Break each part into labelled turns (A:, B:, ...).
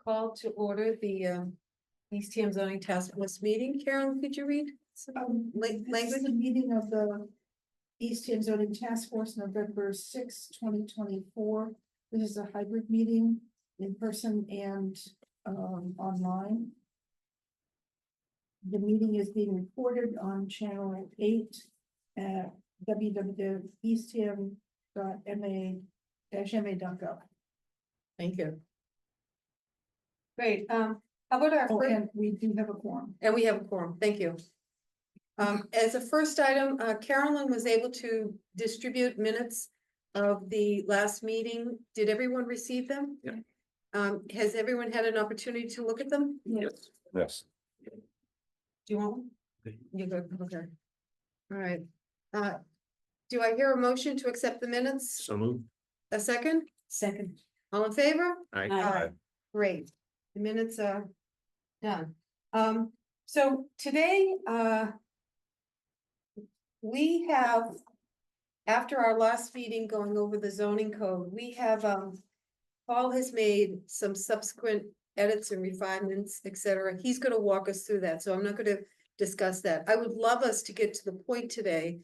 A: call to order the Eastham Zoning Task Force meeting. Carolyn, could you read?
B: This is a meeting of the Eastham Zoning Task Force, November 6, 2024. This is a hybrid meeting, in person and online. The meeting is being recorded on channel 8 at www.eastham.ma-ma.gov.
A: Thank you. Great. How about our
B: Oh,
A: first,
B: and we do have a quorum.
A: and we have a quorum. Thank you. As a first item, Carolyn was able to distribute minutes of the last meeting. Did everyone receive them?
C: Yeah.
A: Has everyone had an opportunity to look at them?
B: Yes.
C: Yes.
A: Do you want one?
C: Okay.
A: You go, okay. All right. Do I hear a motion to accept the minutes?
C: So moved.
A: A second?
B: Second.
A: All in favor?
C: Aye.
A: Great. The minutes are done. So today, we have, after our last meeting going over the zoning code, we have, Paul has made some subsequent edits and refinements, etc. He's gonna walk us through that, so I'm not gonna discuss that. I would love us to get to the point today,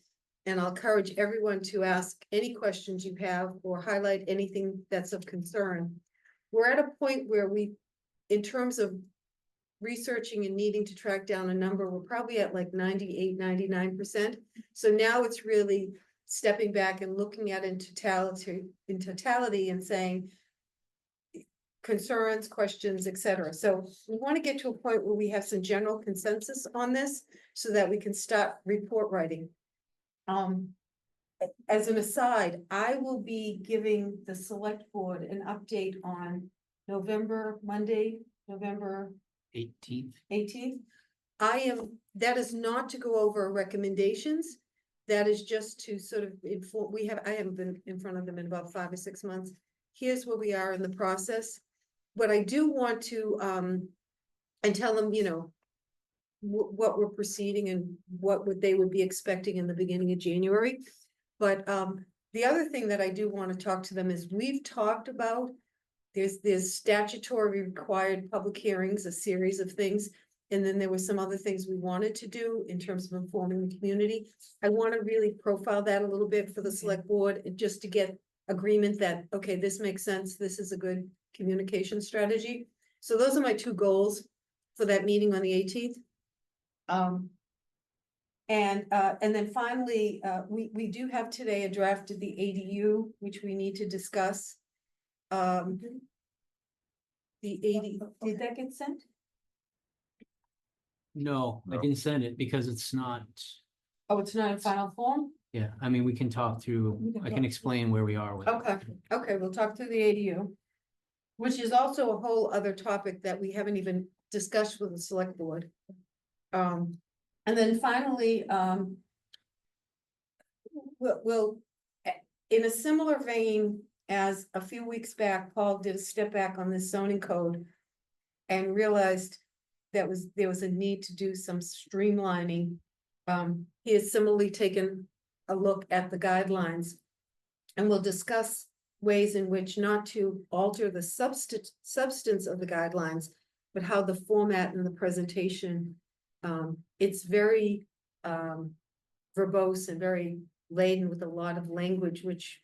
A: and I'll encourage everyone to ask any questions you have or highlight anything that's of concern. We're at a point where we, in terms of researching and needing to track down a number, we're probably at like 98, 99%. So now it's really stepping back and looking at in totality and saying concerns, questions, etc. So we want to get to a point where we have some general consensus on this so that we can start report writing. As an aside, I will be giving the select board an update on Monday, November 18th. That is not to go over recommendations. That is just to sort of inform, I haven't been in front of them in about 5 or 6 months. Here's where we are in the process. But I do want to, and tell them, what we're proceeding and they would be expecting in the beginning of January. But, the other thing that I do want to talk to them is we've talked about there's statutory required public hearings, a series of things. And then there were some other things we wanted to do in terms of informing the community. I want to really profile that a little bit for the select board, just to get agreement that, okay, this makes sense. This is a good communication strategy. So those are my 2 goals for that meeting on the 18th. And then finally, we do have today a draft of the ADU, which we need to discuss. The 80, did that get sent?
D: No, I
C: No.
D: didn't send it because it's not,
A: Oh, it's not in final form?
D: yeah, I mean, we can talk through, I can explain where we are with it.
A: Okay, we'll talk through the ADU. Which is also a whole other topic that we haven't even discussed with the select board. And then finally, we'll, in a similar vein as a few weeks back, Paul did a step back on this zoning code. And realized there was a need to do some streamlining. He has similarly taken a look at the guidelines. And we'll discuss ways in which not to alter the substance of the guidelines, but how the format and the presentation, it's very verbose and very laden with a lot of language, which,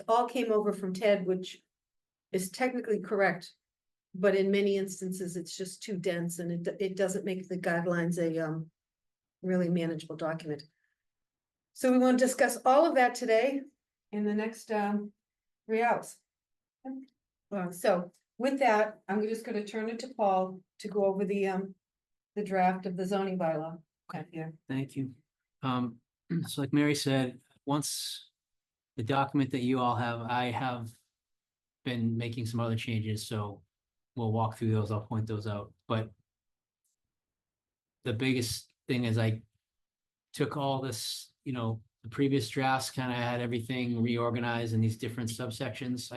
A: all came over from Ted, which is technically correct. But in many instances, it's just too dense and it doesn't make the guidelines a really manageable document. So we want to discuss all of that today in the next 3 hours. So with that, I'm just going to turn it to Paul to go over the draft of the zoning bylaw. Okay, yeah.
D: Thank you. So like Mary said, once the document that you all have, I have been making some other changes, so we'll walk through those, I'll point those out, but the biggest thing is I took all this, the previous drafts kind of had everything reorganized in these different subsections.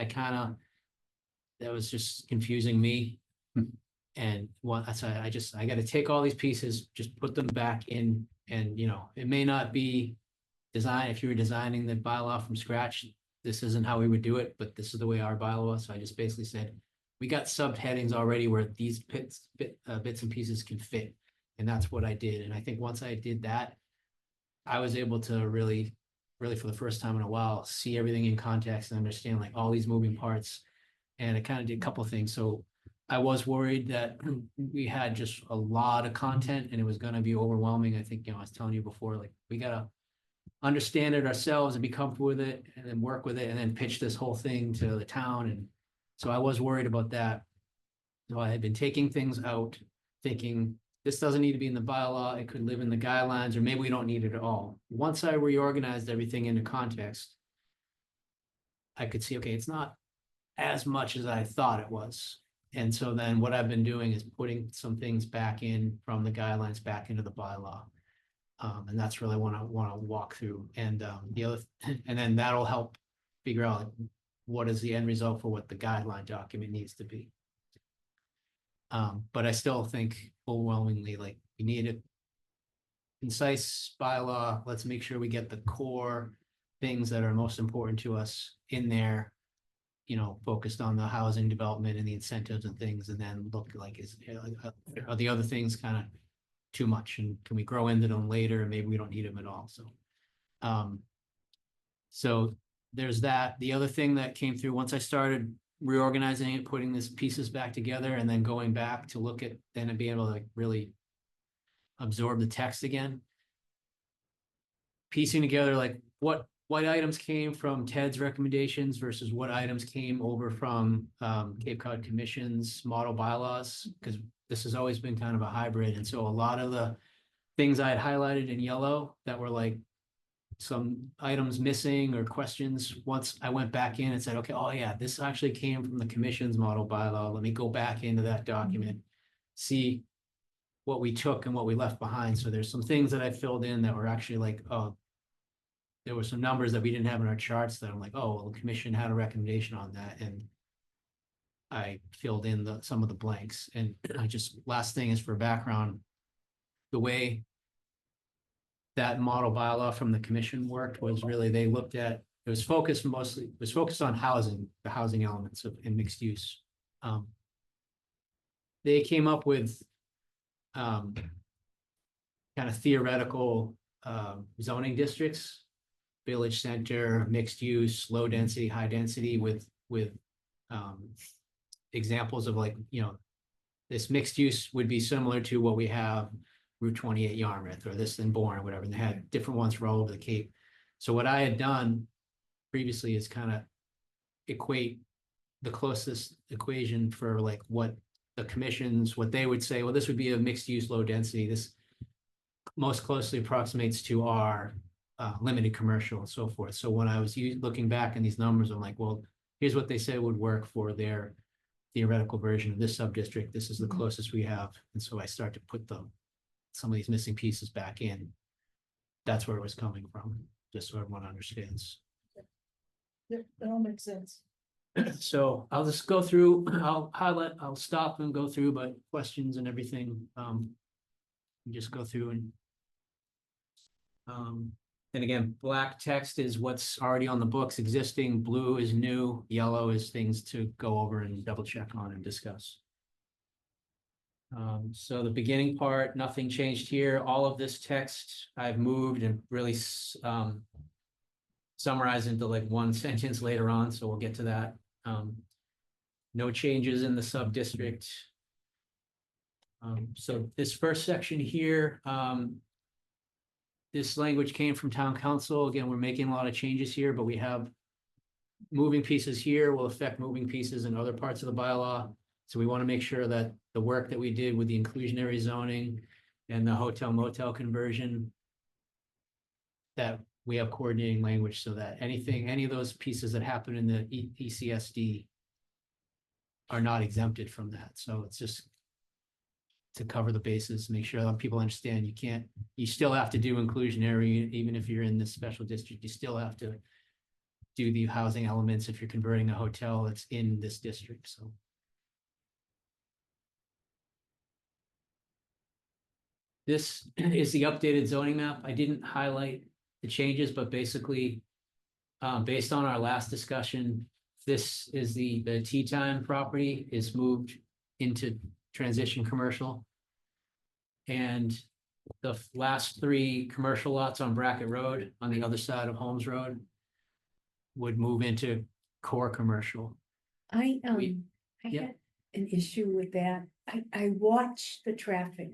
D: That was just confusing me. And I got to take all these pieces, just put them back in, and it may not be designed, if you were designing the bylaw from scratch, this isn't how we would do it, but this is the way our bylaw was. So I just basically said, we got subheadings already where these bits and pieces can fit. And that's what I did. And I think once I did that, I was able to really for the first time in a while, see everything in context and understand like all these moving parts. And it kind of did a couple of things. So I was worried that we had just a lot of content and it was going to be overwhelming. I think, I was telling you before, like we got to understand it ourselves and be comfortable with it and then work with it and then pitch this whole thing to the town. And so I was worried about that. So I had been taking things out, thinking this doesn't need to be in the bylaw. It could live in the guidelines, or maybe we don't need it at all. Once I reorganized everything into context, I could see, okay, it's not as much as I thought it was. And so then what I've been doing is putting some things back in from the guidelines back into the bylaw. And that's really what I want to walk through. And the other, and then that'll help figure out like, what is the end result for what the guideline document needs to be. But I still think overwhelmingly, like we need a concise bylaw. Let's make sure we get the core things that are most important to us in there, focused on the housing development and the incentives and things, and then look like, are the other things kind of too much, and can we grow into them later, and maybe we don't need them at all. So there's that. The other thing that came through once I started reorganizing it, putting these pieces back together, and then going back to look at then and being able to like really absorb the text again, piecing together like what items came from Ted's recommendations versus what items came over from Cape Cod Commission's model bylaws, because this has always been kind of a hybrid. And so a lot of the things I had highlighted in yellow that were like some items missing or questions, once I went back in and said, okay, oh yeah, this actually came from the commission's model bylaw. Let me go back into that document, see what we took and what we left behind. So there's some things that I filled in that were actually like, oh, there were some numbers that we didn't have in our charts that I'm like, oh, well, the commission had a recommendation on that. And I filled in some of the blanks. And I just, last thing is for background, the way that model bylaw from the commission worked was really, they looked at, it was focused on housing, the housing elements in mixed use. They came up with kind of theoretical zoning districts, village center, mixed use, low density, high density, with examples of like, this mixed use would be similar to what we have Route 28 Yarmouth, or this in Bourne, or whatever, and they had different ones for all over the Cape. So what I had done previously is kind of equate the closest equation for like what the commissions, what they would say, well, this would be a mixed use low density. This most closely approximates to our limited commercial and so forth. So when I was looking back in these numbers, I'm like, well, here's what they said would work for their theoretical version of this sub-district. This is the closest we have. And so I start to put some of these missing pieces back in. That's where it was coming from, just so everyone understands.
B: That all makes sense.
D: So I'll just go through, I'll highlight, I'll stop and go through, but questions and everything, just go through and again, black text is what's already on the books existing, blue is new, yellow is things to go over and double check on and discuss. So the beginning part, nothing changed here. All of this text I've moved and really summarized into like one sentence later on, so we'll get to that. No changes in the sub-district. So this first section here, this language came from town council. Again, we're making a lot of changes here, but we have moving pieces here will affect moving pieces in other parts of the bylaw. So we want to make sure that the work that we did with the inclusionary zoning and the hotel motel conversion, that we have coordinating language so that any of those pieces that happen in the ECSD are not exempted from that. So it's just to cover the bases, make sure that people understand you still have to do inclusionary, even if you're in this special district, you still have to do the housing elements if you're converting a hotel that's in this district. So this is the updated zoning map. I didn't highlight the changes, but basically, based on our last discussion this is the Tea Time property is moved into transition commercial. And the last 3 commercial lots on Brackett Road, on the other side of Holmes Road, would move into core commercial.
A: I
D: yeah.
A: had an issue with that. I watch the traffic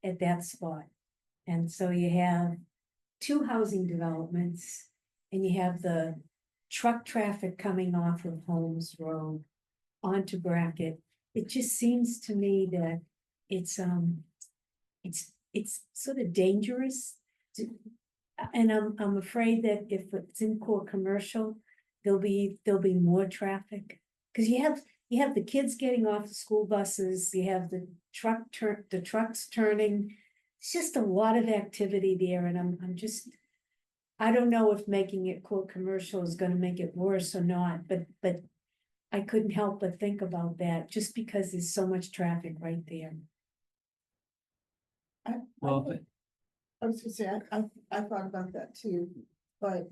A: at that spot. And so you have 2 housing developments and you have the truck traffic coming off of Holmes Road onto Brackett. It just seems to me that it's sort of dangerous to, and I'm afraid that if it's in core commercial, there'll be more traffic. Cause you have the kids getting off the school buses, you have the trucks turning. It's just a lot of activity there and I'm just, I don't know if making it core commercial is gonna make it worse or not, but I couldn't help but think about that just because there's so much traffic right there.
D: Well,
B: I was gonna say, I thought about that too, but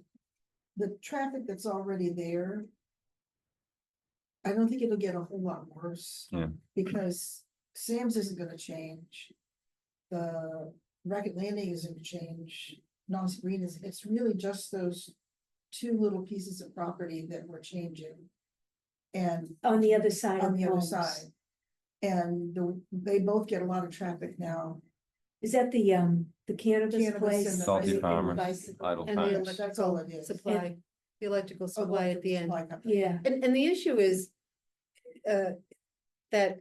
B: the traffic that's already there. I don't think it'll get a whole lot worse.
C: Yeah.
B: Because Sam's isn't gonna change. The Racket Landing isn't gonna change, Knott's Green is, it's really just those 2 little pieces of property that we're changing. And
A: On the other side
B: on
A: of
B: the other
A: Holmes.
B: side. And they both get a lot of traffic now.
A: Is that the cannabis
B: Cannabis
A: place?
B: and the
C: Salty
B: and the
C: Farmers,
B: bicycle.
C: Idle
E: And the
C: Times.
B: That's all it is.
E: supply, the electrical supply at the end.
B: Supply company.
A: Yeah,
E: And the issue is, that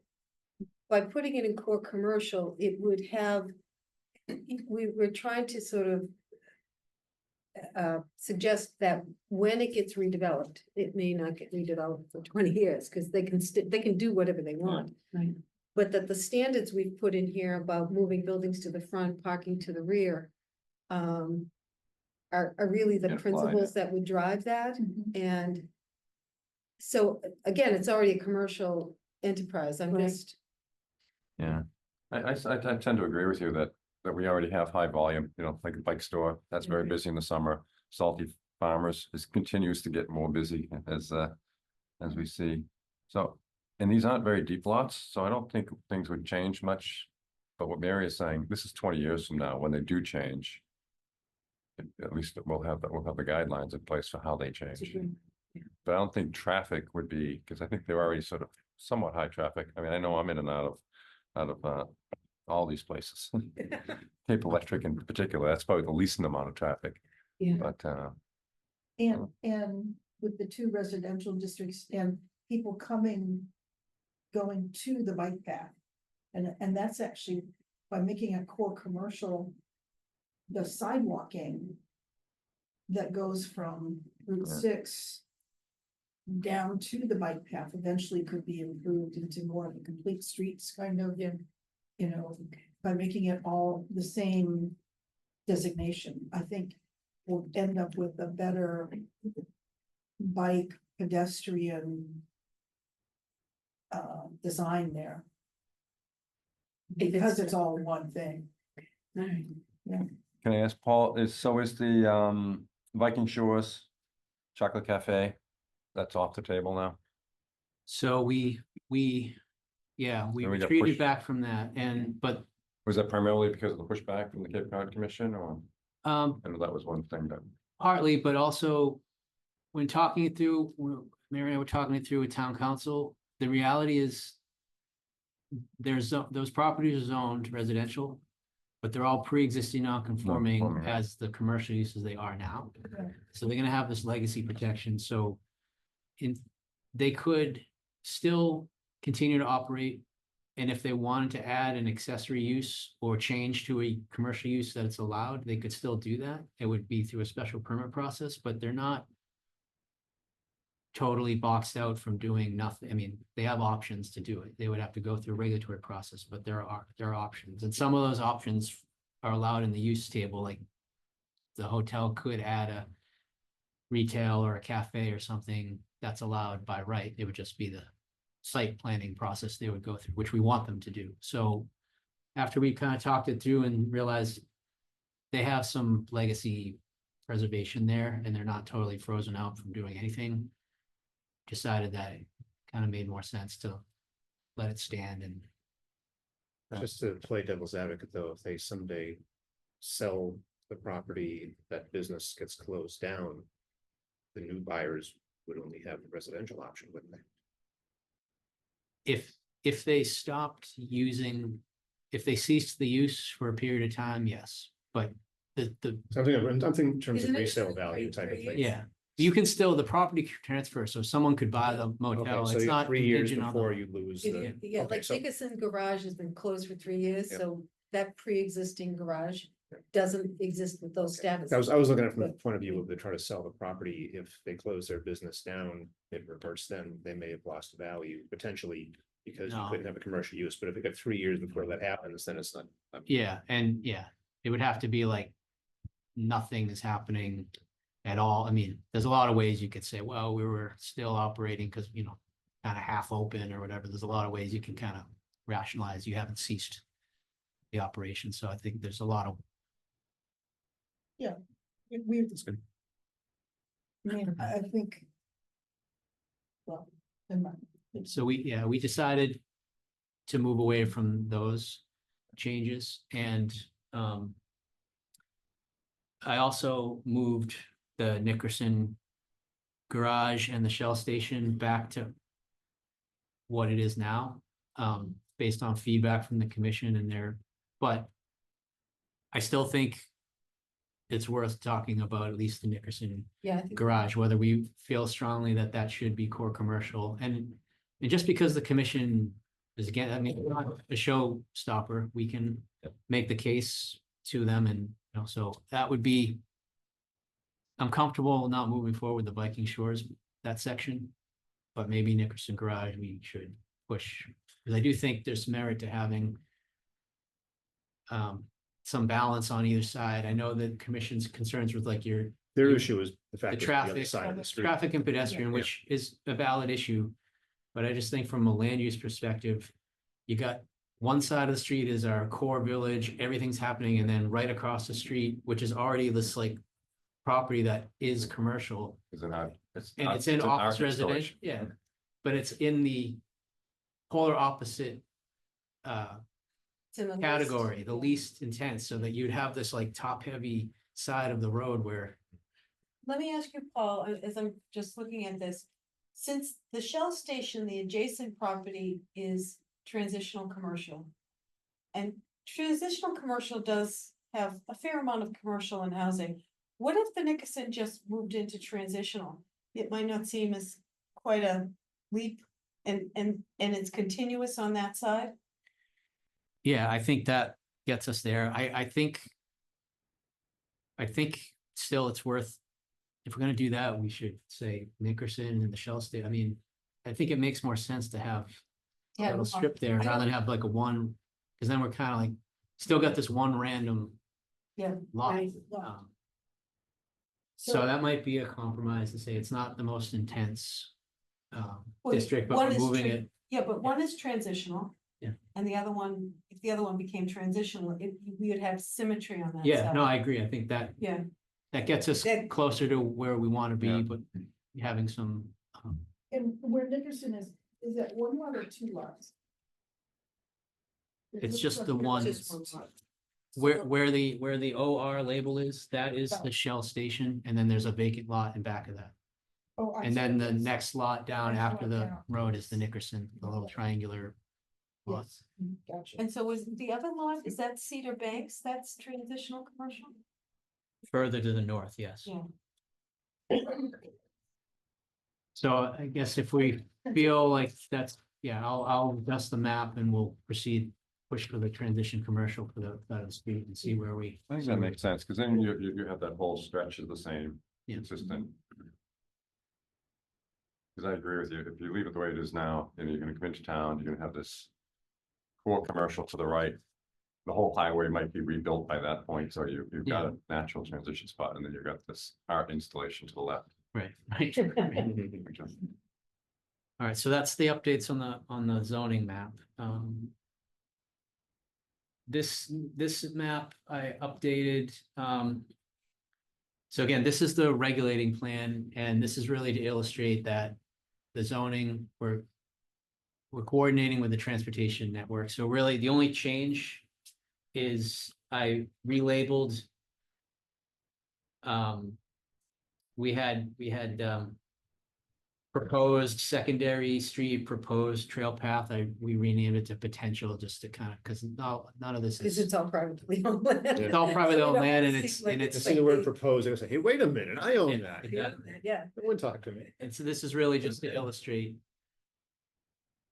E: by putting it in core commercial, it would have, we were trying to sort of suggest that when it gets redeveloped, it may not get redeveloped for 20 years, because they can do whatever they want.
A: right.
E: But that the standards we've put in here about moving buildings to the front, parking to the rear, are really the
C: Apply it.
E: principles that would drive that.
B: Mhm.
E: And so, again, it's already a commercial enterprise. I'm
A: Right.
E: just,
C: Yeah, I tend to agree with you that we already have high volume, like the bike store, that's very
A: Mhm.
C: busy in the summer. Salty Farmers continues to get more busy as we see. So, and these aren't very deep lots, so I don't think things would change much. But what Mary is saying, this is 20 years from now, when they do change. At least we'll have the guidelines in place for how they change. But I don't think traffic would be, because I think they're already sort of somewhat high traffic. I mean, I know I'm in and out of all these places. Cape Electric in particular, that's probably the least amount of traffic.
A: Yeah.
C: But
B: And with the 2 residential districts and people going to the bike path. And that's actually, by making a core commercial, the sidewalking that goes from Route
C: Yeah.
B: 6 down to the bike path eventually could be improved into more of a complete streets kind of, by making it all the same designation, I think we'll end up with a better bike pedestrian design there. Because it's all one thing.
A: All right.
C: can I ask Paul, is the Viking Shores Chocolate Cafe, that's off the table now?
D: So we
C: Then we got
D: retreated
C: pushed.
D: back from that but
C: Was that primarily because of the pushback from the Cape Cod Commission, or I know that was one thing that?
D: partly, but also when talking it through, Mary and I were talking it through with town council, the reality is those properties are zoned residential, but they're all pre-existing non-conforming
C: Non-conforming, right.
D: as the commercial uses they are now.
B: Right.
D: So they're gonna have this legacy protection, so they could still continue to operate. And if they wanted to add an accessory use or change to a commercial use that it's allowed, they could still do that. It would be through a special permit process, but they're not totally boxed out from doing nothing. I mean, they have options to do it. They would have to go through a regulatory process, but there are options. And some of those options are allowed in the use table, like the hotel could add a retail or a cafe or something that's allowed by right. It would just be the site planning process they would go through, which we want them to do. So after we kind of talked it through and realized they have some legacy preservation there and they're not totally frozen out from doing anything, decided that it kind of made more sense to let it stand and.
F: Just to play devil's advocate, though, if they someday sell the property, that business gets closed down. The new buyers would only have the residential option, wouldn't they?
D: If they stopped using, if they ceased the use for a period of time, yes, but the,
F: I'm thinking in terms of
A: Isn't it
F: resale
A: three-
F: value type of
A: three
F: thing.
D: yeah, you can still, the property could transfer, so someone could buy the motel,
F: Okay, so
D: it's
F: you have
D: not
F: 3 years
D: contingent on
F: before
D: the.
F: you lose
A: If
F: the.
A: you- Yeah,
F: okay,
A: like
F: so-
A: Dickinson Garage has been closed for 3 years,
F: Yep.
A: so that pre-existing garage
F: Yep.
A: doesn't exist with those status.
F: I was looking at it from the point of view of they're trying to sell the property. If they close their business down, it reverts then, they may have lost value potentially because you
D: No.
F: couldn't have a commercial use, but if it got 3 years before that happens, then it's not.
D: Yeah, and yeah, it would have to be like nothing is happening at all. I mean, there's a lot of ways you could say, well, we were still operating because, you know, kind of half open or whatever. There's a lot of ways you can kind of rationalize you haven't ceased the operation. So I think there's a lot of,
B: We,
F: That's good.
B: I mean, I think. Well, never mind.
D: so we decided to move away from those changes and I also moved the Nickerson garage and the Shell station back to what it is now, based on feedback from the commission and their, but I still think it's worth talking about at least the Nickerson
A: Yeah, I think
D: garage, whether we feel strongly that that should be core commercial. And just because the commission is again, I mean, it's not a showstopper, we can make the case to them and, you know, so that would be, I'm comfortable not moving forward with the Viking Shores, that section, but maybe Nickerson garage, we should push, because I do think there's merit to having some balance on either side. I know the commission's concerns with like your
F: Their
D: You-
F: issue is the fact
D: the
F: that the other
D: traffic,
F: side of the street.
D: traffic and pedestrian,
F: Yeah.
D: which is a valid issue. But I just think from a land use perspective, you got one side of the street is our core village, everything's happening, and then right across the street, which is already this like property that is commercial,
C: Is it not?
D: and it's in
C: an
D: office
C: art
D: residential,
C: installation.
D: yeah. But it's in the polar opposite
A: it's in the list.
D: category, the least intense, so that you'd have this like top-heavy side of the road where,
A: Let me ask you, Paul, as I'm just looking at this, since the Shell station, the adjacent property is transitional commercial. And transitional commercial does have a fair amount of commercial and housing. What if the Nickerson just moved into transitional? It might not seem as quite a leap and it's continuous on that side?
D: yeah, I think that gets us there. I think still it's worth, if we're gonna do that, we should say Nickerson and the Shell State. I mean, I think it makes more sense to have a
A: Yeah,
D: little strip there
A: I
D: rather than
A: don't-
D: have like a one, because then we're kind of like, still got this one random
A: Yeah,
D: lot.
A: right.
D: Um, So that might be a compromise to say it's not the most intense
A: Well,
D: district, but
A: one
D: we're
A: is
D: moving
A: tra-
D: it.
A: Yeah, but one is transitional.
D: Yeah.
A: And the other one, if the other one became transitional, we would have symmetry on that
D: Yeah,
A: side.
D: no, I agree. I think that
A: Yeah,
D: that gets us
A: That-
D: closer to where we want to
C: Yeah.
D: be, but having some,
B: And where Nickerson is that one lot or 2 lots? It
D: It's
B: looks
D: just
B: like
D: the
B: it's
D: one.
A: just one lot.
D: where the OR label is, that is the Shell station, and then there's a vacant lot in back of that.
B: Oh, I'm
D: And then
B: sorry,
D: the
B: yes.
D: next lot down
B: Next
D: after
B: lot
D: the
B: down.
D: road is the Nickerson, the little triangular lot.
B: Yes, gotcha.
A: And so was the other lot, is that Cedar Banks? That's transitional commercial?
D: Further to the north, yes.
A: Yeah.
D: So I guess if we feel like that's, yeah, I'll adjust the map and we'll proceed, push for the transition commercial for the, side of the street and see where we.
C: I think that makes sense, because then you have that whole stretch is the same,
D: Yeah.
C: consistent. Because I agree with you, if you leave it the way it is now, and you're gonna come into town, you're gonna have this core commercial to the right. The whole highway might be rebuilt by that point, so you've got a natural transition spot, and then you've got this art installation to the left.
D: Right, right. All right, so that's the updates on the zoning map. This map I updated. So again, this is the regulating plan, and this is really to illustrate that the zoning, we're coordinating with the transportation network. So really, the only change is I relabeled. We had proposed secondary street, proposed trail path. We renamed it to potential just to kind of, because none of this
E: Because
D: is.
E: it's all privately owned land.
D: It's all privately
E: So we
D: owned
E: don't
D: land, and
E: seem
D: it's
E: like
D: and
F: I
D: it's
F: see the word propose, I say, hey, wait a minute, I own
D: Yeah,
F: that.
D: exactly.
E: Yeah,
F: No one talk to me.
D: And so this is really just to illustrate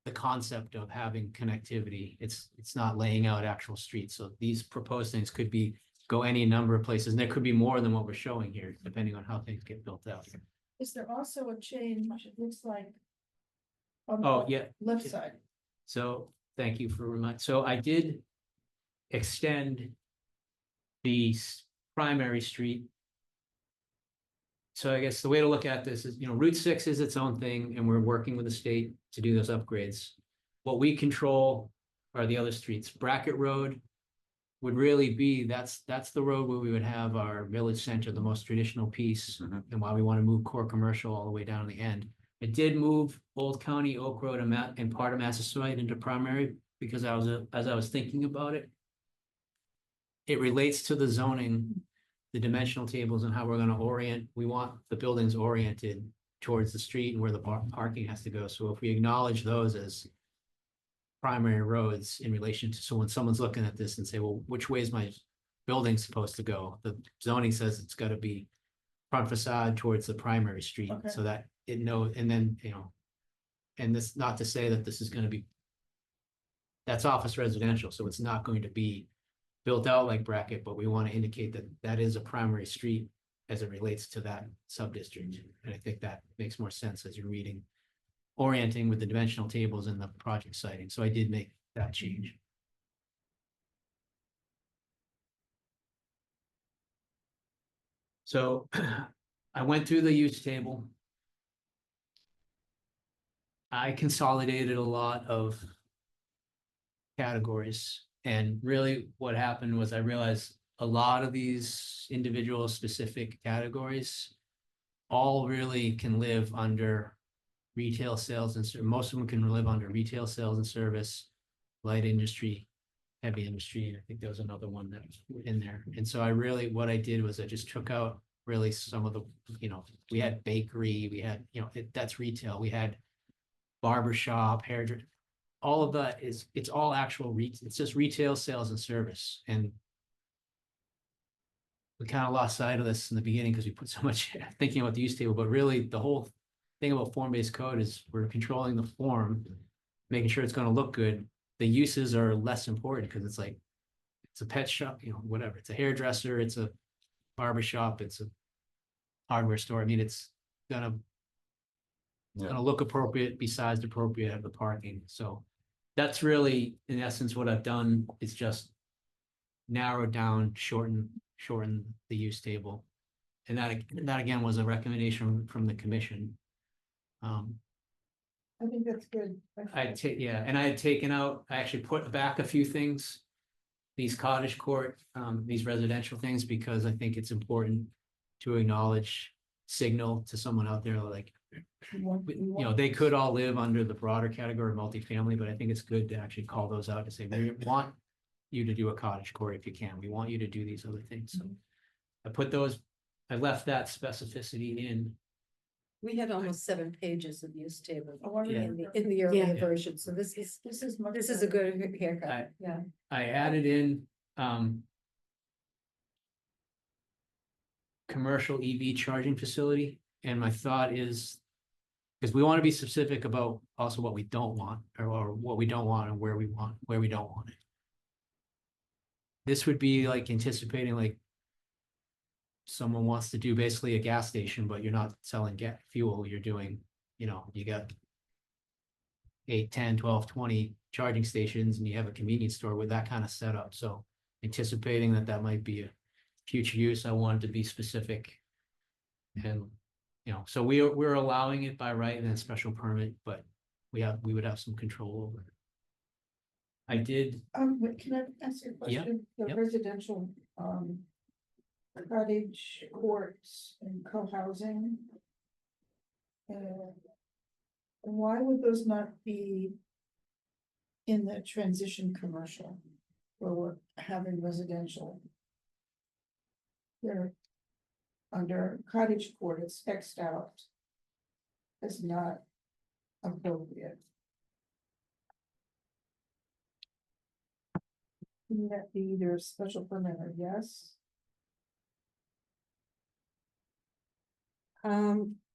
D: the concept of having connectivity. It's not laying out actual streets. So these proposed things could go any number of places, and there could be more than what we're showing here, depending on how things get built out.
B: Is there also a change, it looks like? On
D: Oh,
B: the
D: yeah.
B: left side,
D: So thank you for reminding. So I did extend the primary street. So I guess the way to look at this is, Route 6 is its own thing, and we're working with the state to do those upgrades. What we control are the other streets. Brackett Road would really be, that's the road where we would have our village center, the most traditional piece,
C: Mhm.
D: and why we want to move core commercial all the way down to the end. It did move Old County, Oak Road, and part of Massasoit into primary, because as I was thinking about it, it relates to the zoning, the dimensional tables, and how we're gonna orient. We want the buildings oriented towards the street and where the parking has to go. So if we acknowledge those as primary roads in relation to, so when someone's looking at this and say, well, which way is my building supposed to go? The zoning says it's gotta be front facade towards the primary street,
B: Okay.
D: so that it knows, and then, and this, not to say that this is gonna be, that's office residential, so it's not going to be built out like Brackett, but we want to indicate that that is a primary street as it relates to that sub-district. And I think that makes more sense as you're reading, orienting with the dimensional tables and the project citing. So I did make that change. So I went through the use table. I consolidated a lot of categories, and really what happened was I realized a lot of these individual specific categories all really can live under retail sales, and most of them can live under retail sales and service, light industry, heavy industry. I think there was another one that was in there. And so what I did was I just took out really some of the, we had bakery, we had, that's retail. We had barber shop, hairdresser. All of that it's all actual it's just retail sales and service. And we kind of lost sight of this in the beginning because we put so much thinking about the use table, but really the whole thing about form-based code is we're controlling the form, making sure it's going to look good. The uses are less important because it's like, it's a pet shop, whatever. It's a hairdresser, it's a barber shop, it's a hardware store. I mean, it's gonna look appropriate, be sized appropriate, have the parking. So that's really, in essence, what I've done is just narrow down, shorten the use table. And that again was a recommendation from the commission.
B: I think that's good.
D: And I had taken out, I actually put back a few things. These cottage court, these residential things, because I think it's important to acknowledge, signal to someone out there, like, they could all live under the broader category of multifamily, but I think it's good to actually call those out to say, we want you to do a cottage court if you can. We want you to do these other things. So I left that specificity in.
E: we had almost 7 pages of use table
D: Yeah.
E: in the earlier
D: Yeah.
E: version, so this is a good haircut, yeah.
D: I added in, commercial EV charging facility, and my thought is, because we want to be specific about also what we don't want, or what we don't want and where we don't want it. This would be like anticipating, like, someone wants to do basically a gas station, but you're not selling fuel, you're doing, you got 8, 10, 12, 20 charging stations, and you have a convenience store with that kind of setup. So anticipating that might be a future use, I wanted to be specific. And, so we're allowing it by right and then special permit, but we would have some control over it. I did,
B: Wait, can I ask you a
D: Yeah,
B: question? The
D: yep.
B: residential, cottage courts and co-housing. Why would those not be in the transition commercial where we're having residential? They're under cottage court, it's Xed out. It's not appropriate. Wouldn't that be either a special permit or yes?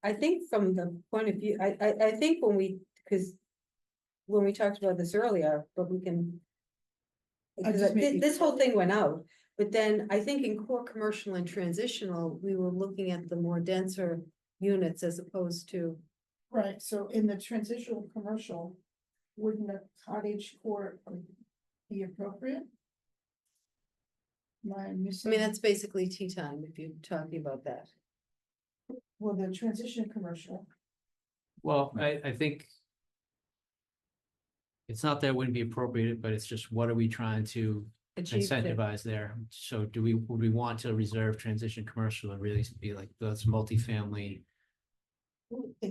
E: I think from the point of view, I think when we talked about this earlier, but we can.
B: I
E: Because
B: just made you-
E: this whole thing went out, but then I think in core commercial and transitional, we were looking at the more denser units as opposed to.
B: Right, so in the transitional commercial, wouldn't a cottage court be appropriate? Am I
E: I
B: missing?
E: mean, that's basically tea time if you're talking about that.
B: Well, the transition commercial,
D: Well, I think. It's not that it wouldn't be appropriate, but it's just what are we trying to
E: Achieve the-
D: incentivize there? So would we want to reserve transition commercial and really be like those multifamily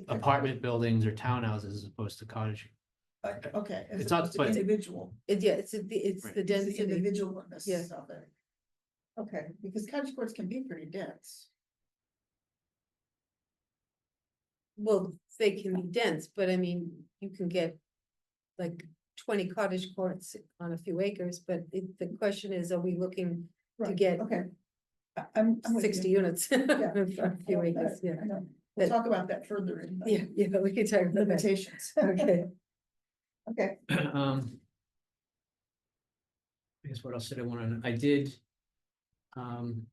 D: apartment buildings or townhouses as opposed to cottage?
B: Okay. as
D: It's not-
B: opposed to
D: but-
B: Individual.
E: Yeah, it's
D: Right.
E: the
B: It's the
E: density.
B: individualness
E: Yeah.
B: of it. Okay, because cottage courts can be pretty dense.
E: Well, they can be dense, but I mean, you can get like 20 cottage courts on a few acres, but the question is, are we looking to
B: Right,
E: get
B: okay. I'm with
E: 60
B: you.
E: units?
B: Yeah.
E: on a few
B: Well,
E: acres,
B: that-
E: yeah.
B: I know. We'll
E: That-
B: talk about that further in the
E: Yeah, we can talk about that.
B: limitations.
E: Okay.
B: Okay,
D: I guess what else did I want to, I did. um,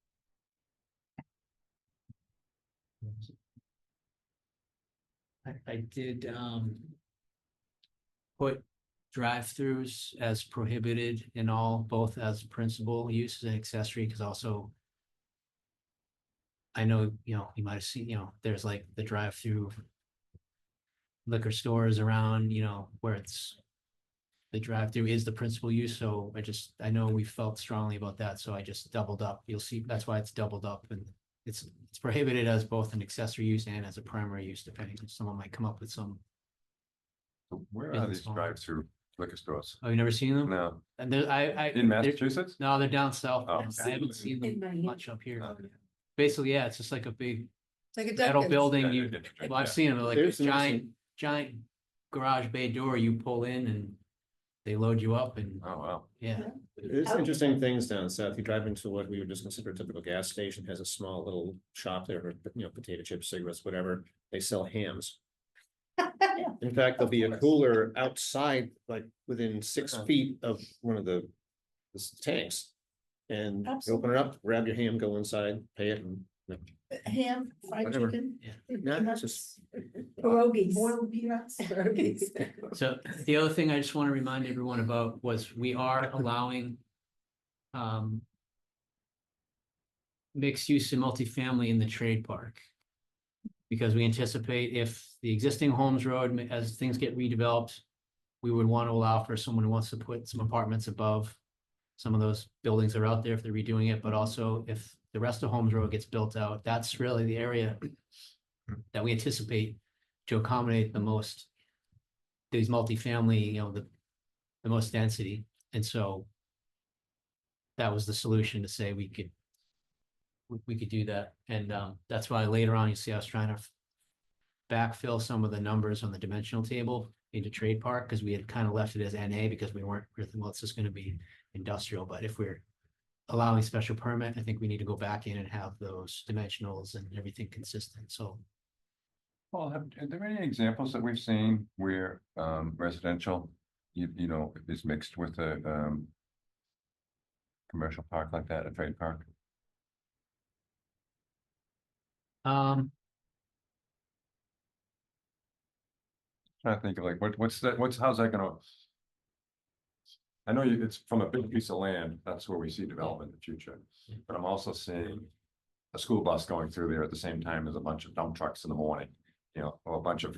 D: what was it? I did, put drive-throughs as prohibited in all, both as principal use and accessory, because also. I know, you might have seen, there's like the drive-through. Liquor stores around, where it's. The drive-through is the principal use, so I know we felt strongly about that, so I just doubled up. You'll see, that's why it's doubled up, and it's prohibited as both an accessory use and as a primary use, depending if someone might come up with some.
C: So where are
D: Business
C: these
D: owner.
C: drive-through liquor stores?
D: Oh, you never seen them?
C: No,
D: And there,
C: in
D: they're-
C: Massachusetts?
D: No, they're down south.
C: Oh.
D: I haven't seen
E: In
D: them
E: Miami.
D: much up here.
C: Oh.
D: Basically, yeah, it's just like a big
E: It's like a
D: metal
E: Dunkin'.
D: building.
C: Yeah,
D: You,
C: yeah,
D: well, I've
C: yeah.
D: seen them, like
F: There's
D: this
F: some
D: giant garage bay door. You pull in and they load you up, and
C: Oh, wow.
D: yeah.
F: There's interesting things down south. You drive into what we would just consider a typical gas station, has a small little shop there, for, potato chips, cigarettes, whatever. They sell hams. In fact, there'll be a cooler outside, like within 6
C: Yeah.
F: feet of one of the tanks. And you open it up, grab your ham, go inside, pay it, and
B: ham, fried
F: Whatever.
B: chicken.
D: Yeah.
F: Yeah, it's
B: peanuts,
F: just-
E: Pierogies.
B: boiled peanuts.
E: Pierogies.
D: So the other thing I just want to remind everyone about was we are allowing. Mixed use and multifamily in the trade park. Because we anticipate if the existing Holmes Road, as things get redeveloped. We would want to allow for someone who wants to put some apartments above. Some of those buildings are out there if they're redoing it, but also if the rest of Holmes Road gets built out, that's really the area. That we anticipate to accommodate the most. These multifamily, the most density, and so. That was the solution to say we could do that, and that's why later on, you see, I was trying to. Backfill some of the numbers on the dimensional table into trade park, because we had kind of left it as NA because we weren't, well, it's just gonna be industrial, but if we're. Allowing special permit, I think we need to go back in and have those dimensionals and everything consistent, so.
C: Well, are there any examples that we've seen where residential, is mixed with a commercial park like that, a trade park? Trying to think of like, how's that gonna? I know it's from a big piece of land, that's where we see development in the future, but I'm also seeing. A school bus going through there at the same time as a bunch of dump trucks in the morning. Or a bunch of,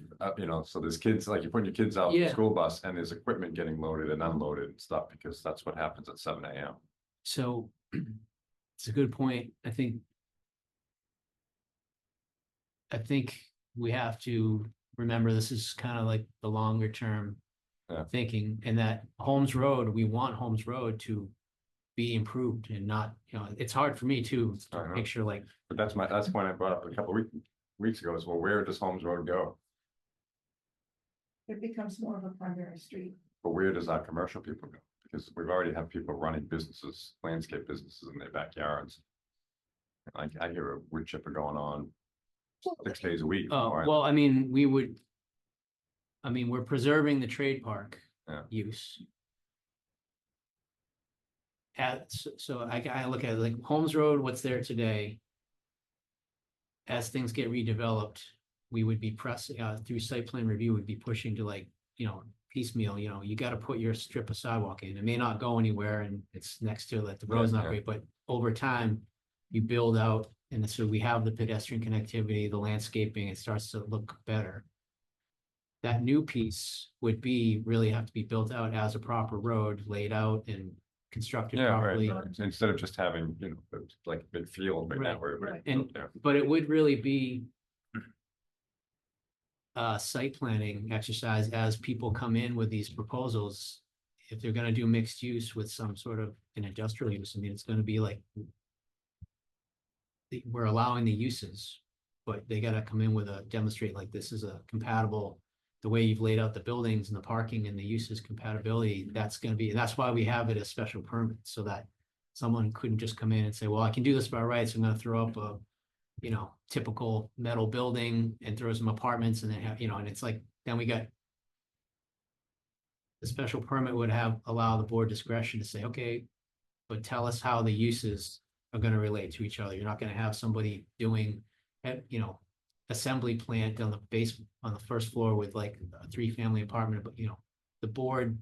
C: so there's kids, like you're putting your kids out in the
D: Yeah.
C: school bus and there's equipment getting loaded and unloaded and stuff, because that's what happens at 7 AM.
D: So it's a good point. I think we have to remember, this is kind of like the longer term
C: Yeah.
D: thinking, and that Holmes Road, we want Holmes Road to be improved and not, it's hard for me too,
C: I
D: to
C: know.
D: picture like,
C: But that's the point I brought up a couple weeks ago is, well, where does Holmes Road go?
B: It becomes more of a primary street.
C: But where does our commercial people go? Because we've already have people running businesses, landscape businesses in their backyards. I hear a wood chipper going on 6 days a week.
D: well, I mean, we're preserving the trade park
C: Yeah.
D: use. So I look at it like Holmes Road, what's there today. As things get redeveloped, we would be pressing, through site plan review, would be pushing to like, piecemeal, you gotta put your strip of sidewalk in. It may not go anywhere and it's next to like the road's not
C: Yeah.
D: great, but over time. You build out, and so we have the pedestrian connectivity, the landscaping, it starts to look better. That new piece would really have to be built out as a proper road, laid out and constructed
C: Yeah,
D: properly.
C: right. Instead of just having, like midfield right now
D: Right.
C: where everybody
D: And-
C: built there.
D: But it would really be a site planning exercise as people come in with these proposals. If they're gonna do mixed use with some sort of an industrial use, I mean, it's gonna be like we're allowing the uses, but they gotta come in with demonstrate like this is a compatible, the way you've laid out the buildings and the parking and the uses compatibility, that's why we have it as special permit, so that someone couldn't just come in and say, well, I can do this by rights, I'm gonna throw up a, typical metal building and throw some apartments and then have, and it's like, then we got the special permit would allow the board discretion to say, okay, but tell us how the uses are gonna relate to each other. You're not gonna have somebody doing, assembly plant on the basement, on the first floor with like a 3-family apartment, but the board,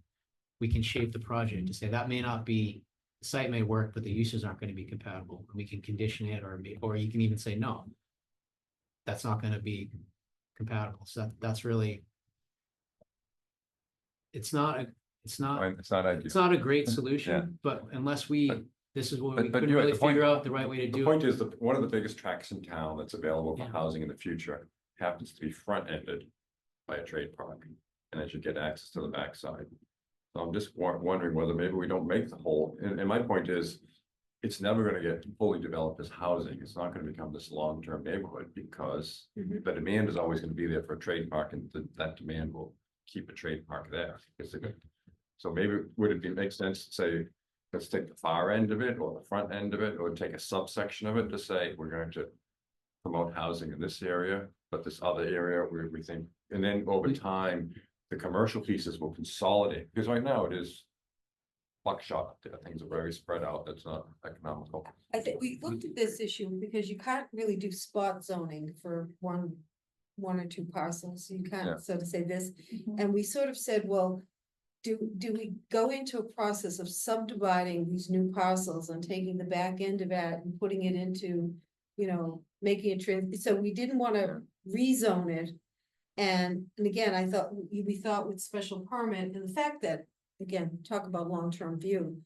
D: we can shape the project to say that may not be, the site may work, but the uses aren't gonna be compatible. We can condition it, or you can even say, no, that's not gonna be compatible. So that's really, it's not
C: It's not ideal.
D: it's not a great solution, but unless this is what we
C: But
D: couldn't
C: you're right,
D: really
C: the point-
D: figure out the right way to
C: The
D: do
C: point
D: it.
C: is that one of the biggest tracks in town that's available for
D: Yeah.
C: housing in the future happens to be front-ended by a trade park. And as you get access to the backside. So I'm just wondering whether maybe we don't make the whole, and my point is, it's never gonna get fully developed as housing. It's not gonna become this long-term neighborhood because
E: Mhm.
C: the demand is always gonna be there for a trade park, and that demand will keep a trade park there. So maybe would it make sense to say, let's take the far end of it or the front end of it, or take a subsection of it to say, we're going to promote housing in this area, but this other area where we think, and then over time, the commercial pieces will consolidate, because right now it is buckshot, things are very spread out, that's not economical.
E: I think we looked at this issue because you can't really do spot zoning for one or two parcels. You
C: Yeah.
E: can't, so to say this,
B: Mhm.
E: and we sort of said, well, do we go into a process of subdividing these new parcels and taking the back end of that and putting it into, making it so we didn't want to rezone it. And again, we thought with special permit and the fact that, again, talk about long-term view,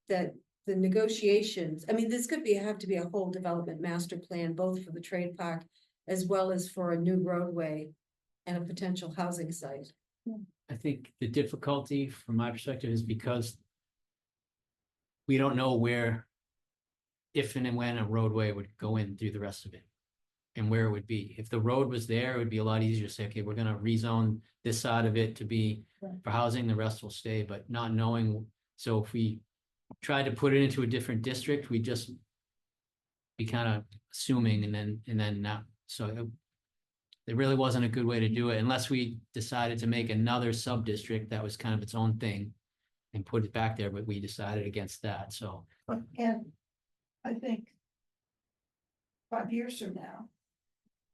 E: that the negotiations, I mean, this could have to be a whole development master plan, both for the trade park as well as for a new roadway and a potential housing site.
D: I think the difficulty from my perspective is because we don't know where, if and when a roadway would go in through the rest of it. And where it would be. If the road was there, it would be a lot easier to say, okay, we're gonna rezone this side of it to be
B: Right.
D: for housing, the rest will stay, but not knowing. So if we tried to put it into a different district, we just be kind of assuming and then not, so it really wasn't a good way to do it unless we decided to make another sub-district that was kind of its own thing and put it back there, but we decided against that, so.
B: And I think 5 years from now,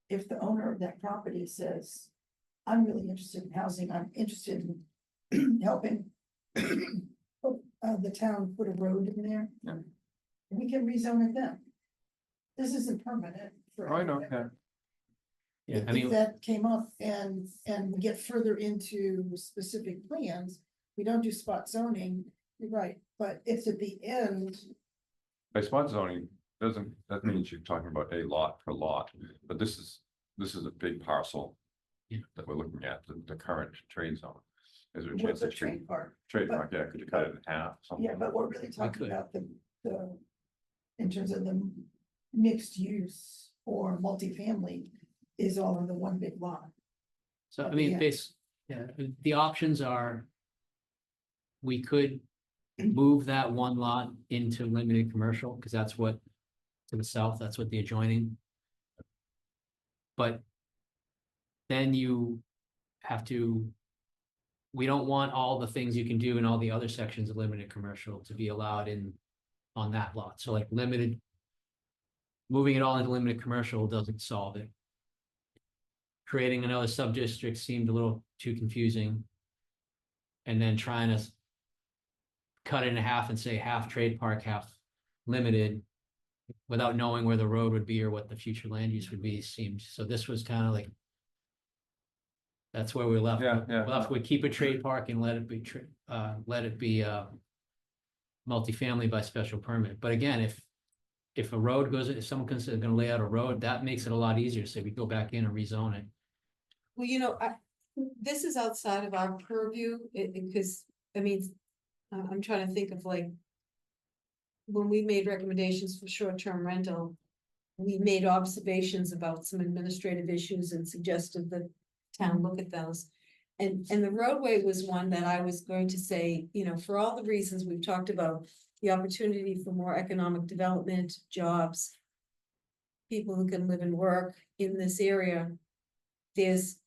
B: if the owner of that property says, I'm really interested in housing, I'm interested in helping the town put a road in there.
C: Yeah.
B: We can rezone it then. This isn't permanent.
C: I know,
B: forever.
C: yeah.
D: Yeah, I
B: If
D: mean,
B: that came up and we get further into specific plans, we don't do spot zoning, you're right, but it's at the end.
C: By spot zoning, that means you're talking about a lot per lot, but this is a big parcel.
D: Yeah.
C: that we're looking at, the current trade zone. Is there a
B: With
C: chance
B: the
C: that you,
B: trade part.
C: trade
B: but-
C: park, yeah, could you cut it in half? Something?
B: Yeah, but we're really
D: could.
B: talking about the, in terms of the mixed use or multifamily is all in the one big lot.
D: So I
B: At the
D: mean,
B: end.
D: the options are. We could move that one lot into limited commercial, because that's what, to the south, that's what the adjoining. But then you have to. We don't want all the things you can do in all the other sections of limited commercial to be allowed in on that lot. So like limited. Moving it all into limited commercial doesn't solve it. Creating another sub-district seemed a little too confusing. And then trying to cut it in half and say half trade park, half limited, without knowing where the road would be or what the future land use would be, seemed, so this was kind of like. That's where we left.
C: Yeah, yeah.
D: Left, we keep a trade park and let it be, multifamily by special permit, but again, if a road goes, if someone is gonna lay out a road, that makes it a lot easier, so we go back in and rezone it.
E: Well, this is outside of our purview, because, I mean, I'm trying to think of like. When we made recommendations for short-term rental, we made observations about some administrative issues and suggested that town look at those. And the roadway was one that I was going to say, for all the reasons we've talked about, the opportunity for more economic development, jobs. People who can live and work in this area. There's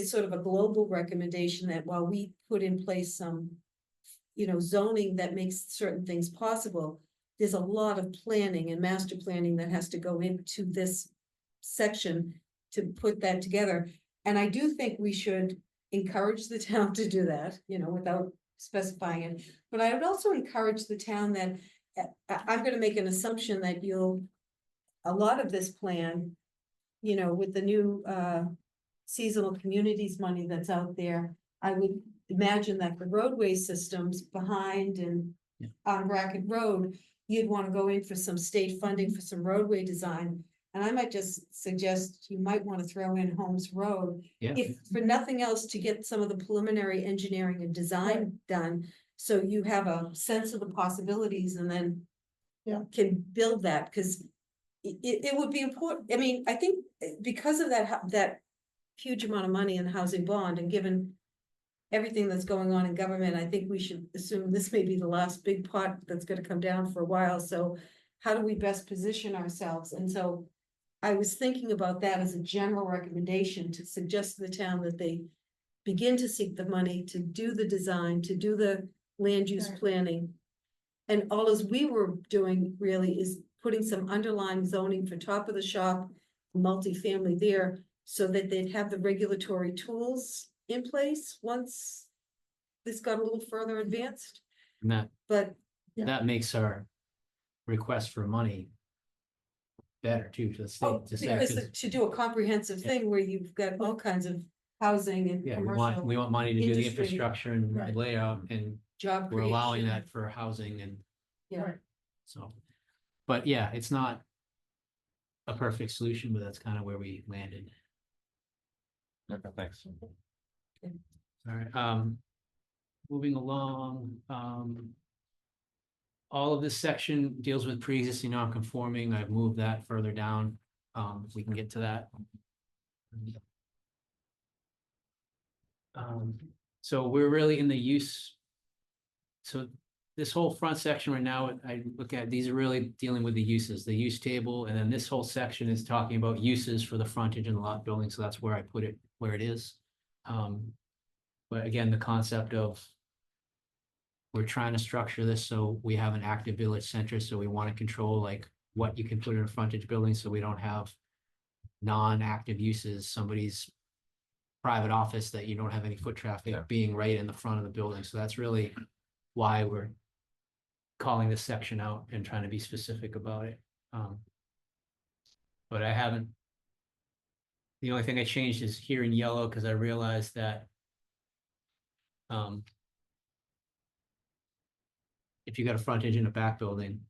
E: sort of a global recommendation that while we put in place some. Zoning that makes certain things possible. There's a lot of planning and master planning that has to go into this section to put that together. And I do think we should encourage the town to do that, without specifying it. But I would also encourage the town that, I'm gonna make an assumption that a lot of this plan, with the new seasonal communities money that's out there, I would imagine that the roadway systems behind and
D: Yeah.
E: on Racket Road, you'd want to go in for some state funding for some roadway design. And I might just suggest you might want to throw in Holmes Road,
D: Yeah,
E: if for nothing else, to get some of the preliminary engineering and design done. So you have a sense of the possibilities and then
B: Yeah.
E: can build that, because it would be important. I mean, I think because of that huge amount of money in the housing bond, and given everything that's going on in government, I think we should assume this may be the last big pot that's gonna come down for a while, so how do we best position ourselves? And so I was thinking about that as a general recommendation to suggest to the town that they begin to seek the money to do the design, to do the land use
B: Right.
E: planning. And all as we were doing really is putting some underlying zoning for top of the shop, multifamily there, so that they'd have the regulatory tools in place once this got a little further advanced,
D: and
E: but
B: Yeah.
D: that makes our request for money. Better too, to the state, to say,
E: because
D: 'cause,
E: to do a comprehensive
D: Yeah.
E: thing where you've got all kinds of housing and
D: yeah,
E: commercial
D: we want money to do the
E: industry,
D: infrastructure and
B: Right.
D: layout, and
E: job
D: we're allowing
E: creation.
D: that for housing and.
E: Yeah,
B: Right.
D: So, but yeah, it's not a perfect solution, but that's kind of where we landed.
C: Okay, thanks.
D: All right, moving along, all of this section deals with pre-existing non-conforming. I've moved that further down. We can get to that. So we're really in the use. So this whole front section right now, I look at, these are really dealing with the uses, the use table, and then this whole section is talking about uses for the frontage and the lot building, so that's where I put it, where it is. But again, the concept of we're trying to structure this so we have an active village center, so we want to control like what you can put in a frontage building, so we don't have non-active uses, somebody's private office that you don't have any foot traffic
C: Yeah.
D: being right in the front of the building, so that's really why we're calling this section out and trying to be specific about it. But I haven't. The only thing I changed is here in yellow, because I realized that if you got a frontage in a back building,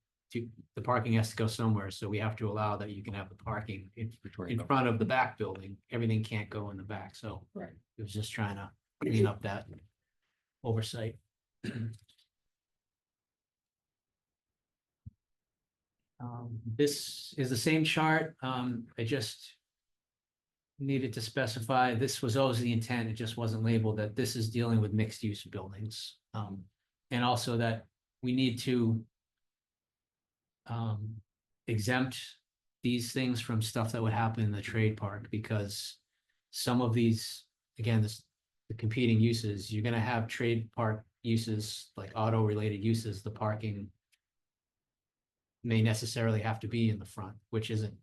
D: the parking has to go somewhere, so we have to allow that you can have the parking
C: Between
D: in
C: them.
D: front of the back building. Everything can't go in the back, so.
B: Right.
D: It was just trying to clean up that oversight. This is the same chart, I just needed to specify, this was always the intent, it just wasn't labeled, that this is dealing with mixed-use buildings. And also that we need to exempt these things from stuff that would happen in the trade park, because some of these, again, the competing uses, you're gonna have trade park uses, like auto-related uses, the parking may necessarily have to be in the front, which isn't.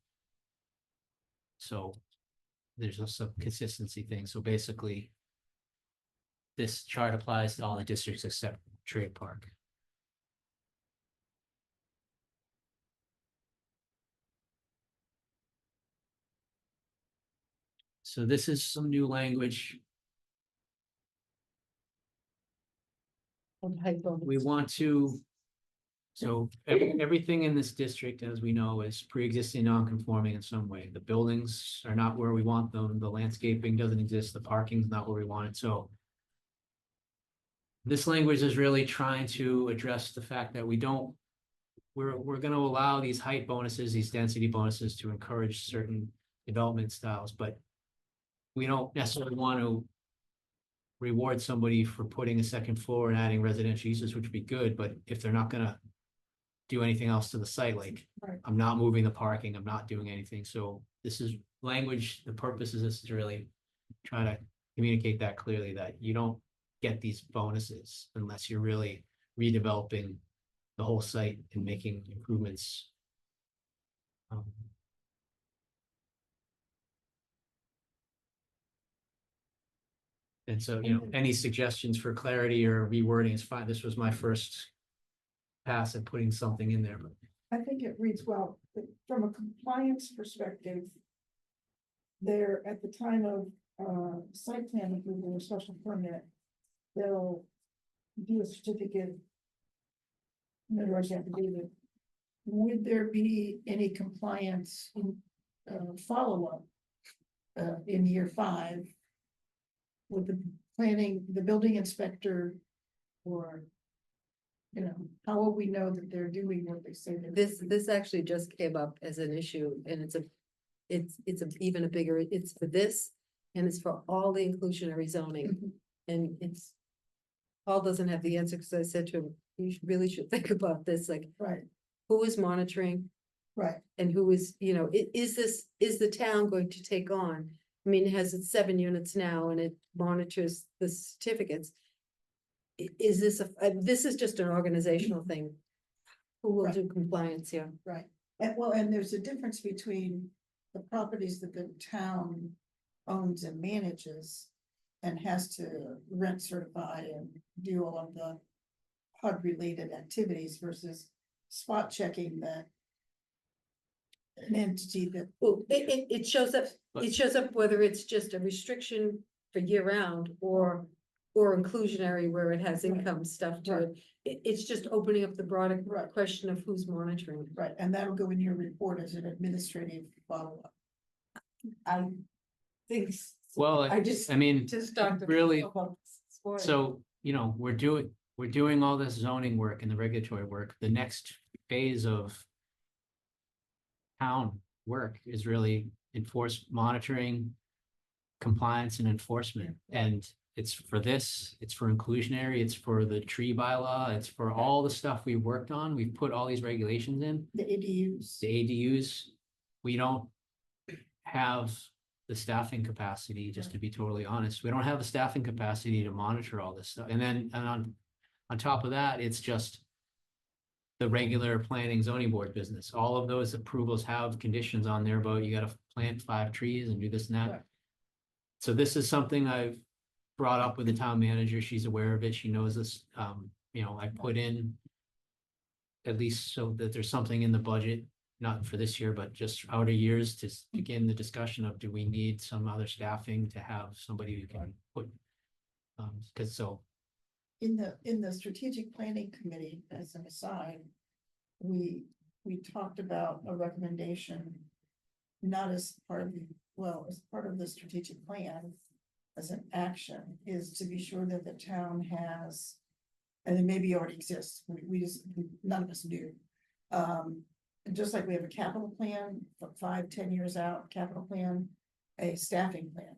D: So there's some consistency thing. So basically, this chart applies to all the districts except trade park. So this is some new language.
E: On height bonus.
D: We want to. So everything in this district, as we know, is pre-existing non-conforming in some way. The buildings are not where we want them. The landscaping doesn't exist. The parking's not where we want it. So this language is really trying to address the fact that we're gonna allow these height bonuses, these density bonuses to encourage certain development styles, but we don't necessarily want to reward somebody for putting a second floor and adding residential uses, which would be good, but if they're not gonna do anything else to the site, like,
B: Right.
D: I'm not moving the parking, I'm not doing anything, so this is language, the purpose is this to really try to communicate that clearly, that you don't get these bonuses unless you're really redeveloping the whole site and making improvements. And so, any suggestions for clarity or rewording is fine. This was my first pass at putting something in there, but
B: I think it reads well, but from a compliance perspective. There, at the time of site plan approval or special permit, they'll do a certificate. Notarized affidavit. Would there be any compliance in follow-up in year 5? With the planning, the building inspector, or, how will we know that they're doing what they say they're doing?
E: This actually just came up as an issue, and even a bigger, it's for this, and it's for all the inclusionary zoning,
B: Mhm.
E: and it's. Paul doesn't have the answer, because I said to him, really should think about this, like,
B: Right,
E: who is monitoring?
B: right,
E: And who is, is the town going to take on? I mean, it has its 7 units now and it monitors the certificates. Is this this is just an organizational thing. Who will
B: Right.
E: do compliance here?
B: right. And there's a difference between the properties that the town owns and manages. And has to rent, certify, and do all of the HUD related activities versus spot checking that. An entity that,
E: Well, it shows up, it shows up whether it's just a restriction for year round or inclusionary where it has
B: Right.
E: income stuff to
B: Right.
E: it. It's just opening up the broader
B: Right.
E: question of who's monitoring.
B: right, and that'll go in your report as an administrative follow-up.
E: I think.
D: well,
E: I just.
D: I mean,
E: Just talked.
D: really,
E: about sport.
D: so, we're doing all this zoning work and the regulatory work. The next phase of town work is really monitoring, compliance and enforcement. And it's for this, it's for inclusionary, it's for the tree bylaw, it's for all the stuff we've worked on. We've put all these regulations in.
B: The ADUs.
D: The ADUs, we don't have the staffing capacity, just to be totally honest. We don't have the staffing capacity to monitor all this stuff. And then, on top of that, it's just the regular planning zoning board business. All of those approvals have conditions on there about you gotta plant 5 trees and do this and that.
B: Right.
D: So this is something I've brought up with the town manager. She's aware of it. She knows this. I put in at least so that there's something in the budget, not for this year, but just outer years to begin the discussion of, do we need some other staffing to have somebody who can put, because so.
B: In the strategic planning committee, as an aside, we we talked about a recommendation. Not as part of the, well, as part of the strategic plan. As an action is to be sure that the town has. And it maybe already exists, we just, none of us do. And just like we have a capital plan, 5-10 years out, capital plan, a staffing plan.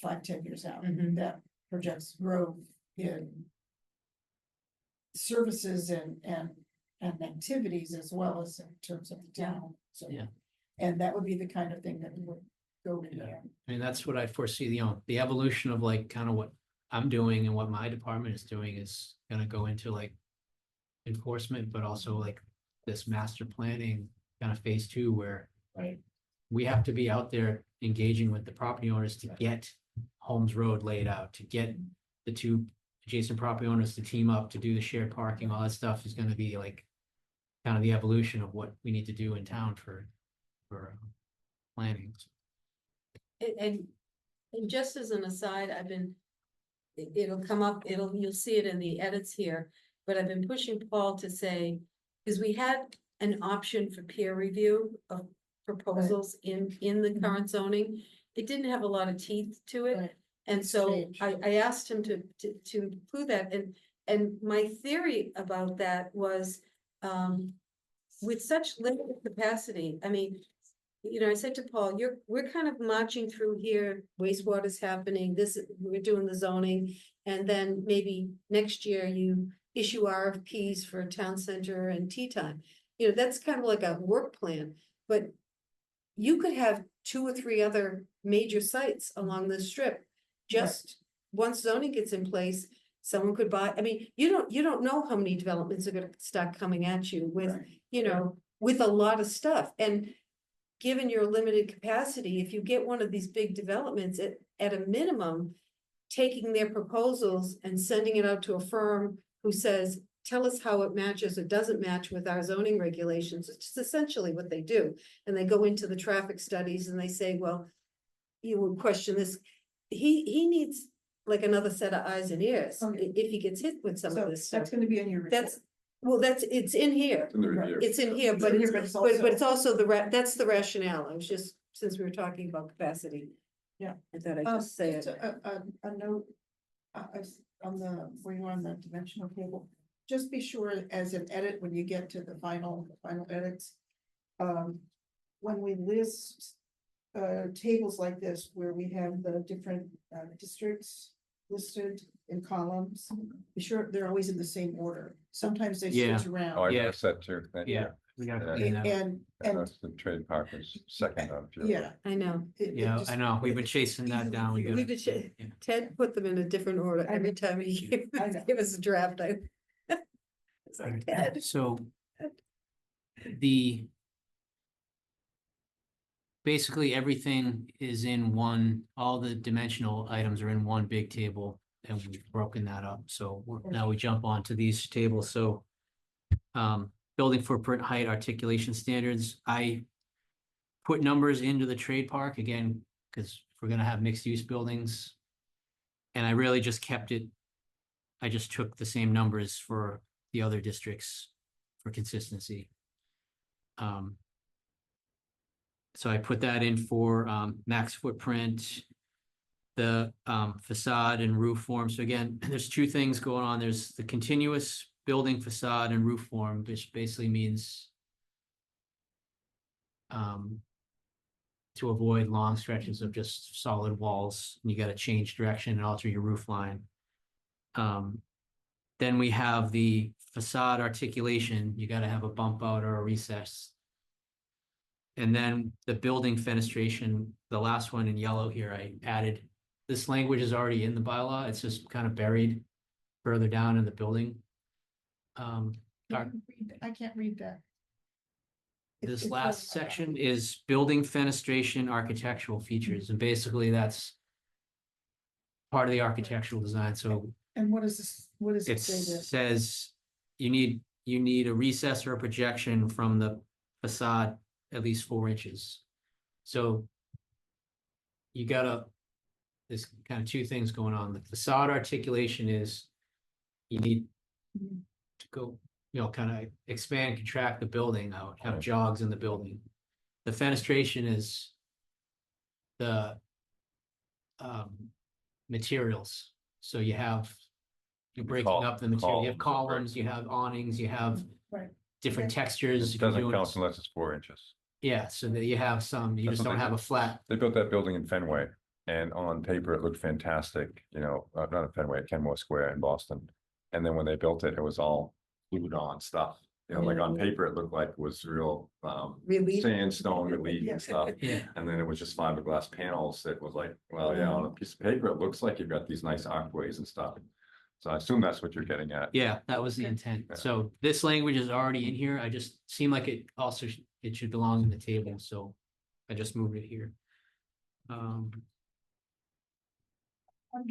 B: 5-10 years out,
A: Mhm.
B: that projects growth in. Services and activities as well as in terms of the town, so.
D: Yeah.
B: And that would be the kind of thing that would go in
D: Yeah.
B: there.
D: I mean, that's what I foresee, the evolution of like kind of what I'm doing and what my department is doing is gonna go into like enforcement, but also like this master planning kind of phase 2 where
B: Right.
D: we have to be out there engaging with the property owners to get Holmes Road laid out, to get the 2 adjacent property owners to team up to do the shared parking, all that stuff is gonna be like kind of the evolution of what we need to do in town for planning.
E: And just as an aside, I've been. It'll come up, you'll see it in the edits here, but I've been pushing Paul to say, because we had an option for peer review of proposals in the current zoning. It didn't have a lot of teeth to it.
B: Right.
E: And
B: It's
E: so
B: changed.
E: I asked him to include that, and my theory about that was, with such limited capacity, I mean, I said to Paul, we're kind of marching through here, wastewater's happening, we're doing the zoning, and then maybe next year you issue RFPs for town center and tea time. That's kind of like a work plan, but you could have 2 or 3 other major sites along this strip. Just once zoning gets in place, someone could buy, I mean, you don't know how many developments are gonna start coming at you with,
B: Right.
E: with a lot of stuff, and given your limited capacity, if you get one of these big developments at a minimum, taking their proposals and sending it out to a firm who says, tell us how it matches or doesn't match with our zoning regulations, it's just essentially what they do. And they go into the traffic studies and they say, well, you would question this. He needs like another set of eyes and ears
B: Okay.
E: if he gets hit with some
B: So
E: of this stuff.
B: that's gonna be in your report.
E: It's in here.
C: In the review.
E: It's in here,
B: It's
E: but
B: in here,
E: it's,
B: but it's
E: but it's
B: also-
E: also that's the rationale. I was just, since we were talking about capacity.
B: Yeah.
E: I thought I'd just say
B: Just
E: it.
B: a note, on the, where you are on the dimensional table, just be sure as an edit, when you get to the final edits. When we list, tables like this, where we have the different, districts listed in columns, be sure they're always in the same order, sometimes they
D: Yeah.
B: switch around.
C: Oh, I
D: Yeah.
C: noticed that too. Thank you.
D: Yeah, we gotta
C: Yeah.
D: clean that up.
B: And,
C: That's the trade partners second on.
B: yeah.
E: I know.
B: it
D: Yeah,
B: just-
D: I know, we've been
B: it's
D: chasing that
B: easily
D: down. We
B: confusing.
E: We
D: gotta-
E: could,
D: yeah.
E: Ted put them in a different order
B: I
E: every
B: know.
E: time he
B: I know.
E: give us a draft. It's like, Ted.
D: So basically everything is in one, all the dimensional items are in one big table and we've broken that up. So now we jump on to these tables. So building footprint height articulation standards, I put numbers into the trade park again, because we're gonna have mixed use buildings. And I really just kept it, I just took the same numbers for the other districts for consistency. So I put that in for max footprint, the facade and roof form. So again, there's 2 things going on. There's the continuous building facade and roof form, which basically means to avoid long stretches of just solid walls. You got to change direction and alter your roof line. Then we have the facade articulation. You got to have a bump out or a recess. And then the building fenestration, the last one in yellow here, I added, this language is already in the bylaw. It's just kind of buried further down in the building.
B: I can't read that.
D: This
B: It's
D: last
B: like-
D: section is building fenestration architectural features, and basically that's part of the architectural design. So
B: And what is this, what does
D: it
B: it say there?
D: says you need a recess or a projection from the facade at least 4 inches. So you gotta, there's kind of 2 things going on. The facade articulation is you need to go kind of expand, contract the building out, have
C: Right.
D: jogs in the building. The fenestration is the materials. So you're breaking up the material. You have columns, you have awnings, you have
B: Right.
D: different
B: Okay.
D: textures.
C: It
D: if you're
C: doesn't
D: doing
C: count
D: it.
C: unless it's 4 inches.
D: Yeah, so that you have some, you
C: That's
D: just
C: what
D: don't
C: they
D: have a
C: did.
D: flat.
C: They built that building in Fenway, and on paper, it looked fantastic, not at Fenway, at Kenmore Square in Boston. And then when they built it, it was all glued on stuff, like on paper, it looked like it was real,
E: Relief.
C: sandstone relief
B: Yeah.
C: and stuff.
D: Yeah,
C: And then it was just fiberglass panels that was like, well, yeah, on a piece of paper, it looks like you've got these nice archways and stuff. So I assume that's what you're getting at.
D: yeah, that was the intent.
C: Yeah.
D: So this language is already in here. I just seemed like it also, it should belong in the table, so I just moved it here.
B: Under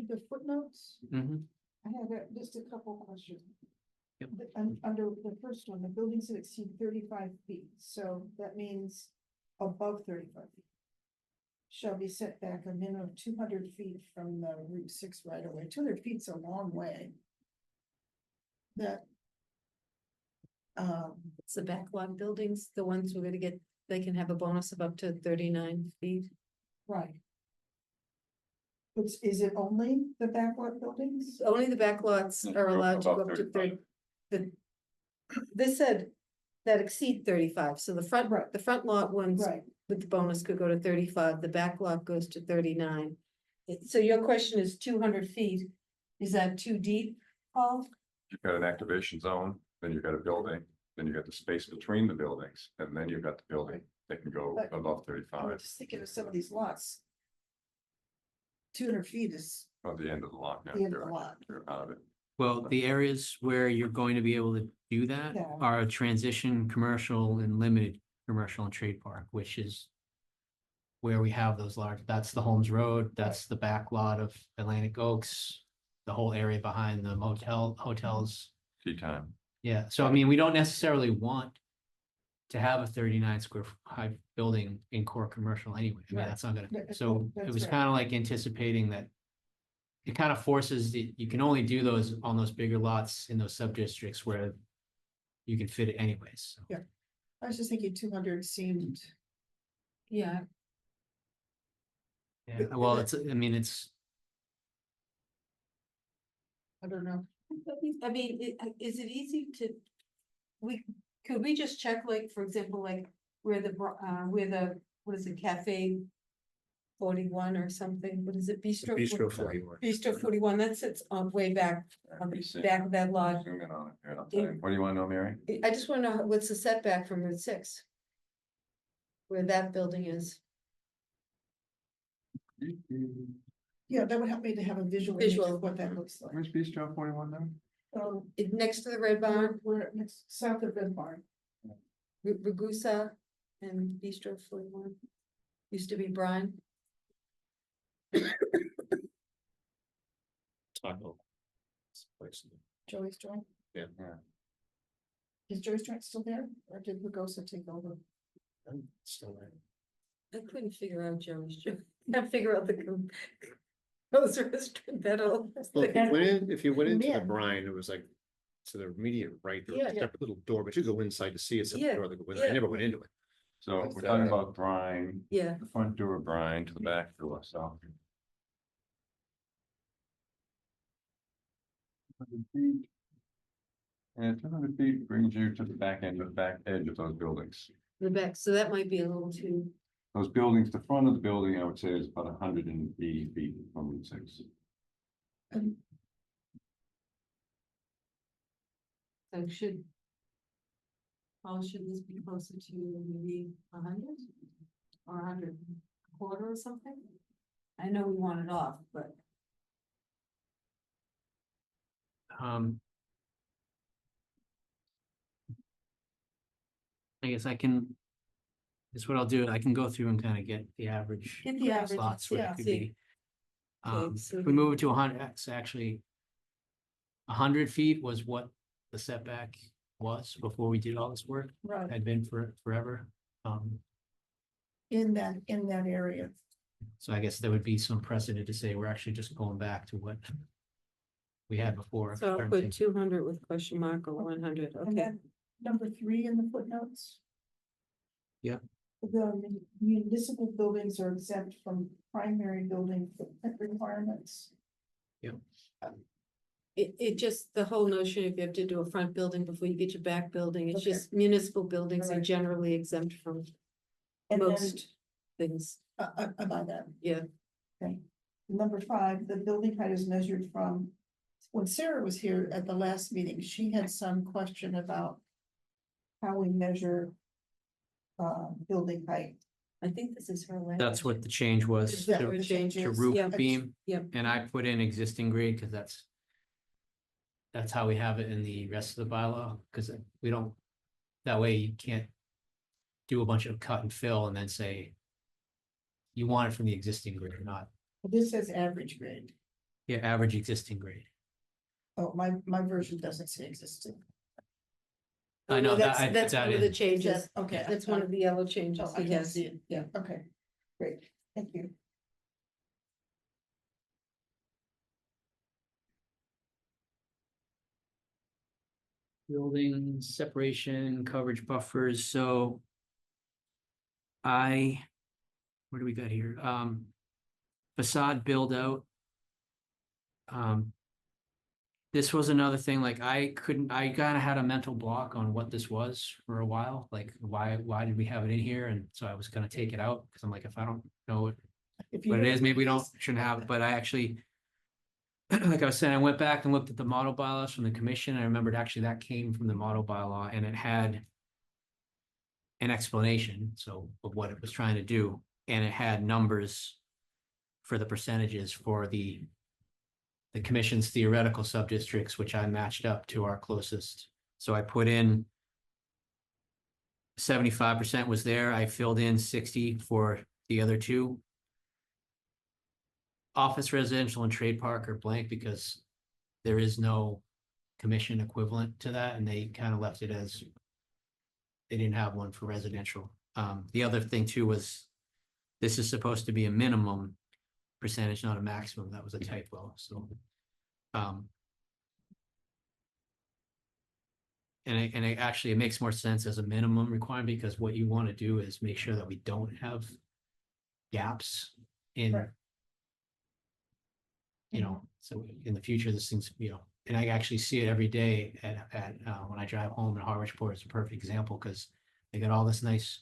B: the footnotes,
D: Mhm.
B: I have just a couple questions.
D: Yep.
B: Under the first one, the buildings that exceed 35 feet, so that means above 35 feet. Shall be set back a minimum of 200 feet from the Route 6 right away. 200 feet's a long way. That.
E: It's the backlot buildings, the ones we're gonna get, they can have a bonus of up to 39 feet.
B: Right. Is it only the backlot buildings?
E: Only the backlots are allowed to go
C: Above
E: up to
C: 35.
E: This said that exceed 35, so
B: Right.
E: the front lot ones
B: Right,
E: with the bonus could go to 35, the back lot goes to 39. So your question is 200 feet, is that too deep, Paul?
C: You've got an activation zone, then you've got a building, then you've got the space between the buildings, and then you've got the building that can go
B: But-
C: above
B: I
C: 35
B: was just thinking of some of these lots. 200 feet is
C: at the end of the lot. Yeah,
B: the end of the
C: you're-
B: lot.
C: you're out of it.
D: Well, the areas where you're going to be able to do that
B: Yeah.
D: are transition commercial and limited commercial and trade park, which is where we have those large, that's the Holmes Road, that's the back lot of Atlantic Oaks, the whole area behind the hotels.
C: Tea time.
D: Yeah, so I mean, we don't necessarily want to have a 39 square high building in core commercial anyway. I mean,
B: Right.
D: that's not gonna,
B: That-
D: so it
B: that's
D: was
B: right.
D: kind of like anticipating that it kind of forces you can only do those on those bigger lots in those sub districts where you can fit it anyways. So.
B: I was just thinking 200 seemed,
E: Yeah.
D: Yeah, well, I mean, it's,
B: I don't know.
E: I mean, is it easy to, could we just check, like, for example, like, where what is it, Cafe 41 or something, what is it, Bistro?
F: Bistro 41.
E: Bistro 41, that sits on way back, on the
C: See.
E: back of that lot.
C: Zoom in on it here, I'll tell you. What do you want to know, Mary?
E: I just wanna know what's the setback from Route 6? Where that building is.
B: Yeah, that would help me to have a visual image
E: Visual.
B: of what that looks like.
C: Where's Bistro 41 now?
E: Next to the Red Barn,
B: We're next, south of Red Barn.
E: Ragusa and Bistro 41. Used to be Brian.
F: Taco. Place.
B: Joey's Joint.
F: Yeah.
B: Is Joey's Joint still there, or did Lugosa take over?
F: I'm still there.
E: I couldn't figure out Joey's joke. Can't figure out the composer restaurant that old.
F: Well, if you went into the
B: Man.
F: brine, it was like to the immediate right, there was a
E: Yeah.
F: separate little door, but you go inside to see it.
E: Yeah,
F: Door that go in there. I
E: yeah.
F: never went into it.
C: So
B: What's
C: we're
B: that?
C: talking about Brine,
E: Yeah,
C: the front door of Brine to the back door, so. 200 feet. And 200 feet brings you to the back end, the back edge of those buildings.
E: the back, so that might be a little too,
C: Those buildings, the front of the building, I would say is about 180 feet from Route 6.
E: so should. Oh, should this be closer to maybe 100? Or 100 quarter or something? I know we want it off, but.
D: I guess that's what I'll do. I can go through and kind of get the average.
E: Get the average,
D: Slots where
E: yeah,
D: it could
E: see.
D: be.
E: Okay, so
D: If we move it to 100, that's actually 100 feet was what the setback was before we did all this work,
B: Right,
D: had been for forever.
B: in that area.
D: So I guess there would be some precedent to say we're actually just going back to what we had before.
E: So I'll
D: certain
E: put
D: things.
E: 200 with question mark or 100,
B: And
E: okay.
B: then number 3 in the footnotes.
D: Yeah.
B: The municipal buildings are exempt from primary building footprint requirements.
E: It just, the whole notion, if you have to do a front building before you get your back building, it's
B: Okay.
E: just municipal buildings are
B: Alright.
E: generally exempt from
B: And then,
E: most things,
B: I buy that.
E: yeah.
B: Okay. Number 5, the building height is measured from, when Sarah was here at the last meeting, she had some question about how we measure building height.
E: I think this is her language.
D: That's what the change was
B: Is that
D: to
B: what the change
D: to
B: is?
D: roof
B: Yeah.
D: beam,
E: Yep.
D: and I put in existing grade, because that's how we have it in the rest of the bylaw, because we don't, that way you can't do a bunch of cut and fill and then say you want it from the existing grade, not,
B: This says average grade.
D: yeah, average existing grade.
B: Oh, my version doesn't say existing.
D: I know that, I put
E: That's
D: that
E: one of the
D: in.
E: changes.
B: Okay.
E: That's one of the yellow changes
B: Oh, I
E: he
B: can't
E: has.
B: see it.
E: Yeah.
B: Okay, great, thank you.
D: Building separation, coverage buffers, so. Where do we got here? Facade build out. This was another thing, like I kind of had a mental block on what this was for a while, like why did we have it in here? And so I was gonna take it out, because I'm like, if I don't know what
B: If you
D: it
B: know
D: is, maybe we don't,
B: this-
D: shouldn't have, it. But I actually. Like I was saying, I went back and looked at the model bylaws from the commission. I remembered actually that came from the model bylaw, and it had an explanation, so of what it was trying to do, and it had numbers for the percentages for the commission's theoretical sub-districts, which I matched up to our closest. So I put in 75% was there. I filled in 60 for the other two. Office, residential, and trade park are blank because there is no commission equivalent to that, and they kind of left it as they didn't have one for residential. The other thing too was this is supposed to be a minimum percentage, not a maximum. That was a typo, so. And it actually, it makes more sense as a minimum requirement, because what you want to do is make sure that we don't have gaps in.
B: Right.
D: You know, so in the future, this thing's, you know, and I actually see it every day at when I drive home, and Harwichport is a perfect example, because they got all this nice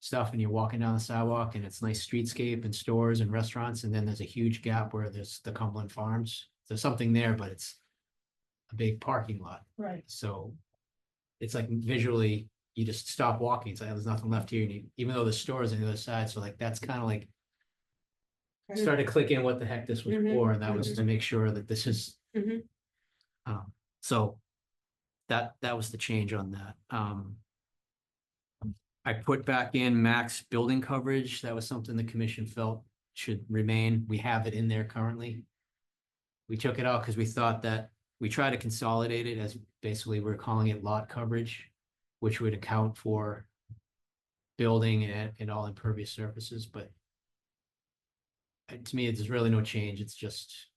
D: stuff, and you're walking down the sidewalk, and it's nice streetscape and stores and restaurants, and then there's a huge gap where there's the Cumberland Farms. There's something there, but it's a big parking lot.
B: Right,
D: So it's like visually, you just stop walking. It's like, there's nothing left here. Even though the store is on the other side. So like, that's kind of like, started clicking what the heck this was
E: Mhm.
D: for. And that was to make sure that this is.
E: Mhm.
D: So that was the change on that. I put back in max building coverage. That was something the commission felt should remain. We have it in there currently. We took it out because we thought that we try to consolidate it as basically we're calling it lot coverage, which would account for building and all impervious surfaces, but to me, there's really no change. It's just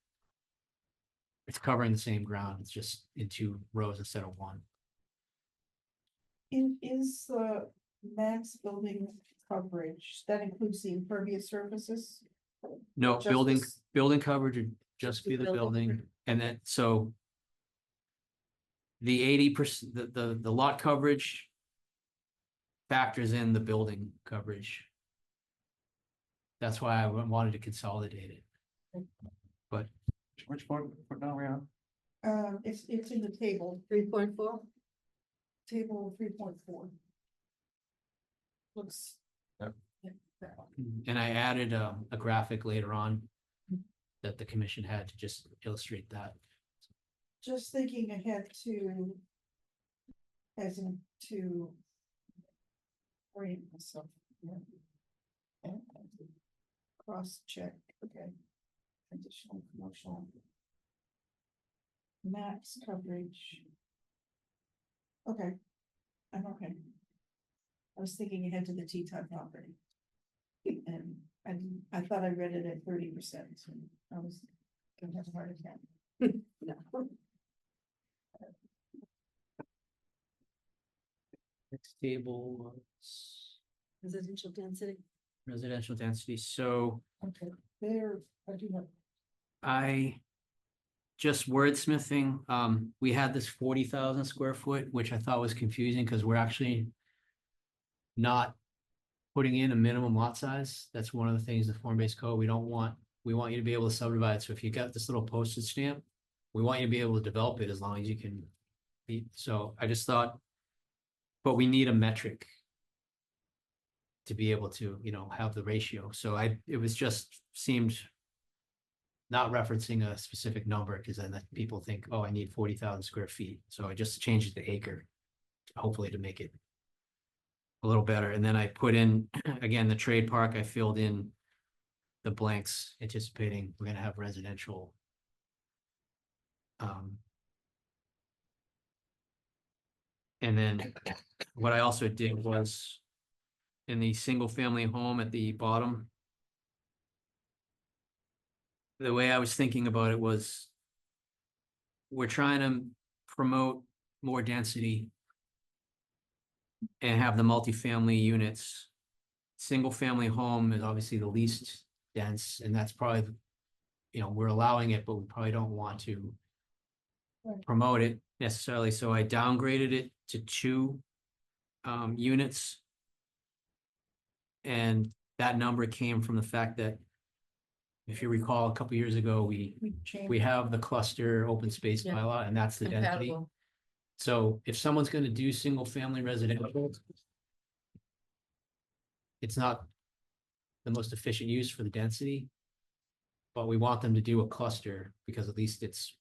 D: it's covering the same ground. It's just in 2 rows instead of 1.
B: is the max building coverage, that includes the impervious surfaces?
D: No,
B: Just
D: building
B: this-
D: building coverage would just be the building, and then so the 80%, the lot coverage factors in the building coverage. That's why I wanted to consolidate it. But
C: Which foot now are we on?
B: It's in the table,
E: 3.4.
B: table 3.4. Looks.
C: Yep.
B: Yeah, that one.
D: and I added a graphic later on that the commission had to just illustrate that.
B: Just thinking ahead to. As in to. Orient myself. Yeah. And cross check, okay. Additional commercial. Max coverage. Okay. I'm okay. I was thinking ahead to the Teton property. And I thought I read it at 30%, and I was gonna have a heart attack.
E: No.
D: Next table was
E: Residential density.
D: residential density, so
B: Okay, there, I do have.
D: I. Just wordsmithing, we had this 40,000 square foot, which I thought was confusing because we're actually. Not putting in a minimum lot size. That's one of the things, the form-based code, we want you to be able to subdivide. So if you got this little postage stamp, we want you to be able to develop it as long as you can. So I just thought, but we need a metric. To be able to, have the ratio. So it was just seemed. Not referencing a specific number, because then people think, oh, I need 40,000 square feet. So I just changed it to acre. Hopefully to make it. A little better, and then I put in, again, the trade park, I filled in. The blanks anticipating we're gonna have residential. And then what I also did was. In the single family home at the bottom. The way I was thinking about it was. We're trying to promote more density. And have the multifamily units. Single family home is obviously the least dense, and that's probably. We're allowing it, but we probably don't want to.
B: Right.
D: Promote it necessarily, so I downgraded it to 2 units. And that number came from the fact that. If you recall, a couple years ago, we
B: changed.
D: have the cluster open space
E: Yeah.
D: bylaw, and that's the density.
E: Compatible.
D: So if someone's gonna do single family residential. It's not. The most efficient use for the density. But we want them to do a cluster, because at least it's.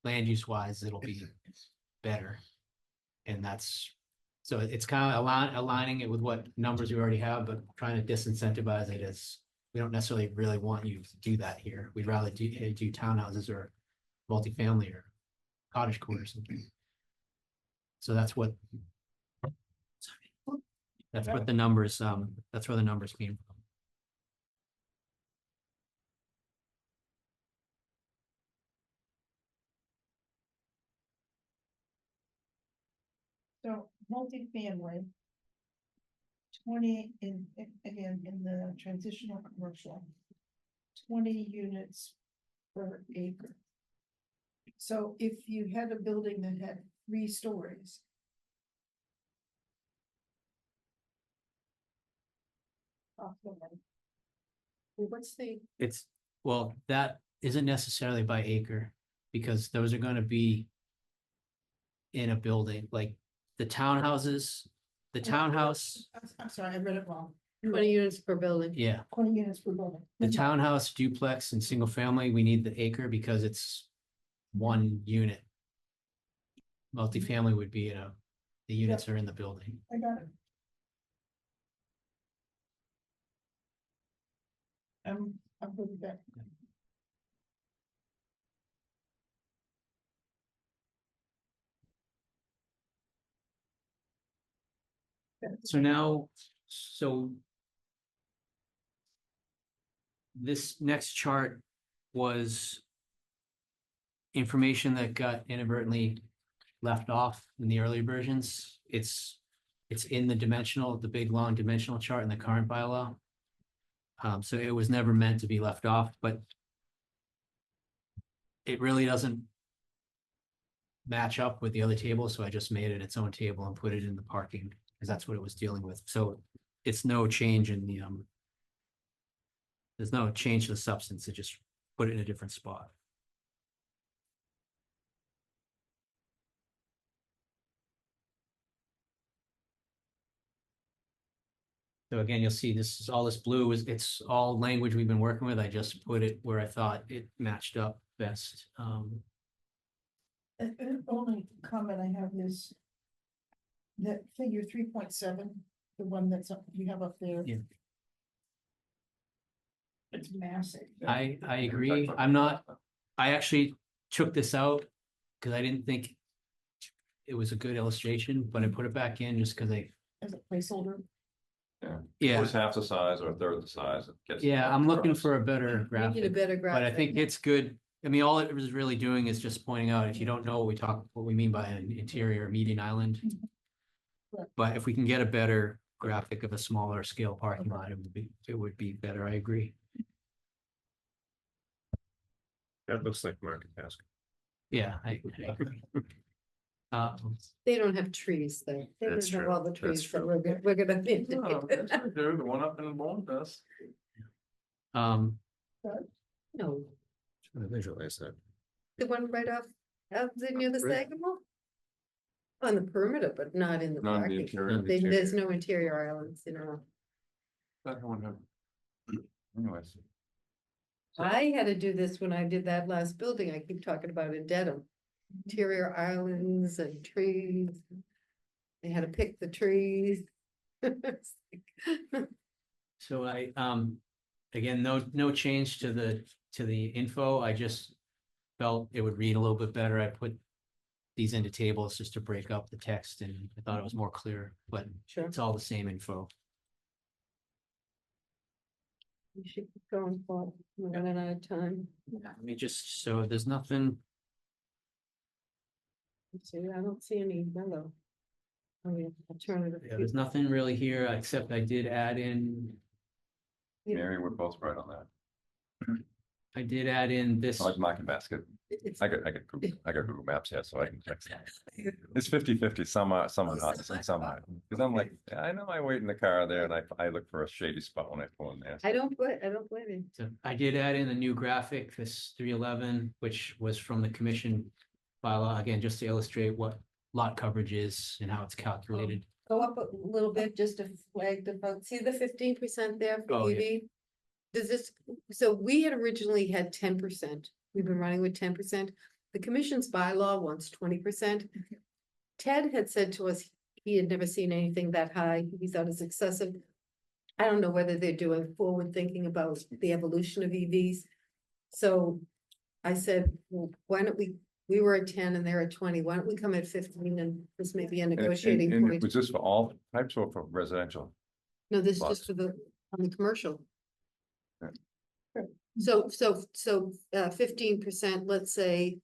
D: Land use wise, it'll be better. And that's, so it's kind of aligning it with what numbers we already have, but trying to disincentivize it as. We don't necessarily really want you to do that here. We'd rather do townhouses or multifamily or cottage core or something. So that's what. That's what the numbers, that's where the numbers came from.
B: So multifamily. 20 again, in the transitional commercial. 20 units per acre. So if you had a building that had 3 stories.
E: What's the,
D: It's, well, that isn't necessarily by acre, because those are gonna be. In a building, like the townhouses, the townhouse,
B: I'm sorry, I read it wrong.
E: 20 units per building?
D: yeah,
B: 20 units per building.
D: the townhouse duplex and single family, we need the acre because it's. 1 unit. Multifamily would be, the units are in the building.
B: I got it. I'm good with that.
D: So now, so. This next chart was. Information that got inadvertently left off in the earlier versions. It's in the dimensional, the big long dimensional chart in the current bylaw. So it was never meant to be left off, but. It really doesn't. Match up with the other table, so I just made it its own table and put it in the parking, because that's what it was dealing with, so it's no change in the There's no change to the substance, it just put it in a different spot. So again, you'll see this is all this blue it's all language we've been working with. I just put it where I thought it matched up best.
B: The only comment I have is. That figure 3.7, the one that's up, you have up there.
D: Yeah.
B: It's massive.
D: I agree. I actually took this out because I didn't think it was a good illustration, but I put it back in just because
B: As a placeholder.
C: It
D: yeah,
C: was half the size or a third the size. It gets-
D: I'm looking for a better
E: Make it a
D: graphic,
E: better graphic.
D: but I think it's good. I mean, all it was really doing is just pointing out, if you don't know what we mean by an interior median island.
B: Right.
D: But if we can get a better graphic of a smaller scale parking lot, it would be better, I agree.
F: That looks like market basket.
D: Yeah, I agree.
E: They don't have trees there. They
F: That's
E: don't have
F: true.
E: all the
F: That's
E: trees that
F: true.
E: we're gonna be.
C: Oh, yes, we do. The one up in Bourne does.
D: Um,
E: No,
F: Trying to visualize that.
E: the one right off, near the
F: Right.
E: Sagamore? On the perimeter, but not in the
C: Not in the
E: parking.
C: interior.
E: There's no interior islands, you know.
C: That one have- Anyways,
E: I had to do this when I did that last building I keep talking about in Dedham. Interior islands and trees. They had to pick the trees.
D: so again, no change to the info. I just felt it would read a little bit better. I put these into tables just to break up the text, and I thought it was more clear, but
E: Sure.
D: it's all the same info.
E: You should keep going for, we're running out of time.
D: Let me just, so there's nothing,
E: Let's see, I don't see any yellow. Oh, yeah, alternative.
D: yeah, there's nothing really here, except I did add in,
C: Mary, we're both right on that.
D: I did add in this.
C: I like market basket.
E: It's-
C: I got Google Maps here, so I can check. It's 50-50, some are not, and some are. Because I'm like, I know I wait in the car there and I look for a shady spot when I pull in there.
E: I don't blame you.
D: So I did add in a new graphic, this 311, which was from the commission bylaw, again, just to illustrate what lot coverage is and how it's calculated.
E: Go up a little bit just to flag the vote. See the 15% there
D: Oh,
E: for
D: yeah.
E: EV? Does this, so we had originally had 10%. We've been running with 10%. The commission's bylaw wants 20%. Ted had said to us, he had never seen anything that high. He thought it's excessive. I don't know whether they're doing forward thinking about the evolution of EVs. So I said, well, why don't we were at 10 and they're at 20. Why don't we come at 15 and this may be a negotiating
C: And
E: point?
C: was this for all types or for residential?
E: No, this is
C: Lots.
E: just for on the commercial.
C: Yeah.
E: So 15%, let's say,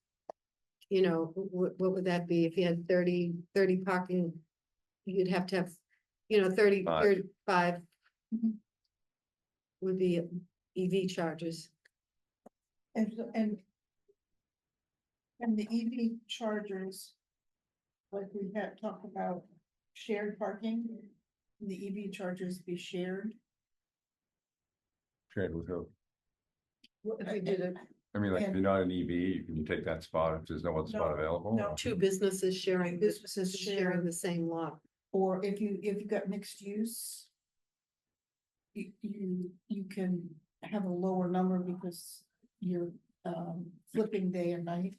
E: you know, what would that be? If you had 30 parking, you'd have to have, you know, 35
B: Mhm.
E: would be EV chargers.
B: And the EV chargers, like we had talked about shared parking, the EV chargers be shared.
C: Shared with who?
E: If we did it,
C: I mean, like, if
B: And-
C: you're not an EV, can you take that spot if there's no other spot
B: No,
C: available?
B: no.
C: or-
E: two businesses sharing,
B: Businesses
E: sharing
B: share.
E: the same lot.
B: Or if you've got mixed use. You can have a lower number because you're flipping day and night.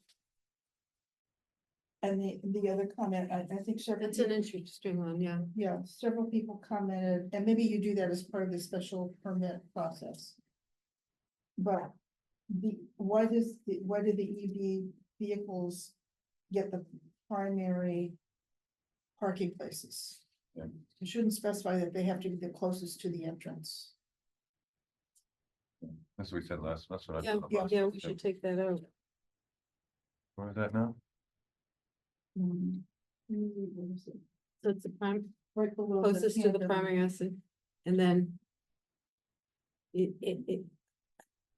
B: And the other comment, I think several.
E: That's an interesting one, yeah.
B: Yeah, several people commented, and maybe you do that as part of the special permit process. But why do the EV vehicles get the primary parking places?
C: Yeah.
B: You shouldn't specify that they have to be the closest to the entrance.
C: That's what we said last, that's what I.
E: Yeah,
C: thought last-
E: yeah, we should take that out.
C: Where is that now?
E: So it's the prime,
B: Right below the
E: closest to the
B: tandem.
E: primary acid, and then. It.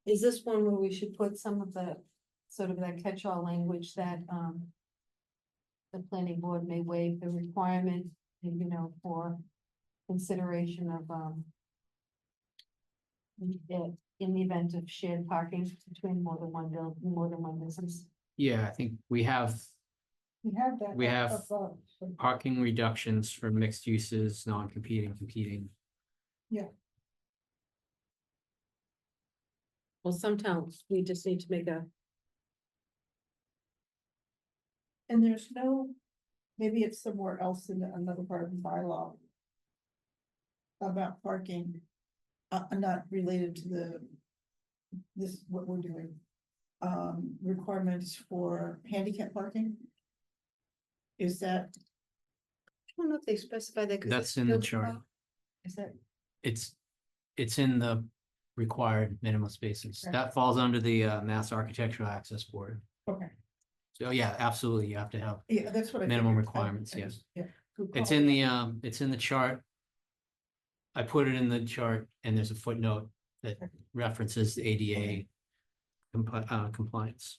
E: Is this one where we should put some of the, sort of that catch-all language that, the planning board may waive the requirement, you know, for consideration of, in the event of shared parking between more than one business.
D: Yeah, I think we have
B: We have that.
D: We
B: up
D: have-
B: above, so-
D: parking reductions for mixed uses, non-competing, competing.
E: Well, some towns, we just need to make a,
B: And there's no, maybe it's somewhere else in another part of the bylaw. About parking, not related to what we're doing. Requirements for handicap parking. Is that,
E: I don't know if they specify that. 'cause
D: That's
E: it's
D: in the
E: built
D: chart.
E: up. Is that,
D: It's in the required minimum spaces.
B: Okay.
D: That falls under the Mass Architectural Access Board.
B: Okay,
D: So yeah, absolutely, you have to have,
B: yeah, that's what I.
D: Minimum
B: figured.
D: requirements, yes.
B: just- Yeah.
D: it's in the chart. I put it in the chart and there's a footnote that references the ADA compliance.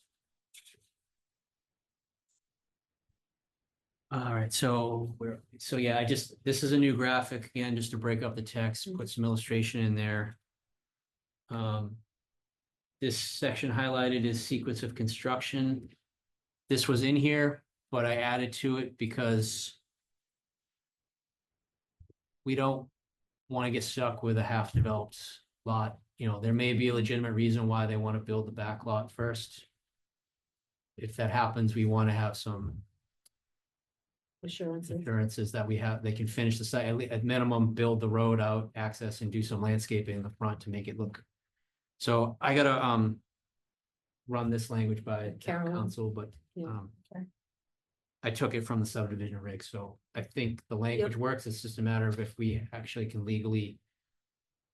D: All right, so yeah, this is a new graphic, again, just to break up the text, put some illustration in there. This section highlighted is sequence of construction. This was in here, but I added to it because we don't want to get stuck with a half-developed lot. You know, there may be a legitimate reason why they want to build the back lot first. If that happens, we want to have some assurances that they can finish the site, at minimum, build the road out, access, and do some landscaping in the front to make it look. So I gotta run this language by town
E: Carolyn.
D: council, but
E: Yeah,
B: okay.
D: I took it from the subdivision reg, so I think the language works. It's just a matter of if we actually can legally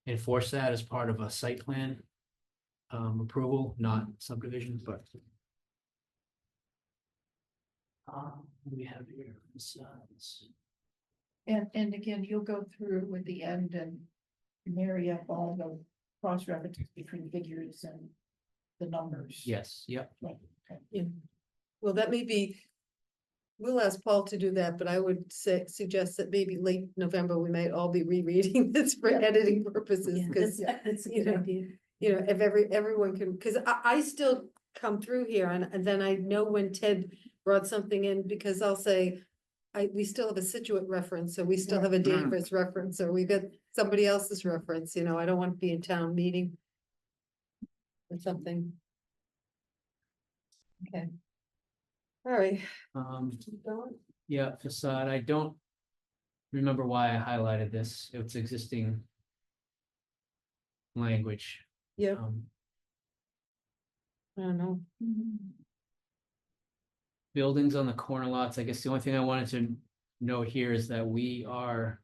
D: enforce that as part of a site plan approval, not subdivision, but we have here besides.
B: And again, you'll go through with the end and marry up all the cross references between figures and the numbers.
D: Yes, yep.
B: Right, okay.
E: Yeah. Well, that may be, we'll ask Paul to do that, but I would suggest that maybe late November, we might all be rereading this for
B: Yeah.
E: editing purposes,
A: Yeah,
E: because,
A: that's a
E: you
A: good
E: know,
A: idea.
E: you know, if everyone can, because I still come through here and then I know when Ted brought something in, because I'll say, we still have a Situate reference, so we still have a Danvers reference, or we've got somebody else's reference, you know, I don't want to be in town meeting or something. Okay. All right. Keep going.
D: Yeah, facade, I don't remember why I highlighted this. It's existing language.
E: Yeah, I don't know.
D: Buildings on the corner lots, I guess the only thing I wanted to note here is that our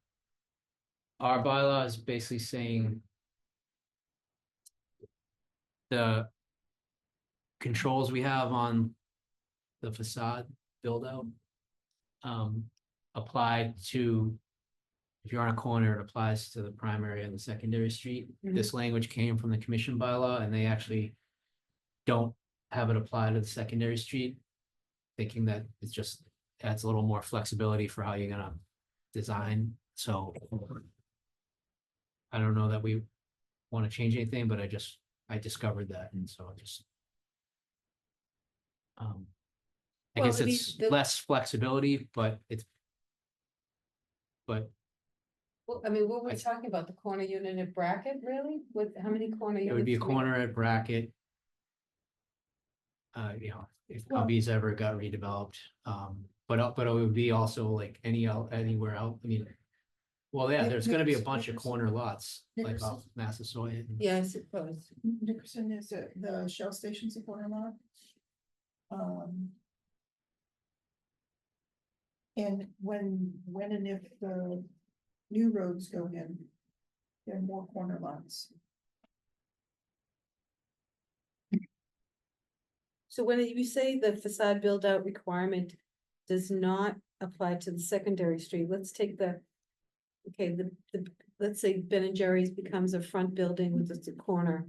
D: bylaw is basically saying the controls we have on the facade build out apply to, if you're on a corner, it applies to the primary and the secondary street. This language came from the commission bylaw and they actually don't have it apply to the secondary street, thinking that it's just adds a little more flexibility for how you're gonna design. So I don't know that we want to change anything, but I discovered that, and so I just I
E: Well,
D: guess
E: I mean,
D: it's less flexibility, but
E: Well, I mean, what we're talking about, the corner unit and bracket, really? With how many corner units?
D: it would be a
E: do we-
D: corner at bracket. You know, if
B: Well-
D: Cubbies ever got redeveloped, but it would be also like anywhere else, I mean. Well, yeah, there's gonna be a bunch of corner lots, like off Massasoit. and-
E: Yeah, I suppose.
B: Nickerson is the Shell station supporter lot. And when and if the new roads go in, there are more corner lots.
E: So when you say the facade build out requirement does not apply to the secondary street, let's take okay, let's say Ben and Jerry's becomes a front building with just a corner.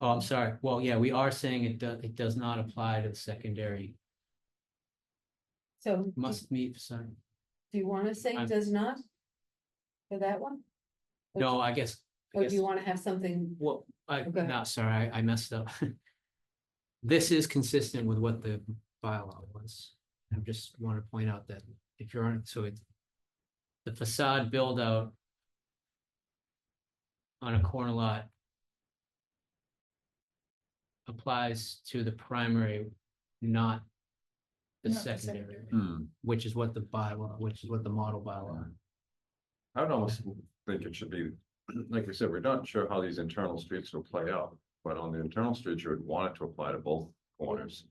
D: Oh, I'm sorry. Well, yeah, we are saying it does not apply to the secondary,
E: So
D: must meet facade.
E: do you want to say
D: I'm-
E: does not? For that one? Or
D: No,
E: do-
D: I guess.
E: Or do you want to have something?
D: Well,
E: Okay.
D: no, sorry, I messed up. This is consistent with what the bylaw was. I just want to point out that if you're on, so it's the facade build out on a corner lot applies to the primary, not the
B: Not the
D: secondary,
B: secondary.
D: which is what the bylaw, which is what the model bylaw.
C: I would almost think it should be, like we said, we're not sure how these internal streets will play out, but on the internal streets, you would want it to apply to both corners.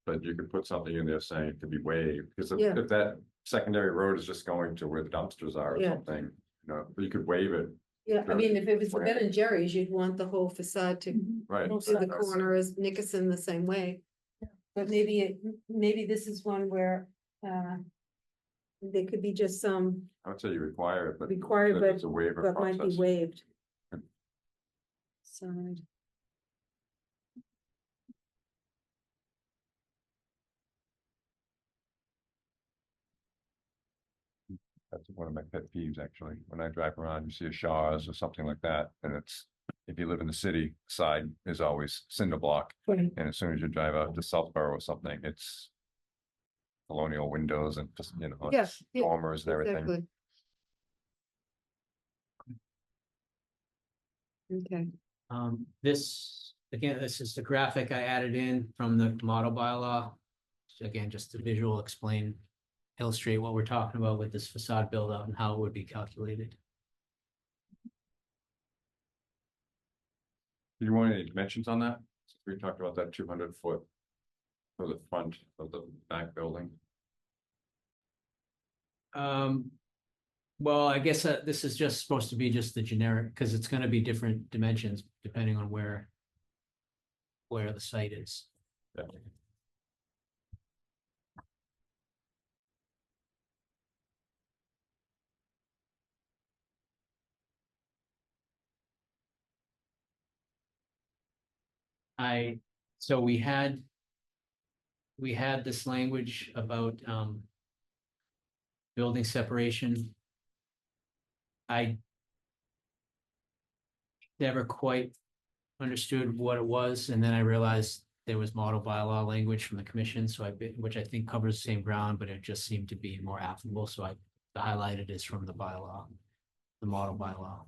C: But you could put something in there saying it could be waived, because
E: Yeah.
C: if that secondary road is just going to where the dumpsters are or
E: Yeah.
C: something, you know, you could waive it
E: Yeah, I
C: Sure.
E: mean, if it was a Ben and Jerry's, you'd want the whole facade to
C: Right.
B: Both
E: to the
B: sides.
E: corner as Nickerson the same way. But maybe this is one where, there could be just some
C: I would say you require it, but.
E: required,
C: It's a waiver
E: but might be
C: process.
E: waived.
C: Good.
E: Side.
C: That's one of my pet peeves, actually. When I drive around, you see a Shaw's or something like that, and it's, if you live in the city, side is always cinder block.
E: Right.
C: And as soon as you drive out to Southborough or something, it's colonial windows and just, you know,
E: Yes,
C: it's
E: yeah,
C: dormers and everything.
E: Exactly. Okay,
D: This, again, this is the graphic I added in from the model bylaw. So again, just to visual explain, illustrate what we're talking about with this facade build out and how it would be calculated.
C: Do you want any dimensions on that? We talked about that 200 foot for the front of the back building.
D: Well, I guess this is just supposed to be just the generic, because it's gonna be different dimensions depending on where the site is.
C: Yeah.
D: So we had this language about building separation. I never quite understood what it was, and then I realized there was model bylaw language from the commission, so which I think covers the same ground, but it just seemed to be more applicable, so I highlighted is from the bylaw, the model bylaw.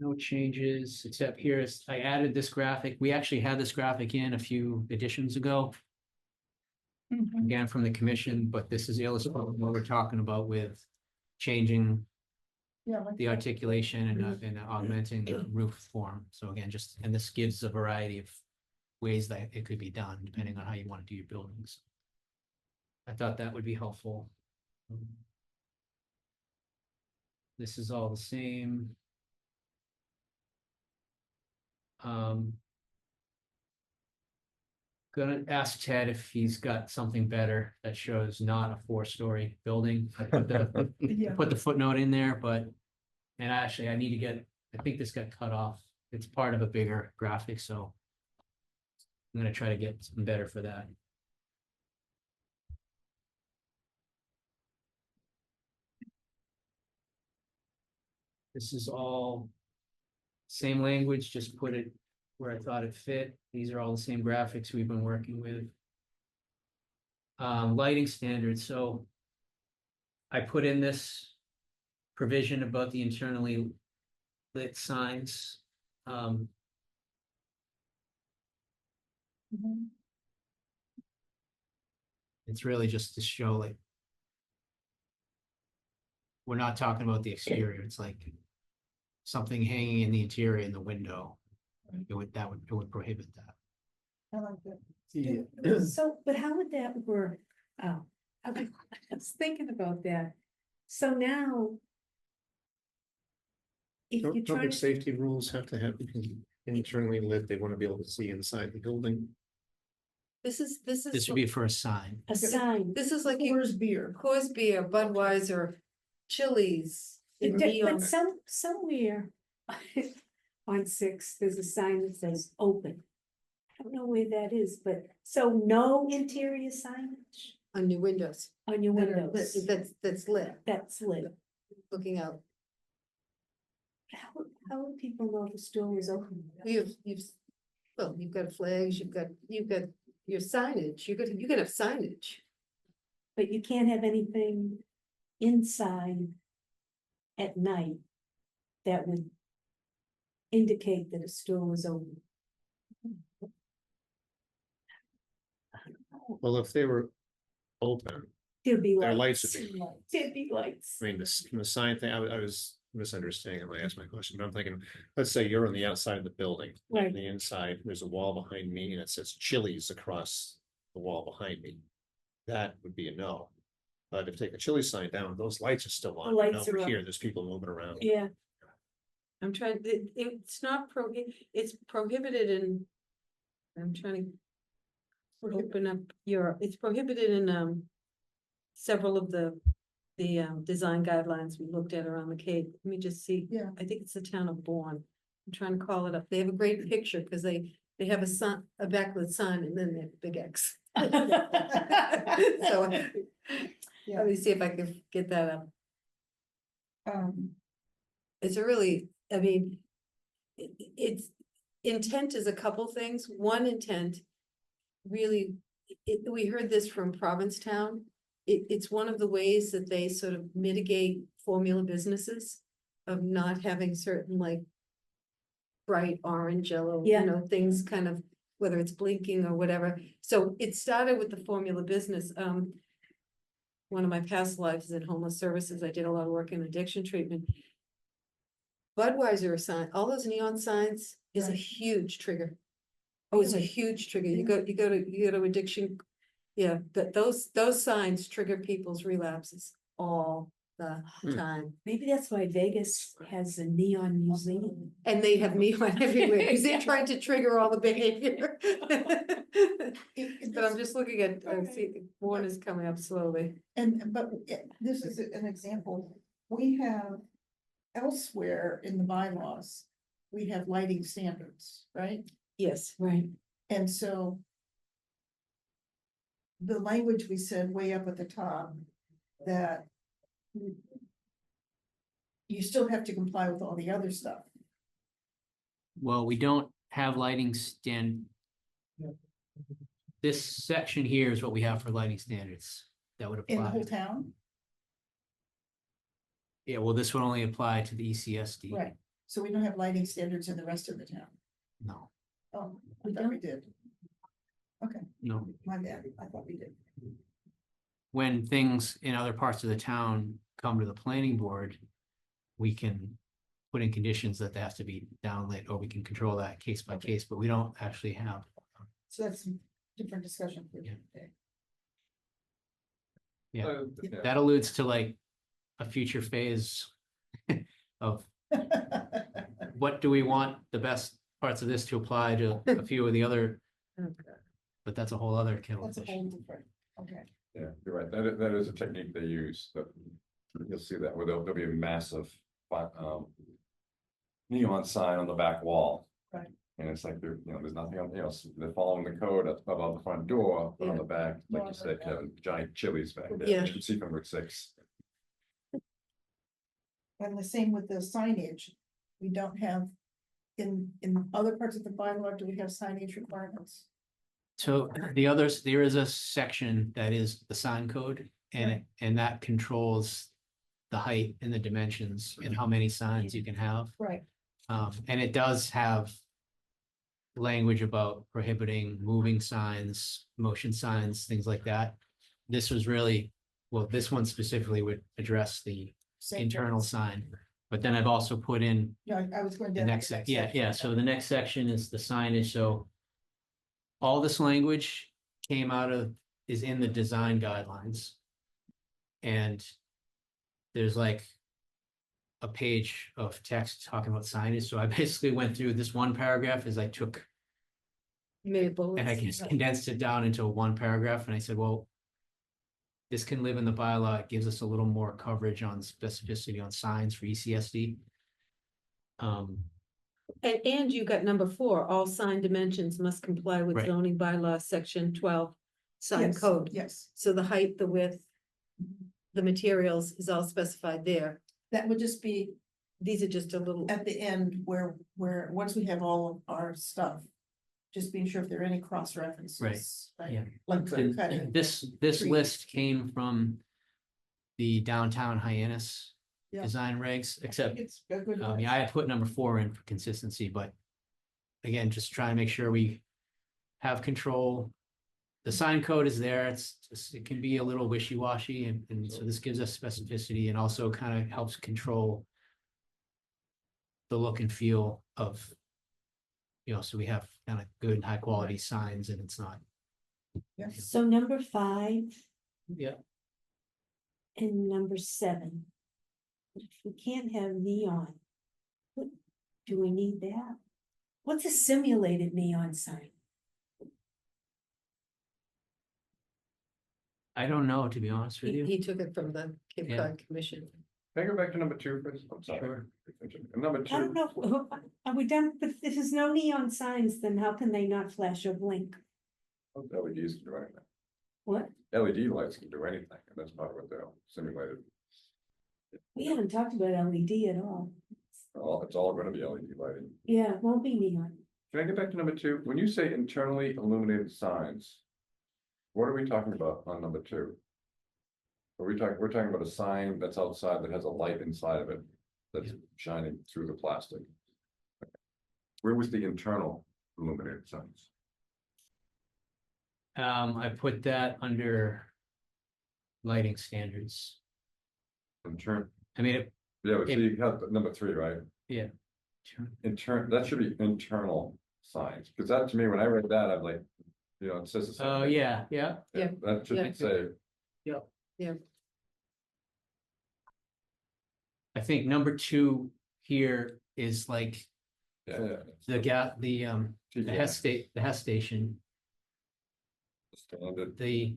D: No changes, except here is, I added this graphic. We actually had this graphic in a few editions ago,
B: Mhm.
D: again from the commission, but this is illustrating what we're talking about with changing
B: Yeah, like
D: the
B: that.
D: articulation and augmenting the roof form. So again, just, and this gives a variety of ways that it could be done, depending on how you want to do your buildings. I thought that would be helpful. This is all the same. Gonna ask Ted if he's got something better that shows not a 4-story building. I put
B: Yeah.
D: the footnote in there, but, and actually I need to get, I think this got cut off. It's part of a bigger graphic, so I'm gonna try to get something better for that. This is all same language, just put it where I thought it fit. These are all the same graphics we've been working with. Lighting standards, so I put in this provision about the internally lit signs.
B: Mhm.
D: It's really just to show like we're not talking about the exterior, it's like something hanging in the interior in the window. It would prohibit that.
B: I like that.
D: Yeah.
A: So, but how would that work? Oh, I was thinking about that. So now. If you're
F: Don't
A: trying
F: public
A: to,
F: safety rules have to have internally lit, they want to be able to see inside the building.
E: this is.
D: This would be for a sign.
A: a sign,
E: This is like you,
B: Coors beer.
E: Coors Beer, Budweiser, Chili's. in neon.
A: but somewhere. On 6, there's a sign that says open. I don't know where that is, but so no interior signage
E: On new windows,
A: on your
B: That are
A: windows.
E: that's lit,
A: That's lit.
E: looking out.
A: How would people know the store is open?
E: Well, you've got flags, you've got your signage, you could have signage.
A: But you can't have anything inside at night that would indicate that a store is open.
F: Well, if they were open,
A: There'd be
F: their
A: lights.
F: lights would be,
A: There'd be lights.
F: I mean, the sign thing, I was misunderstanding when I asked my question, but I'm thinking, let's say you're on the outside of the building.
A: Right.
F: On the inside, there's a wall behind me and it says Chili's across the wall behind me. That would be a no. But if you take a Chili's sign down, those lights are still on.
A: The lights
F: Over
A: are up.
F: here, there's people moving around.
A: Yeah. I'm trying, it's not it's prohibited in. I'm trying to open up it's prohibited in, several of the design guidelines we looked at around the Cape. Let me just see.
B: Yeah.
A: I think it's the town of Bourne. I'm trying to call it up. They have a great picture because they have a sign, a backlit sign, and then they have a big X. So,
B: Yeah.
A: let me see if I can get that up. It's a really, I mean, it's intent is a couple things. One intent, really, we heard this from Provincetown. It's one of the ways that they sort of mitigate formula businesses of not having certain like bright orange, yellow,
E: Yeah.
A: you know, things kind of, whether it's blinking or whatever. So it started with the formula business. One of my past lives is in homeless services. I did a lot of work in addiction treatment. Budweiser sign, all those neon signs is a
B: Right.
A: huge trigger. Oh, it's a
B: Really?
A: huge trigger. You go to addiction. Yeah, but those signs trigger people's relapses all the time.
E: Maybe that's why Vegas has a neon museum.
A: And they have neon everywhere because they're trying to trigger all the behavior. But I'm just looking at, see, one is coming up slowly.
B: This is an example, we have elsewhere in the bylaws, we have lighting standards, right?
A: Yes,
E: Right.
B: And so the language we said way up at the top, that you still have to comply with all the other stuff.
D: Well, we don't have lighting stand. This section here is what we have for lighting standards that would
B: In the
D: apply.
B: whole town,
D: Yeah, well, this would only apply to the E ECSD.
B: right, so we don't have lighting standards in the rest of the town.
D: No,
B: Oh, I thought we did. Okay,
D: no.
B: my bad, I thought we did.
D: When things in other parts of the town come to the planning board, we can put in conditions that they have to be downlit, or we can control that case by case, but we don't actually have.
B: So that's a different discussion for
D: Yeah.
B: today.
D: Yeah, that alludes to like a future phase of what do we want the best parts of this to apply to a few of the other, but that's a whole other kettle of
B: That's a
D: fish.
B: whole different, okay.
C: Yeah, you're right. That is a technique they use, that you'll see that where there'll be a massive neon sign on the back wall.
B: Right.
C: And it's like there's nothing else. They're following the code above the front door, but on the back, like you said, giant Chili's back there.
A: Yeah.
C: You should see from Route 6.
B: And the same with the signage, we don't have, in other parts of the bylaw, do we have signage requirements?
D: So the others, there is a section that is the sign code, and that controls the height and the dimensions and how many signs you can have.
B: Right.
D: And it does have language about prohibiting moving signs, motion signs, things like that. This was really, well, this one specifically would address the internal sign, but then I've also put in
B: Yeah, I was going
D: the
B: down.
D: next section. So the next section is the signage, so all this language came out of, is in the design guidelines. And there's like a page of text talking about signage, so I basically went through this one paragraph as I took,
A: Made bullets.
D: and I just condensed it down into one paragraph, and I said, well, this can live in the bylaw, it gives us a little more coverage on specificity on signs for E ECSD.
A: And you got number 4, all sign dimensions must comply with
D: Right.
A: zoning bylaw section 12 sign
B: Yes,
A: code.
B: yes,
A: So the height, the width, the materials is all specified there.
B: that would just be
A: These are just a little,
B: at the end where, once we have all of our stuff, just being sure if there are any cross references. Right,
D: Yeah.
B: like clear
D: And
B: cutting.
D: this
B: trees.
D: list came from the downtown Hyannis
B: Yeah.
D: design regs, except,
B: It's a good.
D: yeah, I had put number 4 in for consistency, but again, just trying to make sure we have control. The sign code is there, it's just, it can be a little wishy-washy, and so this gives us specificity and also kind of helps control the look and feel of. So we have kind of good, high quality signs and it's not,
G: So number 5
D: yeah,
G: and number 7. If we can't have neon, what, do we need that? What's a simulated neon sign?
D: I don't know, to be honest with
E: He,
D: you.
E: he took it from the Cape
D: Yeah.
E: Cod Commission.
C: Can I go back to number 2, please? I'm sorry.
D: Sure.
C: Number
G: I don't
C: 2,
G: know, are we done, but if there's no neon signs, then how can they not flash or blink?
C: LEDs can do anything.
G: What?
C: LED lights can do anything, and that's part of what they're simulated.
G: We haven't talked about LED at all.
C: It's all gonna be LED lighting.
G: Yeah, it won't be neon.
C: Can I get back to number 2? When you say internally illuminated signs, what are we talking about on number 2? We're talking about a sign that's outside that has a light inside of it that's shining through the plastic. Where was the internal illuminated signs?
D: I put that under lighting standards. I mean,
C: Yeah, but so you have number 3, right?
D: yeah.
C: That should be internal signs, because that to me, when I read that, I'm like, it says the same
D: Oh,
C: thing.
D: yeah, yeah.
E: Yeah.
C: That should
E: Yeah.
C: say,
D: I think number 2 here is like
C: yeah.
D: the Hess station,
C: Standard,
D: the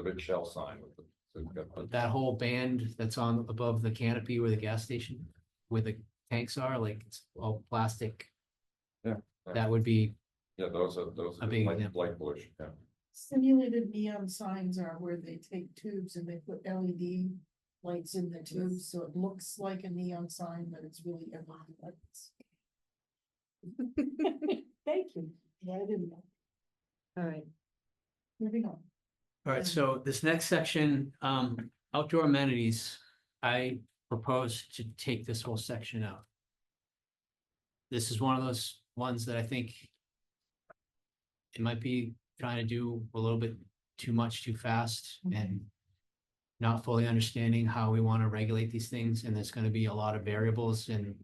C: big shell sign with the.
D: that whole band that's on above the canopy where the gas station, where the tanks are, like it's all plastic.
C: Yeah.
D: That would be,
C: Yeah, those are
D: A big
C: light
D: example.
C: bluish, yeah.
B: Simulated neon signs are where they take tubes and they put LED lights in the tubes, so it looks like a neon sign, but it's really LED lights.
G: Thank you.
B: Yeah, I didn't know.
E: All right.
B: Moving on.
D: all right, so this next section, outdoor amenities, I propose to take this whole section out. This is one of those ones that I think it might be trying to do a little bit too much, too fast, and not fully understanding how we want to regulate these things, and there's going to be a lot of variables and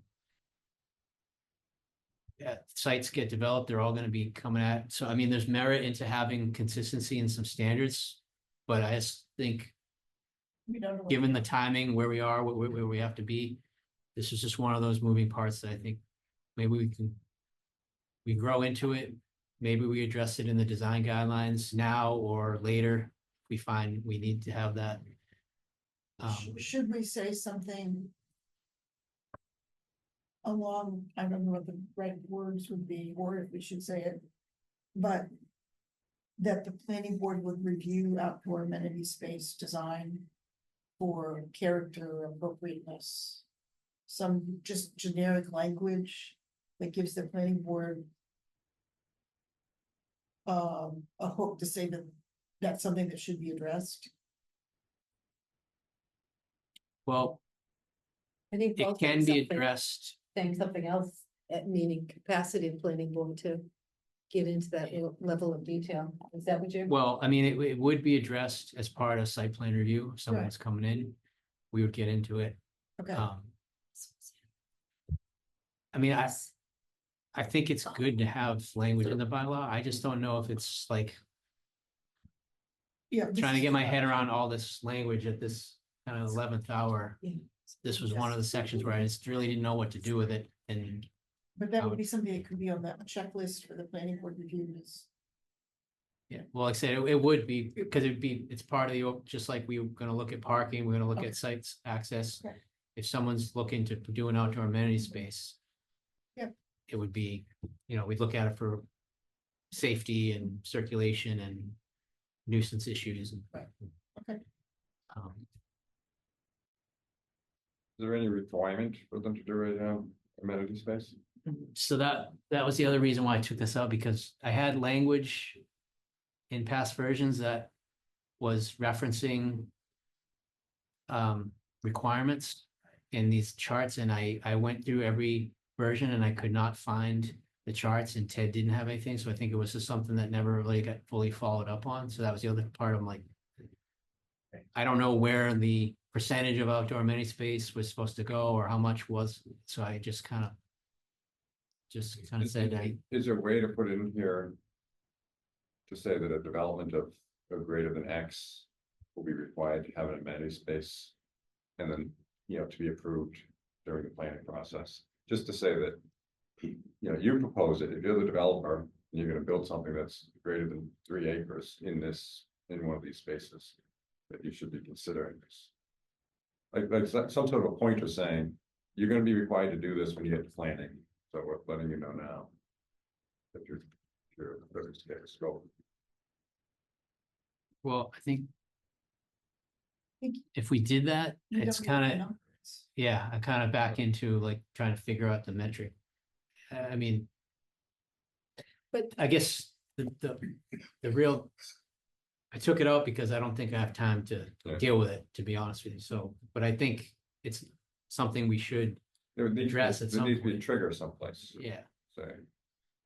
D: sites get developed, they're all going to be coming at, so I mean, there's merit into having consistency and some standards, but I just think
B: We don't know.
D: given the timing, where we are, where we have to be, this is just one of those moving parts that I think maybe we grow into it. Maybe we address it in the design guidelines now or later. We find we need to have that.
B: Should we say something along, I don't know what the right words would be, or if we should say it, but that the planning board would review outdoor amenity space design for character appropriateness. Some just generic language that gives the planning board a hook to say that that's something that should be addressed.
E: I
D: Well,
E: think
D: it
E: Paul
D: can
E: said
D: be
E: something-
D: addressed.
E: Saying something else, meaning capacity of planning board to get into that level of detail. Is that what you're?
D: Well, I mean, it would be addressed as part of site plan review. If someone's coming in, we would get into it.
B: Okay.
D: I mean, I think it's good to have language in the bylaw. I just don't know if it's like
B: Yeah.
D: trying to get my head around all this language at this kind of 11th hour.
E: Yeah.
D: This was one of the sections where I just really didn't know what to do with it, and
B: But that would be something that could be on that checklist for the planning board reviews.
D: yeah, well, like I said, it would be, because it's part of the, just like we were gonna look at parking, we're gonna look
B: Okay.
D: at sites access.
B: Okay.
D: If someone's looking to do an outdoor amenity space.
B: Yep.
D: It would be, we'd look at it for safety and circulation and nuisance issues and.
B: Right. Okay.
C: Is there any requirement for them to do a amenity space?
D: So that was the other reason why I took this out, because I had language in past versions that was referencing requirements in these charts, and I went through every version and I could not find the charts, and Ted didn't have anything, so I think it was just something that never really got fully followed up on. So that was the other part of like, I don't know where the percentage of outdoor amenity space was supposed to go or how much was, so I just kind of said,
C: Is there a way to put in here? To say that a development of greater than X will be required to have an amenity space. And then, to be approved during the planning process, just to say that. You propose it, if you're the developer, and you're gonna build something that's greater than 3 acres in one of these spaces. That you should be considering this. Like some sort of a pointer saying, you're gonna be required to do this when you get to planning, so we're letting you know now. If you're ready to take a scope.
D: well, I think if we did that,
B: You
D: it's
B: don't know the
D: kind of,
B: numbers.
D: yeah, I kind of back into like trying to figure out the metric. I mean.
E: But-
D: I guess the real. I took it out because I don't think I have time to
C: Yeah.
D: deal with it, to be honest with you, so, but I think it's something we should,
C: There would need to be-
D: Address at
C: there
D: some
C: needs to be a
D: point.
C: trigger someplace.
D: yeah,
C: Say,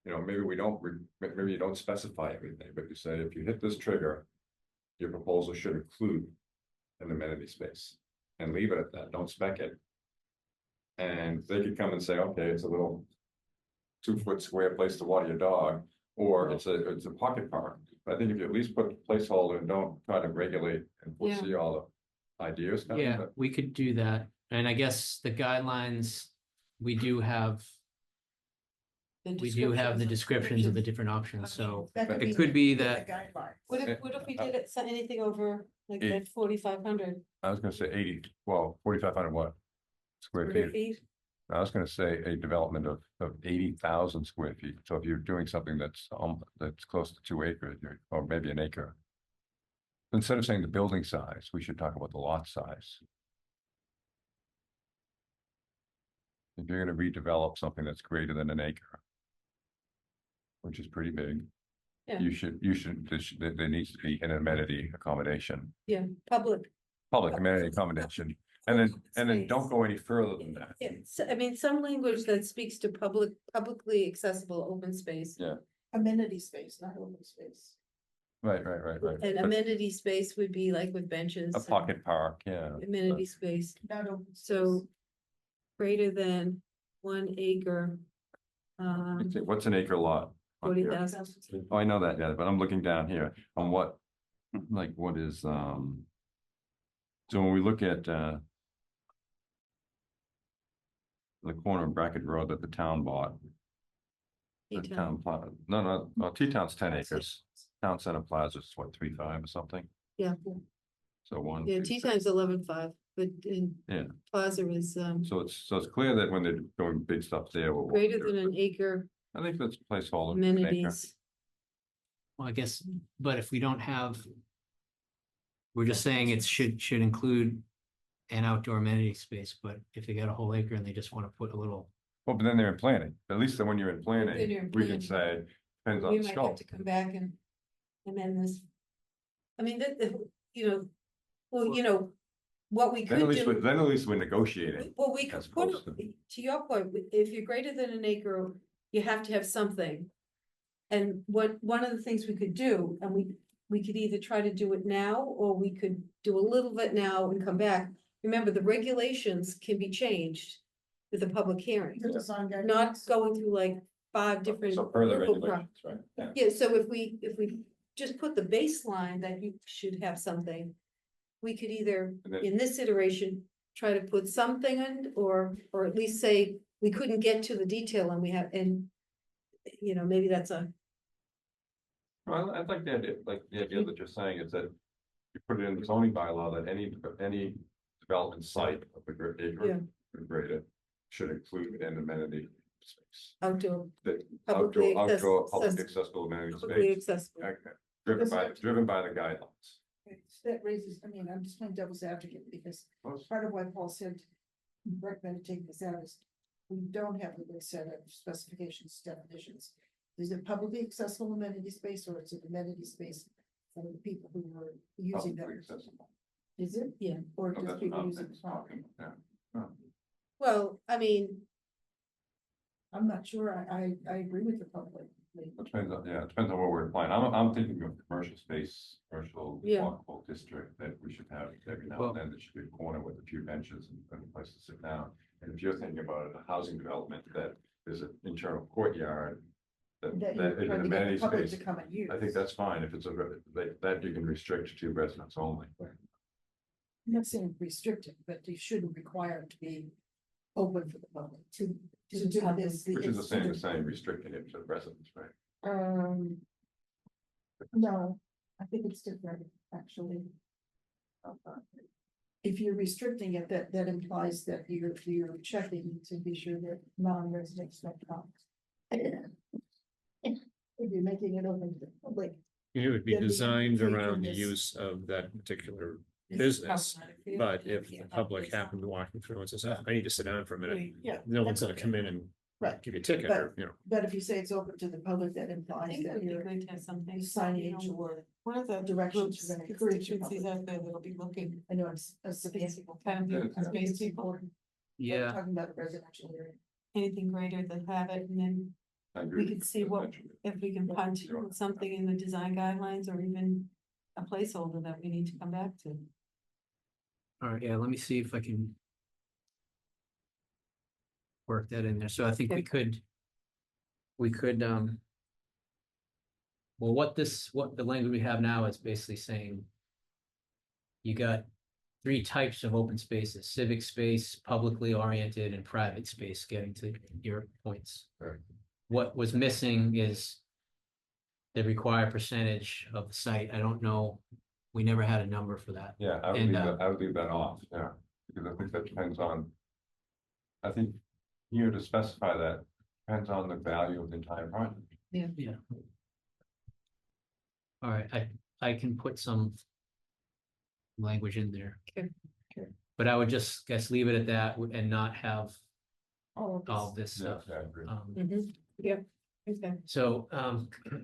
C: maybe we don't, maybe you don't specify everything, but you say, if you hit this trigger. Your proposal should include an amenity space and leave it at that, don't spec it. And they could come and say, okay, it's a little 2-foot square place to water your dog, or it's a pocket park. But I think if you at least put a placeholder and don't try to regulate and
E: Yeah.
C: foresee all the ideas coming,
D: yeah,
C: but
D: we could do that, and I guess the guidelines, we do have. We do have the descriptions of the different options, so
B: That could
D: it could be
B: in the
D: that,
B: guidelines.
E: What if we did it, anything over like
C: Eh.
E: that 4,500
C: I was gonna say 4,500 what? Square
E: square
C: feet.
E: feet?
C: I was gonna say a development of 80,000 square feet, so if you're doing something that's close to 2 acres, or maybe an acre. Instead of saying the building size, we should talk about the lot size. If you're gonna redevelop something that's greater than an acre. Which is pretty big.
E: Yeah.
C: There needs to be an amenity accommodation,
E: Yeah, public.
C: public amenity accommodation, and then don't go any further than that.
E: Yeah, so, I mean, some language that speaks to publicly accessible open space.
C: Yeah.
B: Amenity space, not open space.
C: Right.
E: An
C: But
E: amenity space would be like with benches.
C: a
E: and
C: pocket park, yeah.
E: Amenity space,
B: Not open.
E: so
B: space.
E: greater than 1 acre.
C: What's an acre lot? on here?
E: 40,000.
C: Oh, I know that, yeah, but I'm looking down here on what is, so when we look at, the corner of Brackett Road that the town bought. The
E: T-town.
C: No, T-Town's 10 acres, Town Center Plaza is what, 3.5 or something,
E: Yeah,
C: so one.
E: yeah,
C: two,
E: T
C: six.
E: times 11.5, but in
C: Yeah.
E: Plaza is
C: So it's clear that when they're doing big stuff there. we'll walk
E: greater
C: through
E: than
C: it.
E: an acre
C: I think that's placeholder. an acre.
E: amenities.
D: well, I guess, but if we don't have. We're just saying it should include an outdoor amenity space, but if they got a whole acre and they just want to put a little.
C: Well, but then they're in planning, at least then when you're in
E: Then
C: planning,
E: you're in
C: we can
E: planning.
C: say, depends on
E: We
C: the
E: might have
C: scope.
E: to come back and amend this. I mean, what we
C: Then at
E: could
C: least,
E: do.
C: then at least we're negotiating.
E: Well, we
C: as
E: could put,
C: opposed
E: to your point, if you're greater than an acre, you have to have something. And one of the things we could do, and we could either try to do it now, or we could do a little bit now and come back. Remember, the regulations can be changed with a public hearing,
B: The design guidelines.
E: not going through like 5 different.
C: So further
E: legal pro-
C: regulations, right? Yeah.
E: Yeah, so if we just put the baseline that you should have something. We could either,
C: And then-
E: in this iteration, try to put something in, or at least say, we couldn't get to the detail and we have, and. Maybe that's
C: Well, I like the idea, that you're saying is that you put it in the zoning bylaw that any development site of a acre
E: Yeah.
C: or greater should include an amenity space.
E: outdoor,
C: That
E: Publicly
C: outdoor public
E: access-
C: accessible amenity
E: publicly
C: space.
E: accessible.
C: Okay. Driven by the guidelines.
B: That raises, I'm just playing devil's advocate because part of why Paul said recommend take this out is we don't have a good set of specifications, definitions. Is it publicly accessible amenity space or is it amenity space for the people who are using
C: Publicly
B: that?
C: accessible.
B: Is it?
E: Yeah.
B: Or
C: No,
B: just
C: that's
B: people
C: not-
B: using
C: that's
B: the property?
C: talking, yeah.
E: Well, I mean,
B: I'm not sure. I agree with the public.
C: It depends on what we're applying. I'm thinking of commercial space, commercial
E: Yeah.
C: walkable residential district that we should have every now
D: Well-
C: and then, there should be a corner with a few benches and a place to sit down. And if you're thinking about a housing development that is an internal courtyard, that
B: That
C: is
B: you're
C: an
B: trying to get the
C: amenity
B: public
C: space,
B: to come and use.
C: I think that's fine. If it's that you can restrict to residents only.
B: I'm not saying restricted, but you shouldn't require it to be open for the public to do this.
C: Which is the same as saying restricting it to residents, right?
B: No, I think it's different, actually. If you're restricting it, that implies that you're checking to be sure that non-residents don't come. If you're making it open to the public.
F: It would be
B: Then the
F: designed around the
B: implication is-
F: use of that particular
B: it's
F: business.
B: problematic for you.
F: But if
B: Yeah.
F: the public happened to walk through and says, I need to sit down for a minute,
B: Yeah.
F: no one's
B: that's
F: gonna come in and
B: Right.
F: give you a ticket or, you know.
B: But if you say it's open to the public, that
E: I
B: implies
E: think it
B: that
E: would be
B: you're
E: good to have something.
B: signage or
E: One of the
B: directions
E: groups,
B: you're gonna encourage the
E: constituencies
B: public.
E: out there that'll be looking,
B: I know it's a semantic.
E: kind
C: Yeah,
E: of
B: I think
E: space
B: it's
E: people,
B: important. We're
D: Yeah,
B: Talking about a residential area.
E: anything greater than have it, and then
C: I agree.
E: we could see what, if we can punch something in the design guidelines or even a placeholder that we need to come back to.
D: all right, yeah, let me see if I can work that in there. So I think we could, well, what the language we have now is basically saying you got three types of open spaces: civic space, publicly oriented, and private space, getting to your points.
C: Right.
D: What was missing is the required percentage of the site. I don't know, we never had a number for that.
C: Yeah, I would
D: And,
C: leave that, I would leave that off, yeah, because I think that depends on. I think here to specify that depends on the value of the entire project.
D: Yeah. All right, I can put some language in there.
E: Okay.
B: Okay.
D: But I would just, guess, leave it at that and not have
B: All
D: all
B: of
D: this
C: Yeah,
D: stuff.
C: I agree.
E: Okay.
D: So,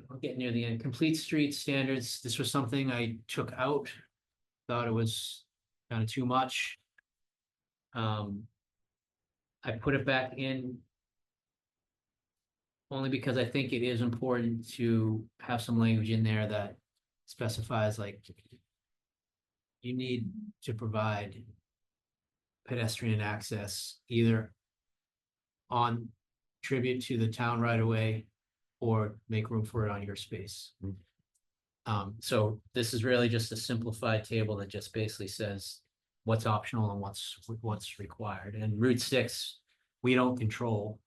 D: we're getting near the end. Complete street standards, this was something I took out. Thought it was kind of too much. I put it back in. Only because I think it is important to have some language in there that specifies like. You need to provide pedestrian access either on tribute to the town right away or make room for it on your space. So this is really just a simplified table that just basically says what's optional and what's required. And Route 6, we don't control,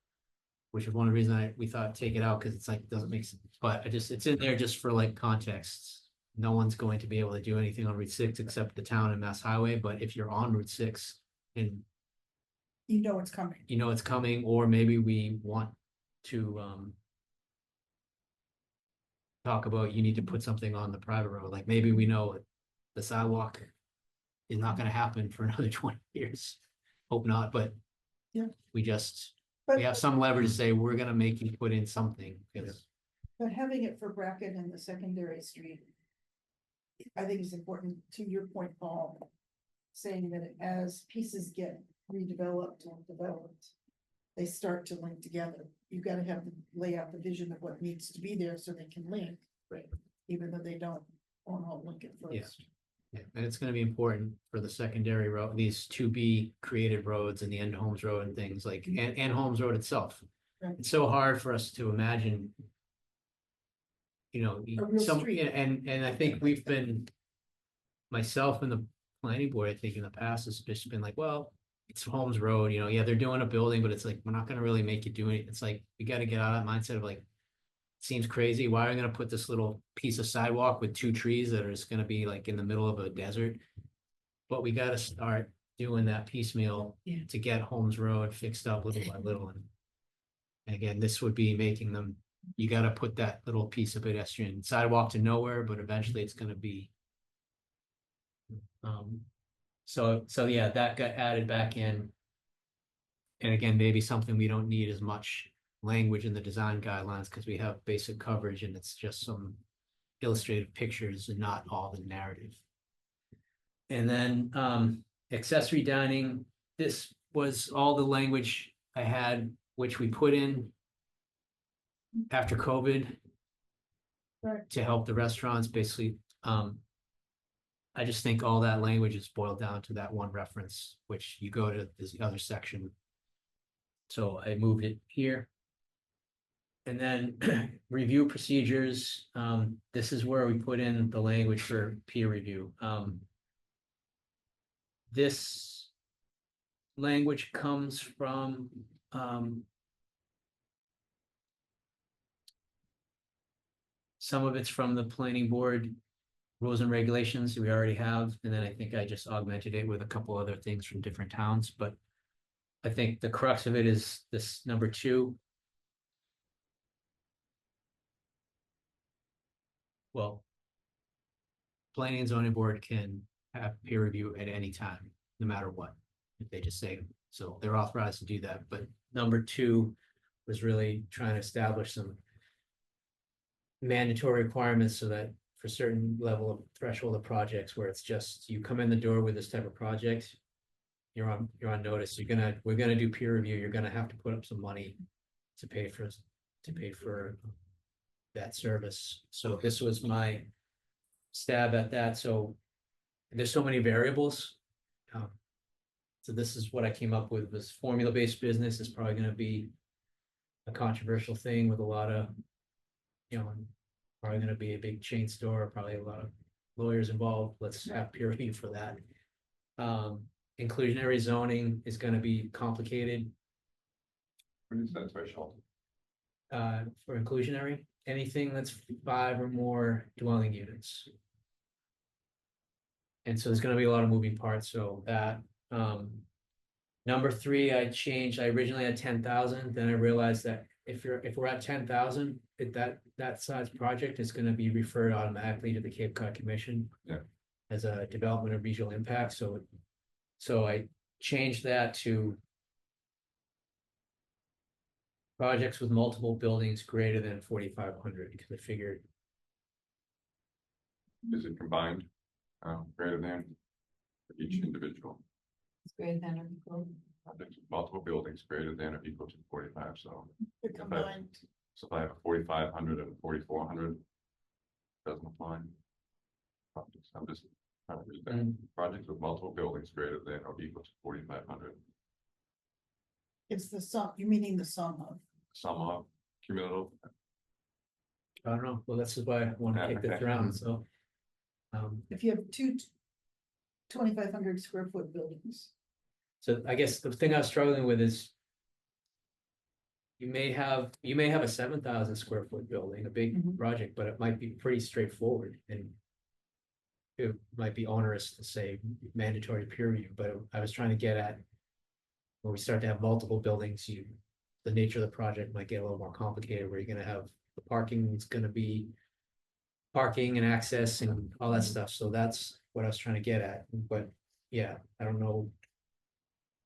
D: which is one of the reasons we thought take it out, because it's like, doesn't make sense. But it's in there just for like context. No one's going to be able to do anything on Route 6 except the town and Mass Highway, but if you're on Route 6 and
B: you know it's coming.
D: you know it's coming, or maybe we want to talk about, you need to put something on the private road, like maybe we know the sidewalk is not gonna happen for another 20 years. Hope not, but
B: Yeah.
D: we
B: But,
D: have some leverage to say, we're gonna make you put in something, because
B: but having it for Bracken and the secondary street. I think is important to your point, Paul. Saying that as pieces get redeveloped or developed. They start to link together. You gotta have them lay out the vision of what needs to be there so they can link.
D: Right.
B: Even though they don't all link it
D: Yeah.
B: first.
D: yeah, and it's gonna be important for the secondary road, these to be created roads and the end Holmes Road and things like, and Holmes Road itself.
B: Right.
D: It's so hard for us to imagine.
B: A real
D: Some,
B: street.
D: and I think we've been. Myself and the planning board, I think in the past has just been like, well, it's Holmes Road, yeah, they're doing a building, but it's like, we're not gonna really make you do it. It's like, we gotta get out of that mindset of like. Seems crazy, why are we gonna put this little piece of sidewalk with 2 trees that are just gonna be like in the middle of a desert? But we gotta start doing that piecemeal
E: Yeah.
D: to get Holmes Road fixed up little by little. And again, this would be making them, you gotta put that little piece of pedestrian sidewalk to nowhere, but eventually it's gonna be. So yeah, that got added back in. And again, maybe something we don't need as much language in the design guidelines, because we have basic coverage and it's just some illustrative pictures and not all the narrative. And then accessory dining, this was all the language I had, which we put in after COVID.
B: Right.
D: To help the restaurants, basically, I just think all that language is boiled down to that one reference, which you go to this other section. So I moved it here. And then review procedures, this is where we put in the language for peer review. This language comes from, some of it's from the planning board rules and regulations we already have, and then I think I just augmented it with a couple other things from different towns, but I think the crux of it is this number 2. Well, planning and zoning board can have peer review at any time, no matter what, if they just say, so they're authorized to do that, but number 2 was really trying to establish some mandatory requirements so that for certain level of threshold of projects where it's just, you come in the door with this type of project, you're on notice, we're gonna do peer review, you're gonna have to put up some money to pay for that service. So this was my stab at that. So there's so many variables. So this is what I came up with, was formula-based business is probably gonna be a controversial thing with a lot of, probably gonna be a big chain store, probably a lot of lawyers involved. Let's have peer review for that. Inclusionary zoning is gonna be complicated.
C: What is that threshold?
D: For inclusionary, anything that's 5 or more dwelling units. And so there's gonna be a lot of moving parts, so that, number 3, I originally had 10,000, then I realized that if we're at 10,000, that size project is gonna be referred automatically to the Cape Cod Commission.
C: Yeah.
D: As a development of regional impact, so I changed that to projects with multiple buildings greater than 4,500, because I figured,
C: Is it combined? Greater than for each individual?
E: It's greater than or equal.
C: Projects with multiple buildings greater than or equal to 45, so.
B: They're combined.
C: So if I have a 4,500 and a 4,400, doesn't apply. Projects, I'm just trying to read that. Projects with multiple buildings greater than or equal to 4,500.
B: It's the sum, you're meaning the sum of.
C: Sum of cumulative.
D: I don't know, well, this is why I want to take this
C: Okay.
D: around, so.
B: If you have two 2,500 square foot buildings.
D: So I guess the thing I was struggling with is. You may have a 7,000 square foot building, a big
B: Mhm.
D: project, but it might be pretty straightforward and. It might be onerous to say mandatory peer review, but I was trying to get at. When we start to have multiple buildings, the nature of the project might get a little more complicated, where you're gonna have, the parking is gonna be. Parking and access and all that stuff, so that's what I was trying to get at, but yeah, I don't know.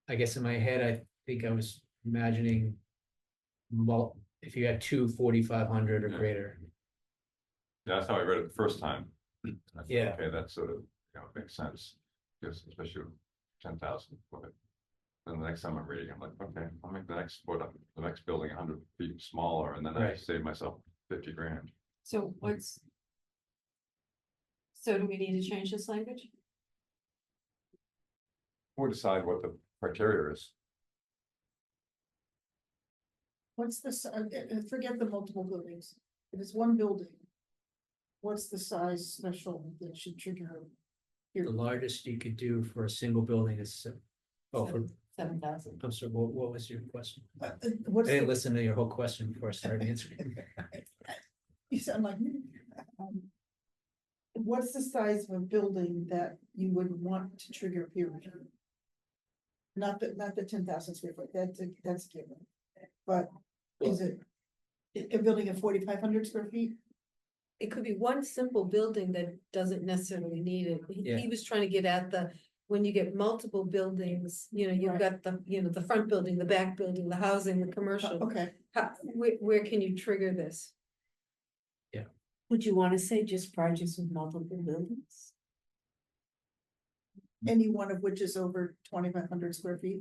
D: I guess in my head, I think I was imagining. If you had 4,500 or
C: Yeah.
D: greater,
C: Yeah, that's how I read it the first time. I thought,
D: Yeah.
C: Okay, that sort of, makes sense, because especially with 10,000. Then the next time I'm reading, I'm like, okay, I'll make the next building 100 feet smaller, and then I
D: Right.
C: save myself 50 grand.
E: So so do we need to change this language?
C: Or decide what the criteria is.
B: What's the, forget the multiple buildings. If it's one building. What's the size threshold that should trigger?
D: the largest you could do for a single building is. Oh, for,
E: 7,000.
D: I'm sorry, what was your question? I
B: What's
D: didn't
B: the,
D: listen to your whole question before I started answering.
B: you sound like. What's the size of a building that you would want to trigger peer review? Not the 10,000 square foot, that's a given. But is it a building of 4,500 square feet?
E: It could be one simple building that doesn't necessarily need it. He
D: Yeah.
E: was trying to get at when you get multiple buildings, you've
B: Right.
E: got the front building, the back building, the housing, the commercial.
B: Okay,
E: Where can you trigger this?
G: Would you want to say just projects with multiple buildings?
B: any one of which is over 2,500 square feet?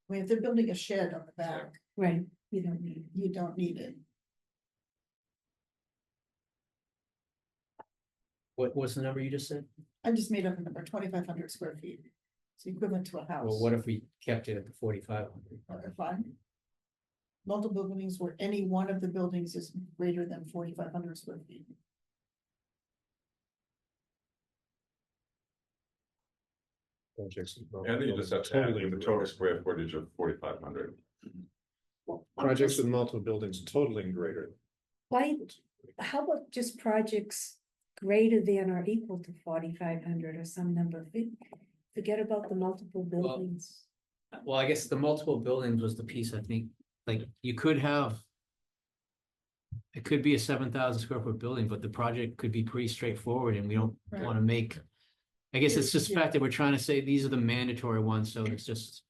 B: I mean, if they're building a shed on the back,
G: Right, you don't need.
B: you don't need it.
D: What was the number you just said?
B: I just made up a number, 2,500 square feet. It's equivalent to a house.
D: Well, what if we kept it at the 4,500?
B: Fine. Multiple buildings where any one of the buildings is greater than 4,500 square feet.
F: Projects.
C: I think you just have to add with the total square footage of 4,500.
F: Projects with multiple buildings totaling greater.
G: Why, how about just projects greater than or equal to 4,500 or some number? Forget about the multiple buildings.
D: Well, I guess the multiple buildings was the piece, I think, like, you could have. It could be a 7,000 square foot building, but the project could be pretty straightforward and we don't
B: Right.
D: want to make. I guess it's just the fact that we're trying to say these are the mandatory ones, so it's just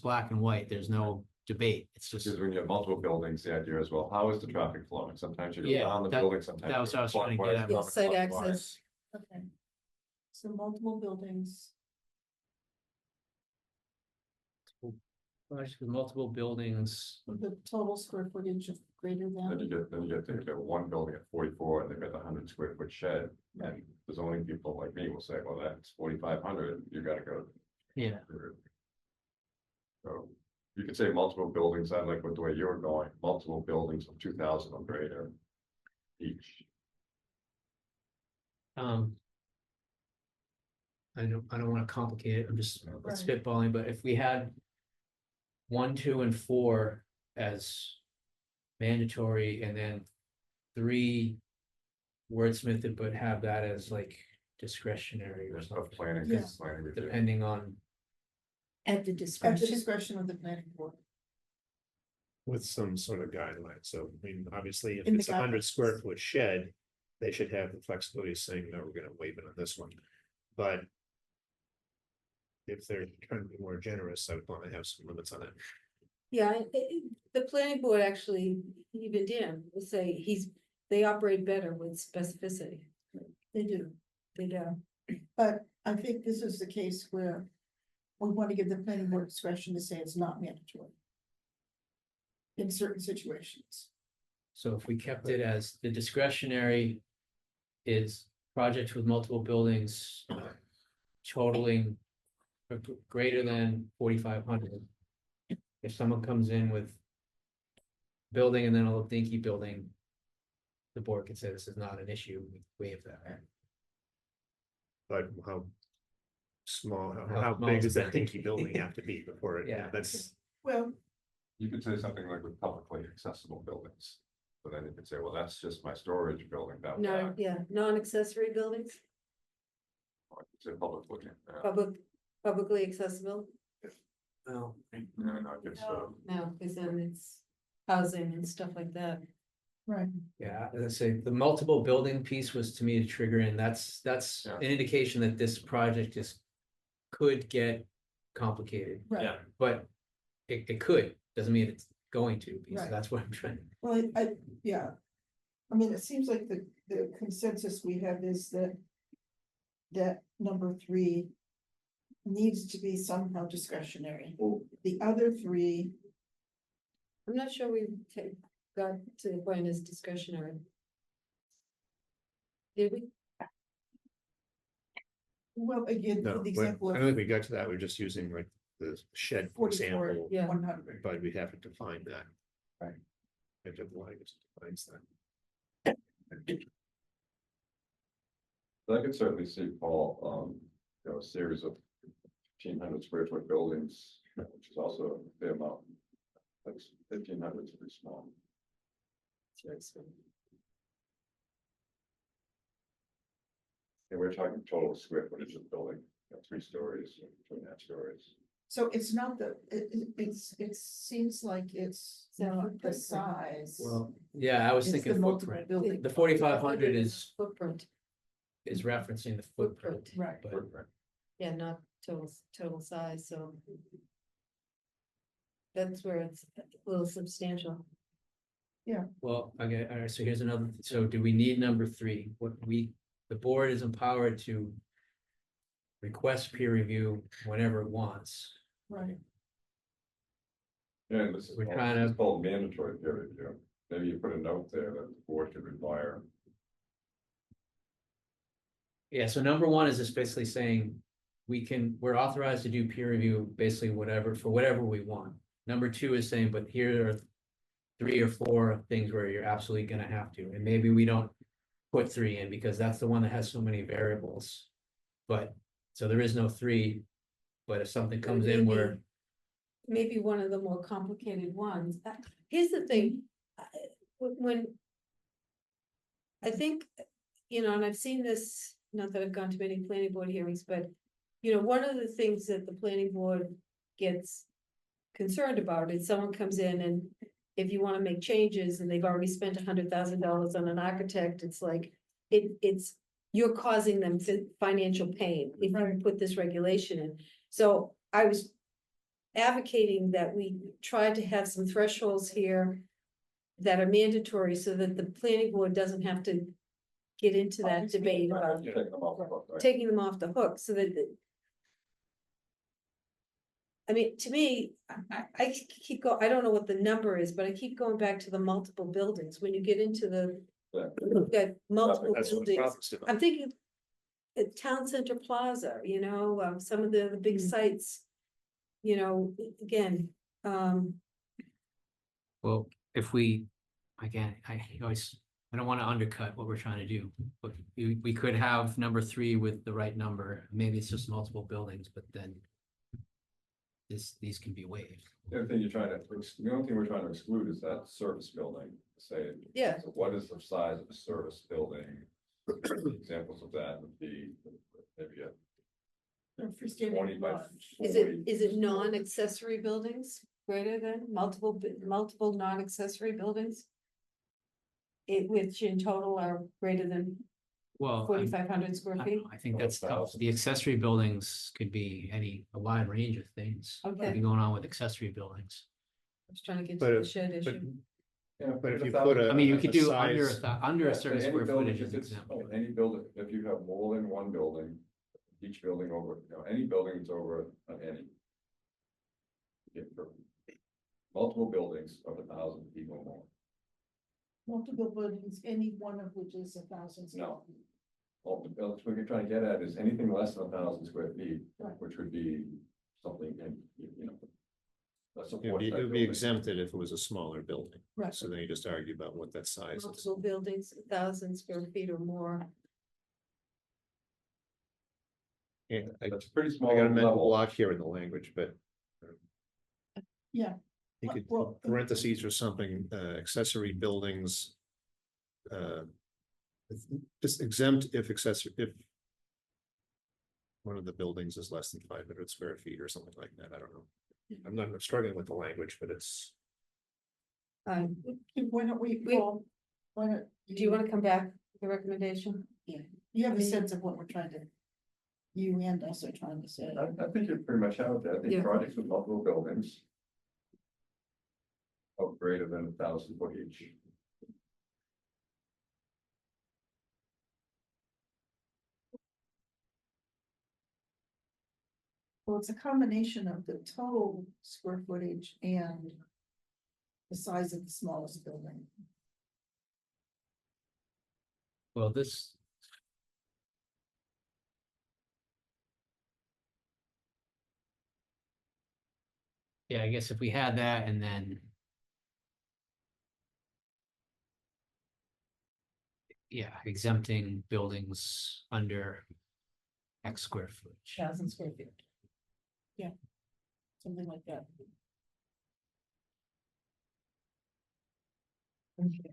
D: black and white, there's no debate, it's just.
C: Because when you have multiple buildings, the idea is, well, how is the traffic flowing? Sometimes you go
D: Yeah,
C: down the
D: that-
C: building, sometimes.
D: that was what I was trying to get at.
E: Yeah, site
C: clockwise.
E: access.
B: Okay. So multiple buildings,
D: Projects with multiple buildings,
B: with the total square footage of greater
C: Then you
B: than.
C: get one building at 44 and they've got the 100 square foot shed. And the zoning people like me will say, well, that's 4,500, you gotta go.
D: yeah,
C: through. So you could say multiple buildings, I like with the way you're going, multiple buildings of 2,000 or greater each.
D: I don't want to complicate it, I'm just
B: Right.
D: spitballing, but if we had 1, 2, and 4 as mandatory, and then 3 wordsmithed, but have that as like discretionary or
C: There's no
D: something,
C: planning,
B: Yeah.
C: planning review.
D: depending on.
G: At the
B: At the
G: discretion.
B: discretion of the planning board.
F: With some sort of guideline, so, I mean, obviously, if
B: In the
F: it's a 100 square
B: guidelines.
F: foot shed. They should have the flexibility of saying, no, we're gonna waive it on this one, but. If they're trying to be more generous, I would want to have some limits on it.
E: Yeah, the planning board actually, even Dan will say they operate better with specificity.
B: They do.
E: They do.
B: But I think this is the case where we want to give the planning board discretion to say it's not mandatory. In certain situations.
D: So if we kept it as the discretionary is projects with multiple buildings totaling greater than 4,500. If someone comes in with building and then a little dinky building, the board can say this is not an issue, we waive that.
F: But how. Small,
D: How
F: how
D: small
F: big
D: is
F: does that
D: the-
F: dinky building have to be before it,
D: Yeah.
F: that's,
B: Well,
C: You could say something like with publicly accessible buildings. But then you could say, well, that's just my storage building down
E: No,
C: there.
E: yeah, non-accessory buildings,
C: Or you could say public, yeah.
E: publicly accessible.
D: Oh.
C: No, it's,
E: No, because then it's housing and stuff like that.
B: right,
D: Yeah, as I say, the multiple building piece was to me to trigger in, that's
C: Yeah.
D: an indication that this project just could get complicated,
B: right.
D: but it could, doesn't mean it's going to, because
B: Right.
D: that's what I'm trying.
B: Well, yeah. I mean, it seems like the consensus we have is that. That number 3. Needs to be somehow discretionary. The other 3,
E: I'm not sure we got to the point as discretionary. Did we?
B: well, again,
F: no,
B: for the
F: but
B: example
F: I don't think
B: of
F: we got to that, we're just using like the shed
B: 44,
F: example.
E: Yeah.
B: 100.
F: But we have to define that.
C: Right.
F: If the language defines that.
C: I could certainly see, Paul, a series of 1,500 square foot buildings, which is also a fair amount. That's 1,500 is pretty small. And we're talking total square footage of the building, 3 stories, 2.5 stories.
B: So it's not it seems like it's not the size.
D: Well, yeah, I was
B: It's
D: thinking
B: the multiple
D: footprint,
B: building.
D: the 4,500 is
E: Footprint,
D: referencing the footprint.
B: Right.
D: But
E: yeah, not total size, so. That's where it's a little substantial.
D: well, okay, all right, so here's another, so do we need number 3? The board is empowered to request peer review whenever it wants.
B: Right,
C: Yeah, and this is
D: We're
C: called-
D: trying
C: this
D: to-
C: is called mandatory peer review. Maybe you put a note there that the board could require.
D: Yeah, so number one is just basically saying we're authorized to do peer review, basically whatever, for whatever we want. Number two is saying, but here are 3 or 4 things where you're absolutely gonna have to, and maybe we don't put 3 in because that's the one that has so many variables. But, so there is no 3, but if something comes in where,
E: Maybe one of the more complicated ones. Here's the thing, when. I think, and I've seen this, not that I've gone to many planning board hearings, but, one of the things that the planning board gets concerned about is someone comes in and if you wanna make changes and they've already spent $100,000 on an architect, it's like, it's, you're causing them financial pain if you put this regulation in. So I was advocating that we try to have some thresholds here that are mandatory so that the planning board doesn't have to get into that debate about taking them off the hook, so that I mean, to me, I keep I don't know what the number is, but I keep going back to the multiple buildings. When you get into that multiple
F: That's what
E: buildings,
F: Robert's doing.
E: I'm thinking at Town Center Plaza, some of the big sites, again,
D: well, if we, again, I don't want to undercut what we're trying to do, but we could have number 3 with the right number. Maybe it's just multiple buildings, but then these can be waived.
C: The only thing we're trying to exclude is that service building, say.
E: Yeah.
C: So what is the size of a service building? Examples of that would be maybe a 20 by 40.
E: is it non-accessory buildings greater than multiple non-accessory buildings? Which in total are greater than
D: Well,
E: 4,500 square feet?
D: I think that's tough. The accessory buildings could be a wide range of things. Could
E: Okay.
D: be going on with accessory buildings.
E: I was trying to get
F: But
E: to the
F: if-
E: shed
F: but-
E: issue.
C: Yeah,
F: But if you
C: 1,000
F: put
D: I mean, you could do
F: size-
D: under a
C: Yeah,
D: certain
C: any
D: square
C: building,
D: footage is
C: if it's-
D: exempt.
C: Any building, if you have more than one building, each building over, any building that's over any. Multiple buildings of 1,000 people or more.
B: Multiple buildings, any one of which is 1,000 square
C: No.
B: feet.
C: All the buildings, what you're trying to get at is anything less than 1,000 square feet,
B: Right.
C: which would be something in, a support
F: It would
C: type
F: be
C: building.
F: exempted if it was a smaller building.
B: Right.
F: So then you just argue about what that size is.
E: Multiple buildings, 1,000 square feet or more.
F: Yeah, I
C: That's a pretty small
F: I got a mental
C: level.
F: block here in the language, but.
B: Yeah.
F: You could
B: Well,
F: put parentheses or something, accessory buildings. Just exempt if if. One of the buildings is less than 500 square feet or something like that, I don't know. I'm struggling with the language, but it's.
E: Um,
B: Why don't we,
E: We-
B: Paul, why don't?
E: do you want to come back with a recommendation?
B: You have a sense of what we're trying to, you and us are trying to say.
C: I think you pretty much have it. I think
E: Yeah.
C: projects with multiple buildings. Of greater than 1,000 foot each.
B: Well, it's a combination of the total square footage and the size of the smallest building.
D: Well, this. Yeah, I guess if we had that and then. Yeah, exempting buildings under X square footage.
B: 1,000 square feet. Yeah. Something like that.
E: Okay.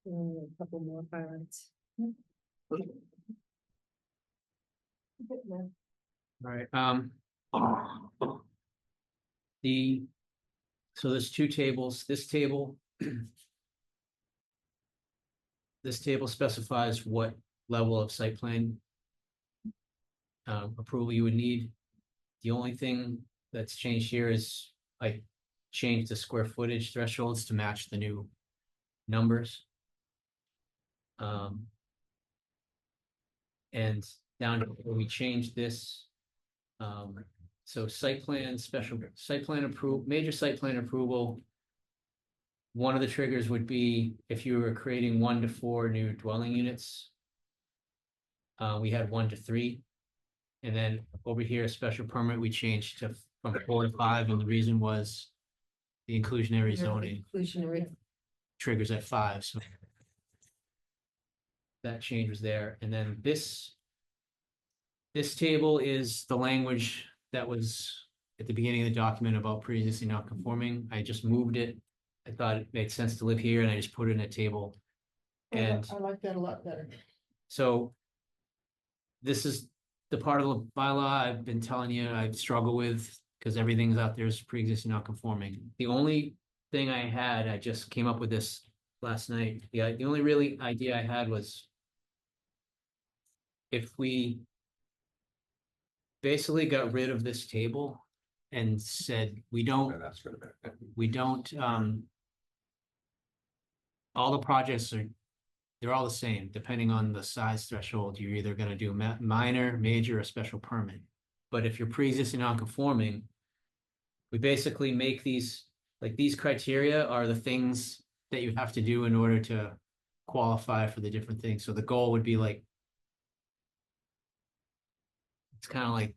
E: A couple more highlights.
D: Right, so there's 2 tables, this table. This table specifies what level of site plan. Approval you would need. The only thing that's changed here is I changed the square footage thresholds to match the new numbers. And down to where we changed this. So site plan, special site plan approval, major site plan approval. one of the triggers would be if you were creating 1 to 4 new dwelling units. We had 1 to 3. And then over here, special permit, we changed to from 4 to 5, and the reason was the inclusionary zoning
E: Inclusionary.
D: triggers at 5, so. That change was there, and then this. This table is the language that was at the beginning of the document about pre-existing non-conforming. I just moved it. I thought it made sense to live here, and I just put it in a table. And
B: I like that a lot better.
D: so. This is the part of the bylaw I've been telling you I struggle with, because everything's out there is pre-existing non-conforming. The only thing I had, I just came up with this last night. The only really idea I had was if we basically got rid of this table and said, we don't, all the projects are, they're all the same, depending on the size threshold. You're either gonna do minor, major, or special permit. But if you're pre-existing non-conforming, we basically make these, like, these criteria are the things that you have to do in order to qualify for the different things. So the goal would be like, it's kind of like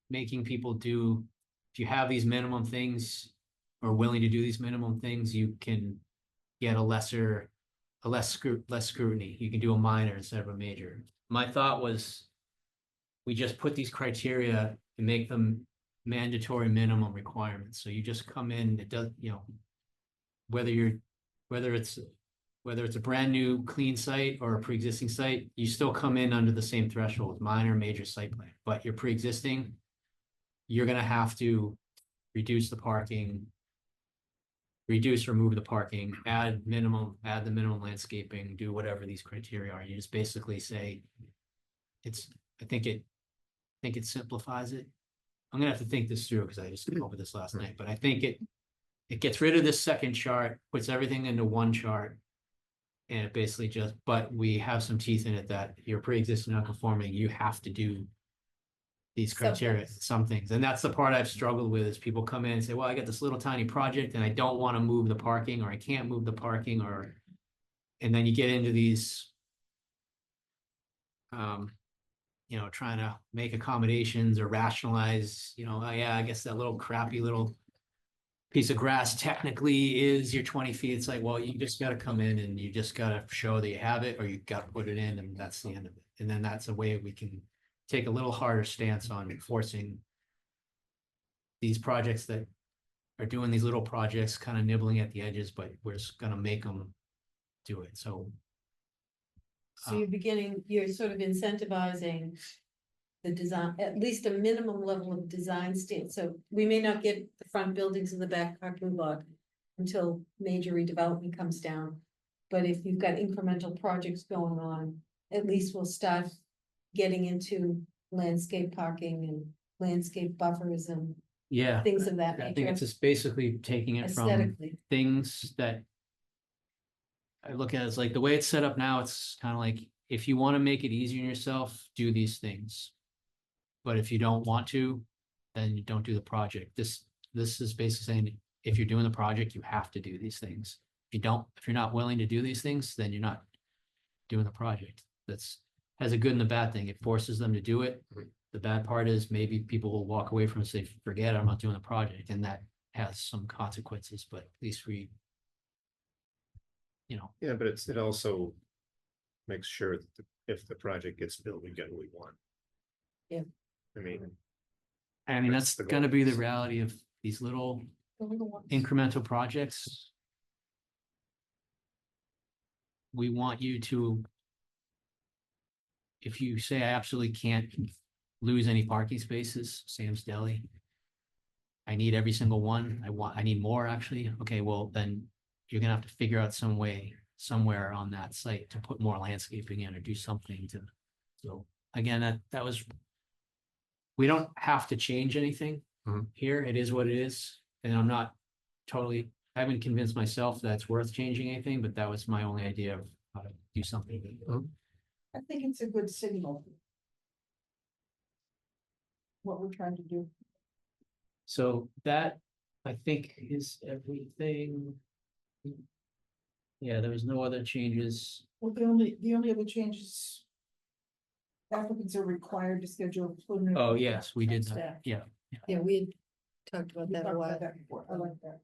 D: making people do, if you have these minimum things or willing to do these minimum things, you can get a less scrutiny. You can do a minor instead of a major. My thought was we just put these criteria and make them mandatory minimum requirements. So you just come in, it does, you know, whether it's a brand new clean site or a pre-existing site, you still come in under the same threshold, minor, major site plan, but you're pre-existing, you're gonna have to reduce the parking, remove the parking, add the minimum landscaping, do whatever these criteria are. You just basically say, I think it simplifies it. I'm gonna have to think this through because I just came over this last night, but I think it gets rid of this second chart, puts everything into one chart. And it basically just, but we have some teeth in it that you're pre-existing non-conforming, you have to do these criteria, some things. And that's the part I've struggled with is people come in and say, well, I got this little tiny project and I don't want to move the parking, or I can't move the parking, and then you get into these, you know, trying to make accommodations or rationalize, you know, oh, yeah, I guess that little crappy little piece of grass technically is your 20 feet. It's like, well, you just got to come in and you just got to show that you have it, or you got to put it in, and that's the end of it. And then that's a way we can take a little harder stance on enforcing these projects that are doing these little projects, kind of nibbling at the edges, but we're just gonna make them do it. So
E: So you're sort of incentivizing the design, at least a minimum level of design stand. So we may not get the front buildings in the back parking lot until major redevelopment comes down. But if you've got incremental projects going on, at least we'll start getting into landscape parking and landscape buffers and
D: yeah,
E: things of that
D: I think
E: nature
D: it's just basically taking it from
E: aesthetically.
D: things that I look at as like the way it's set up now, it's kind of like, if you want to make it easier on yourself, do these things. But if you don't want to, then you don't do the project. This is basically saying, if you're doing the project, you have to do these things. If you're not willing to do these things, then you're not doing the project. That's has a good and a bad thing. It forces them to do it. The bad part is maybe people will walk away from it and say, forget it, I'm not doing the project. And that has some consequences, but at least we, you know.
F: Yeah, but it also makes sure that if the project gets built, we get what we want.
E: Yeah.
F: I mean,
D: That's
F: the
D: gonna
F: goal.
D: be the reality of these little incremental projects. We want you to, if you say I absolutely can't lose any parking spaces, Sam's Deli, I need every single one, I need more actually, okay, well, then you're gonna have to figure out some way, somewhere on that site to put more landscaping in or do something to, so, again, that was, we don't have to change anything here, it is what it is, and I'm not totally, I haven't convinced myself that it's worth changing anything, but that was my only idea of how to do something.
B: I think it's a good signal. What we're trying to do.
D: So that, I think, is everything. Yeah, there was no other changes.
B: Well, the only other changes. Applicants are required to schedule. a preliminary
D: Oh,
B: meeting
D: yes, we did
B: with
D: that,
B: staff.
D: yeah.
E: Yeah, we had talked about
B: We
E: that a
B: talked
E: while.
B: about that before. I like that.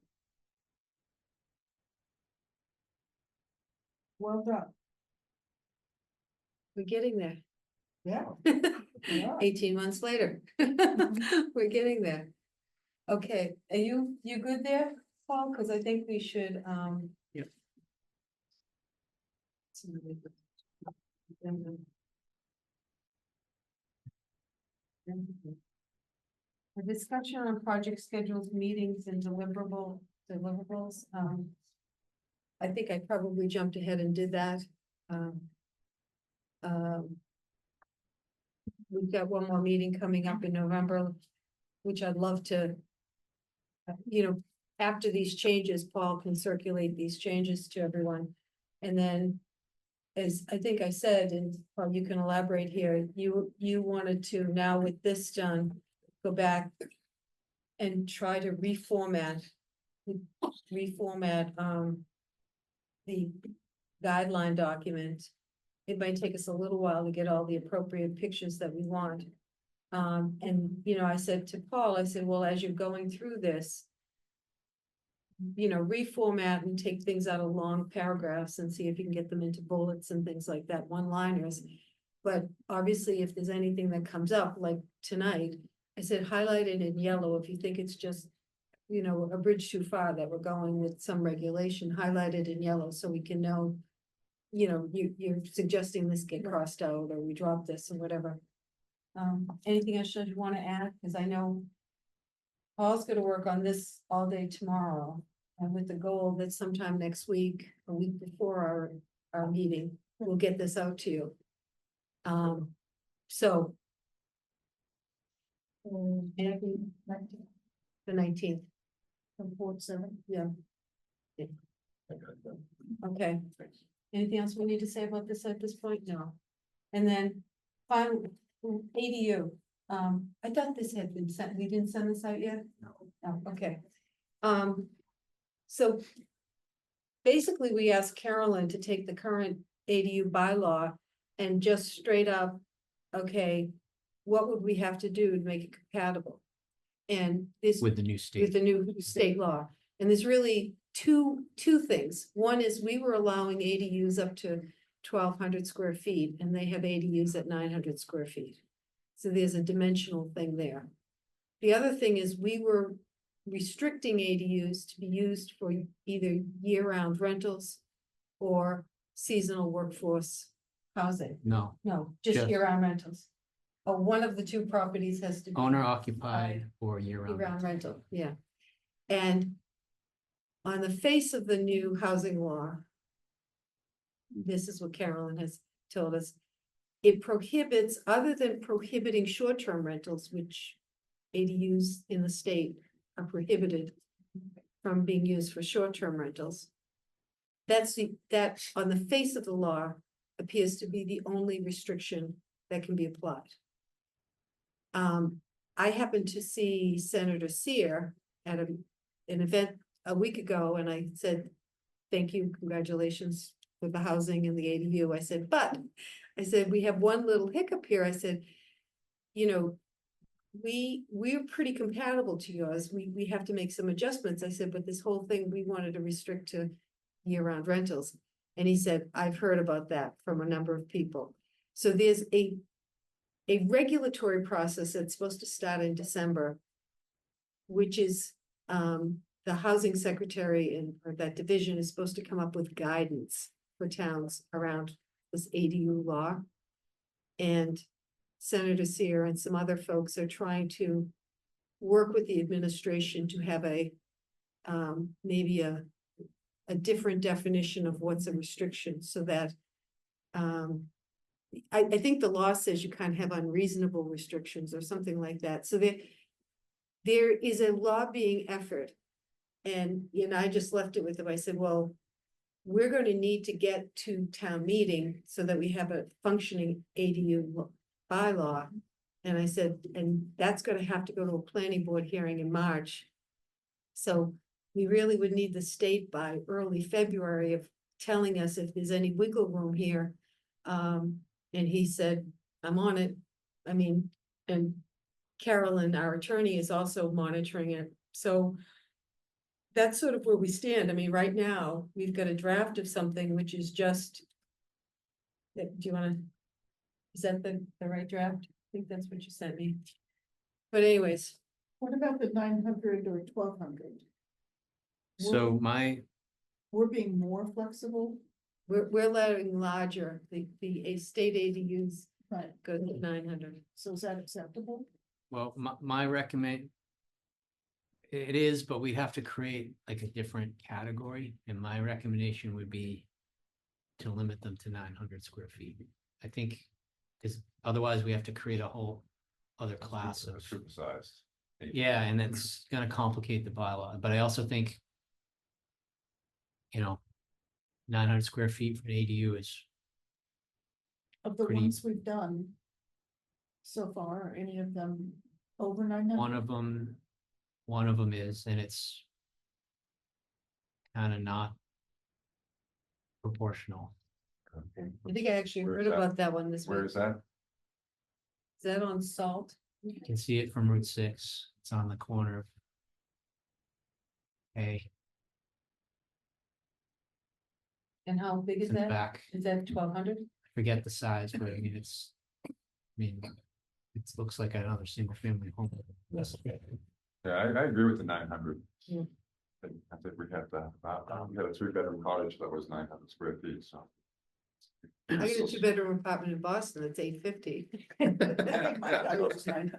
B: Well done.
E: We're getting there.
B: Yeah. Yeah.
E: 18 months later. We're getting there. Okay, are you good there, Paul? Because I think we should,
D: Yep.
E: A discussion on project schedules, meetings and deliverables. I think I probably jumped ahead and did that. Um, We've got one more meeting coming up in November, which I'd love to, after these changes, Paul can circulate these changes to everyone. And then, as I think I said, and Paul, you can elaborate here, you wanted to, now with this done, go back and try to reformat the guideline document. It might take us a little while to get all the appropriate pictures that we want. And, I said to Paul, I said, well, as you're going through this, reformat and take things out of long paragraphs and see if you can get them into bullets and things like that, one-liners. But obviously, if there's anything that comes up, like tonight, I said, highlight it in yellow if you think it's just, a bridge too far that we're going with some regulation, highlight it in yellow so we can know, you're suggesting this get crossed out or we drop this or whatever. Anything else you want to add? Because I know Paul's gonna work on this all day tomorrow, and with the goal that sometime next week, a week before our meeting, we'll get this out to you. So anything, the 19th.
B: From 4 to 7.
E: Yeah. Okay. Anything else we need to say about this at this point? No. And then finally, ADU. I thought this had been sent. We didn't send this out yet? No. Okay. So basically, we asked Carolyn to take the current ADU bylaw and just straight up, okay, what would we have to do to make it compatible? And this
D: With the new
E: with
D: state.
E: the new state law. And there's really two things. One is we were allowing ADUs up to 1,200 square feet, and they have ADUs at 900 square feet. So there's a dimensional thing there. The other thing is we were restricting ADUs to be used for either year-round rentals or seasonal workforce housing.
D: No,
E: No, just
D: Just-
E: year-round rentals. Oh, one of the two properties has to be.
D: owner occupied or year-round.
E: Year-round rental, yeah. And on the face of the new housing law, this is what Carolyn has told us, it prohibits, other than prohibiting short-term rentals, which ADUs in the state are prohibited from being used for short-term rentals. That on the face of the law appears to be the only restriction that can be applied. I happened to see Senator Sear at an event a week ago, and I said, thank you, congratulations with the housing and the ADU. I said, but I said, we have one little hiccup here. I said, we're pretty compatible to yours. We have to make some adjustments. I said, but this whole thing, we wanted to restrict to year-round rentals. And he said, I've heard about that from a number of people. So there's a regulatory process that's supposed to start in December, which is, the housing secretary or that division is supposed to come up with guidance for towns around this ADU law. And Senator Sear and some other folks are trying to work with the administration to have maybe a different definition of what's a restriction, so that I think the law says you can't have unreasonable restrictions or something like that. So there is a lobbying effort. And I just left it with them. I said, well, we're going to need to get to town meeting so that we have a functioning ADU bylaw. And I said, and that's going to have to go to a planning board hearing in March. So we really would need the state by early February of telling us if there's any wiggle room here. And he said, I'm on it. I mean, and Carolyn, our attorney, is also monitoring it. So that's sort of where we stand. I mean, right now, we've got a draft of something which is just. Do you wanna, is that the right draft? I think that's what you sent me. But anyways,
B: What about the 900 or 1200?
D: So
B: We're being more flexible,
E: we're letting larger, the state ADUs
B: right?
E: go to 900.
B: So is that acceptable?
D: well, my recommend. It is, but we have to create like a different category, and my recommendation would be. To limit them to 900 square feet, I think, because otherwise we have to create a whole other class of.
C: Supersized.
D: Yeah, and it's gonna complicate the bylaw, but I also think. 900 square feet for an ADU is,
B: Of the
D: Pretty-
B: ones we've done so far, are any of them over 900?
D: one of them is, and it's. Kind of not. Proportional.
E: I think I actually
C: Where
E: heard
C: is that?
E: about that one this week.
C: Where is that?
E: Is that on Salt?
D: You can see it from Route 6, it's on the corner of. Hey,
E: And how big
D: it's
E: is
D: in the
E: that?
D: back,
E: Is that 1200?
D: forget the size, but I mean, I mean. It looks like another single family home.
C: Yeah, I agree with the 900.
E: Yeah.
C: I think we had we had a 3-bedroom cottage that was 900 square feet, so.
E: I got a 2-bedroom apartment in Boston, that's 850.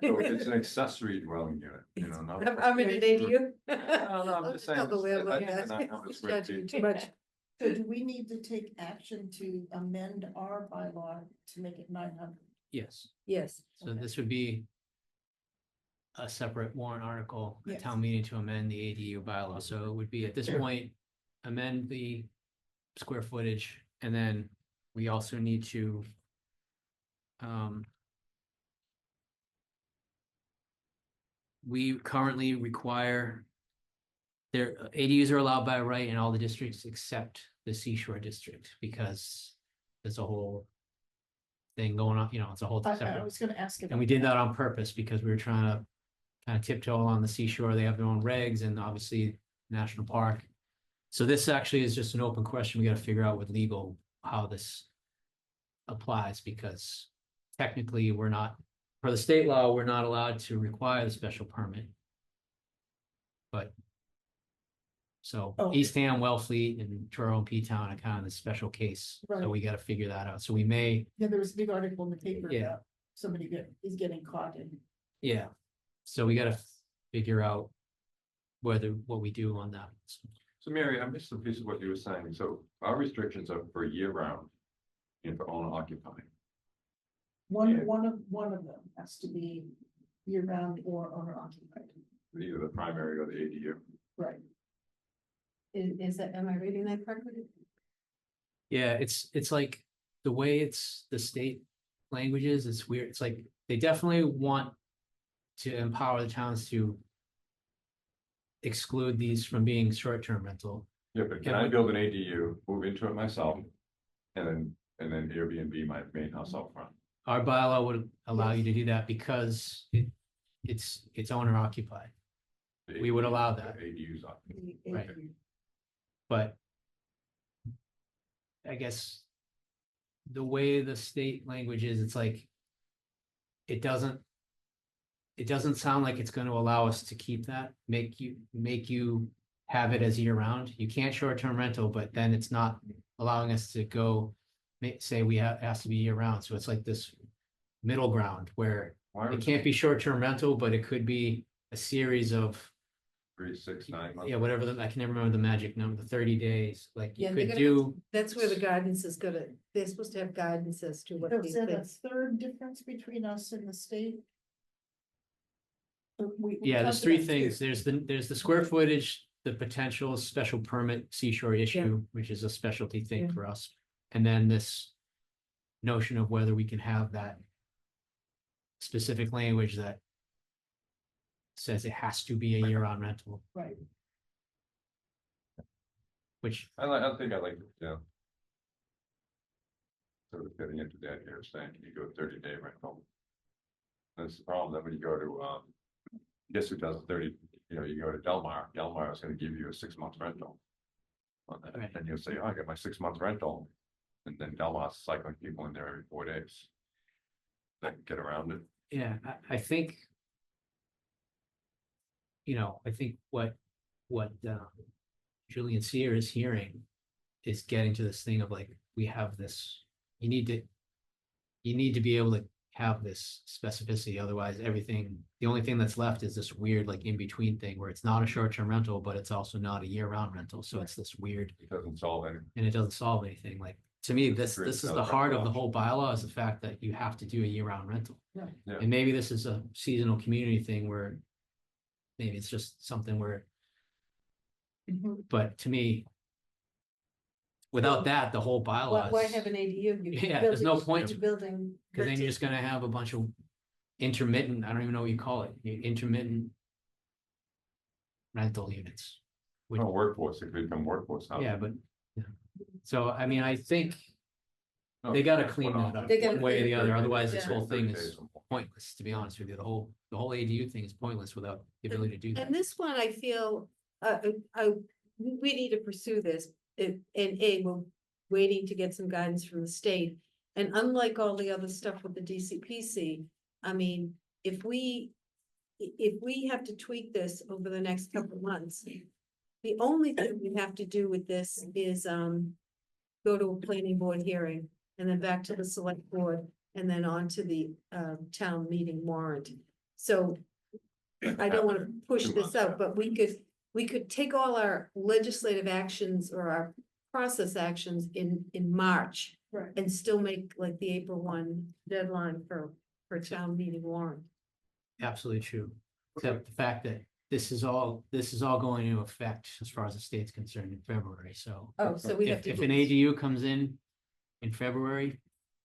C: So it's an accessory dwelling unit, not.
E: I'm in an ADU.
C: No, I'm just saying.
E: Tell the landlord
C: I think
E: that.
C: the 900
E: He's
C: square
E: judging me
C: feet.
E: too much.
B: So do we need to take action to amend our bylaw to make it 900?
D: Yes,
E: Yes,
D: so this would be. A separate warrant article, at
B: Yes.
D: town meeting to amend the ADU bylaw, so it would be at this point, amend the. Square footage, and then we also need to. We currently require. Their ADUs are allowed by right in all the districts except the Seashore District, because there's a whole. Thing going on, it's a whole
B: I
D: separate,
B: was gonna ask about
D: and we did that on purpose because we were trying to. Kind of tiptoe along the seashore, they have their own regs and obviously national park. So this actually is just an open question, we gotta figure out with legal how this. Applies, because technically we're not, for the state law, we're not allowed to require the special permit. But. So
B: Oh.
D: Eastham, Wellfleet and Truro and P-Town are kind of the special case, so
B: Right.
D: we gotta figure that out, so we may,
B: Yeah, there was a big article in the paper
D: Yeah.
B: about somebody is getting caught in.
D: yeah. So we gotta figure out. What we do on that.
C: So Mary, I missed a piece of what you were saying. So our restrictions are for year round. And for owner occupied. Yeah.
B: One of them has to be year round or owner occupied,
C: Either the primary or the ADU.
B: right?
E: is that, am I reading that correctly?
D: Yeah, it's like the way it's the state languages, it's weird. It's like they definitely want to empower the towns to exclude these from being short-term rental.
C: Yeah, but can I build an ADU, move into it myself? And then Airbnb my main house out front?
D: Our bylaw would allow you to do that because it's owner occupied,
C: The
D: We would
C: ADU
D: allow that.
C: ADUs on.
D: Right. but I guess the way the state language is, it's like it doesn't sound like it's going to allow us to keep that, make you have it as year round. You can't short-term rental, but then it's not allowing us to go say we have, it has to be year round. So it's like this middle ground where
C: Why
D: it
C: was
D: can't be short-term rental, but it could be a series of,
C: 3, 6, 9 months?
D: yeah, whatever I can never remember the magic number, the 30 days, like you
E: Yeah, they're
D: could
E: gonna
D: do.
E: That's where the guidance is gonna, they're supposed to have guidance as to what
B: So
E: these
B: is that a
E: things.
B: third difference between us and the state? We
D: Yeah, there's
B: talked
D: three
B: about
D: things.
B: two.
D: There's the square footage, the potential special permit seashore issue, which is a specialty thing
E: Yeah.
D: for us. And then this notion of whether we can have that specific language that says it has to be a year-round rental.
B: Right.
D: which,
C: I think I like, yeah. Sort of getting into that here, saying, can you go 30-day rental? That's the problem, that when you go to, guess who does 30, you go to Delmar is gonna give you a 6-month rental. On that,
D: Right.
C: and you'll say, oh, I got my 6-month rental, and then Delmar's cycling people in there every 4 days. They can get around it.
D: yeah, I think. I think what Julian Sear is hearing is getting to this thing of like, we have this, you need to be able to have this specificity, otherwise everything, the only thing that's left is this weird like in between thing where it's not a short-term rental, but it's also not a year-round rental, so it's this weird,
C: It doesn't solve anything.
D: and it doesn't solve anything, like, to me, this is the heart of the whole bylaw, is the fact that you have to do a year-round rental.
C: Yeah.
D: And maybe this is a seasonal community thing where maybe it's just something where, but to me, without that, the whole bylaw
E: Why
D: is,
E: have an ADU?
D: Yeah, there's no point
E: to
D: to-
E: building.
D: because then you're just gonna have a bunch of intermittent, I don't even know what you call it, intermittent rental units.
C: No workforce, it could become workforce housing.
D: Yeah, but, yeah. So, I mean, I think
C: No,
D: they gotta
C: that's
D: clean
C: what
D: that
C: I'm-
D: up
E: They gotta
D: one way or
E: clean
D: the
E: it
D: other,
E: up,
D: otherwise this
E: yeah.
D: whole thing
C: 30
D: is
C: days or more.
D: pointless, to be honest with you, the whole ADU thing is pointless without the ability to do that.
E: And this one, I feel, we need to pursue this, we're waiting to get some guidance from the state. And unlike all the other stuff with the DCPC, I mean, if we have to tweak this over the next couple of months, the only thing we have to do with this is, go to a planning board hearing, and then back to the select board, and then on to the, town meeting warrant. So I don't wanna push
C: 2
E: this
C: months,
E: out, but we could take all our legislative actions or our process actions in March.
B: Right.
E: And still make like the April 1 deadline for town meeting warrant.
D: Absolutely true, except the fact that this is all going into effect as far as the state's concerned in February, so.
E: Oh, so we have
D: If,
E: to.
D: if an ADU comes in February,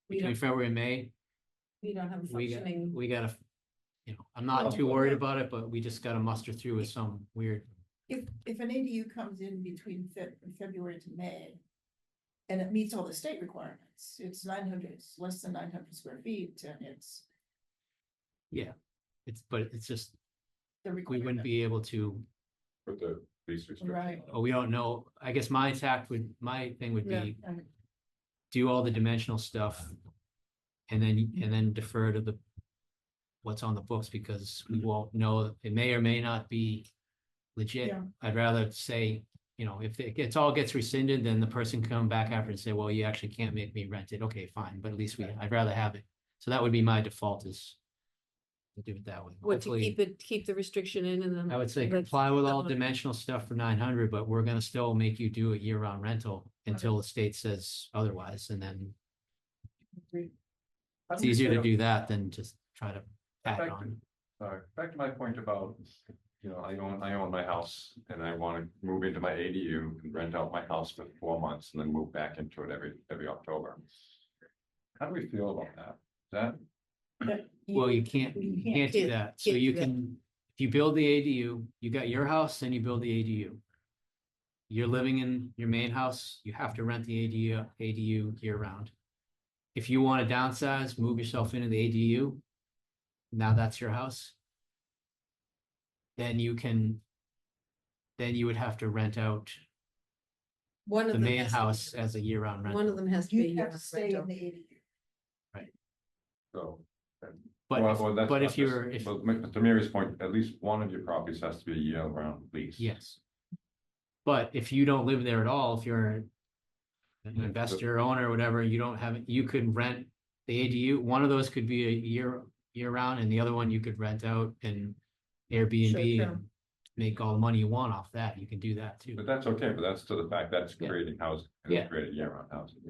E: We
D: between
E: don't,
D: February and May,
E: we don't have a
D: we got,
E: functioning.
D: we gotta, I'm not too worried about it, but we just gotta muster through with some weird,
B: If an ADU comes in between February to May. And it meets all the state requirements, it's 900, it's less than 900 square feet, and it's
D: but it's just,
B: the
D: we
B: requirement.
D: wouldn't be able to,
C: With the lease restriction.
B: Right.
D: we don't know, I guess my thing would
E: Yeah.
D: be do all the dimensional stuff. And then defer to what's on the books, because we won't know, it may or may not be legit.
B: Yeah.
D: I'd rather say, if it all gets rescinded, then the person can come back after and say, well, you actually can't make me rent it. Okay, fine, but at least I'd rather have it. So that would be my default, is to do it that way.
E: What, to
D: Hopefully,
E: keep the restriction in, and then.
D: I would say
E: let's-
D: comply with all dimensional stuff for 900, but we're gonna still make you do a year-round rental until the state says otherwise, and then it's easier to do that than just try to tack
C: Back
D: on.
C: Back to my point about, I own my house and I want to move into my ADU and rent out my house for 4 months and then move back into it every October. How do we feel about that? Is that,
D: Well, you can't do that. So
E: can't
D: you
E: do that.
D: can, if you build the ADU, you got your house, then you build the ADU. You're living in your main house, you have to rent the ADU year round. If you want to downsize, move yourself into the ADU, now that's your house. Then you would have to rent out
E: One of
D: the
E: them
D: main
E: has to be-
D: as a year-round
E: One
D: rental.
E: of them has to be.
B: You have to stay
E: rental.
B: in the ADU.
C: so?
D: But
C: Well,
D: if-
C: well, that's
D: but
C: not
D: if you're,
C: just- but to Mary's point, at least one of your properties has to be a year-round lease.
D: yes. But if you don't live there at all, if you're an investor, owner, whatever, you don't have, you could rent the ADU, one of those could be a year round, and the other one you could rent out and Airbnb
E: Short-term.
D: and make all the money you want off that, you can do that too.
C: But that's okay, but that's to the fact that's
D: Yeah.
C: creating housing, and
D: Yeah.
C: it's creating year-round housing.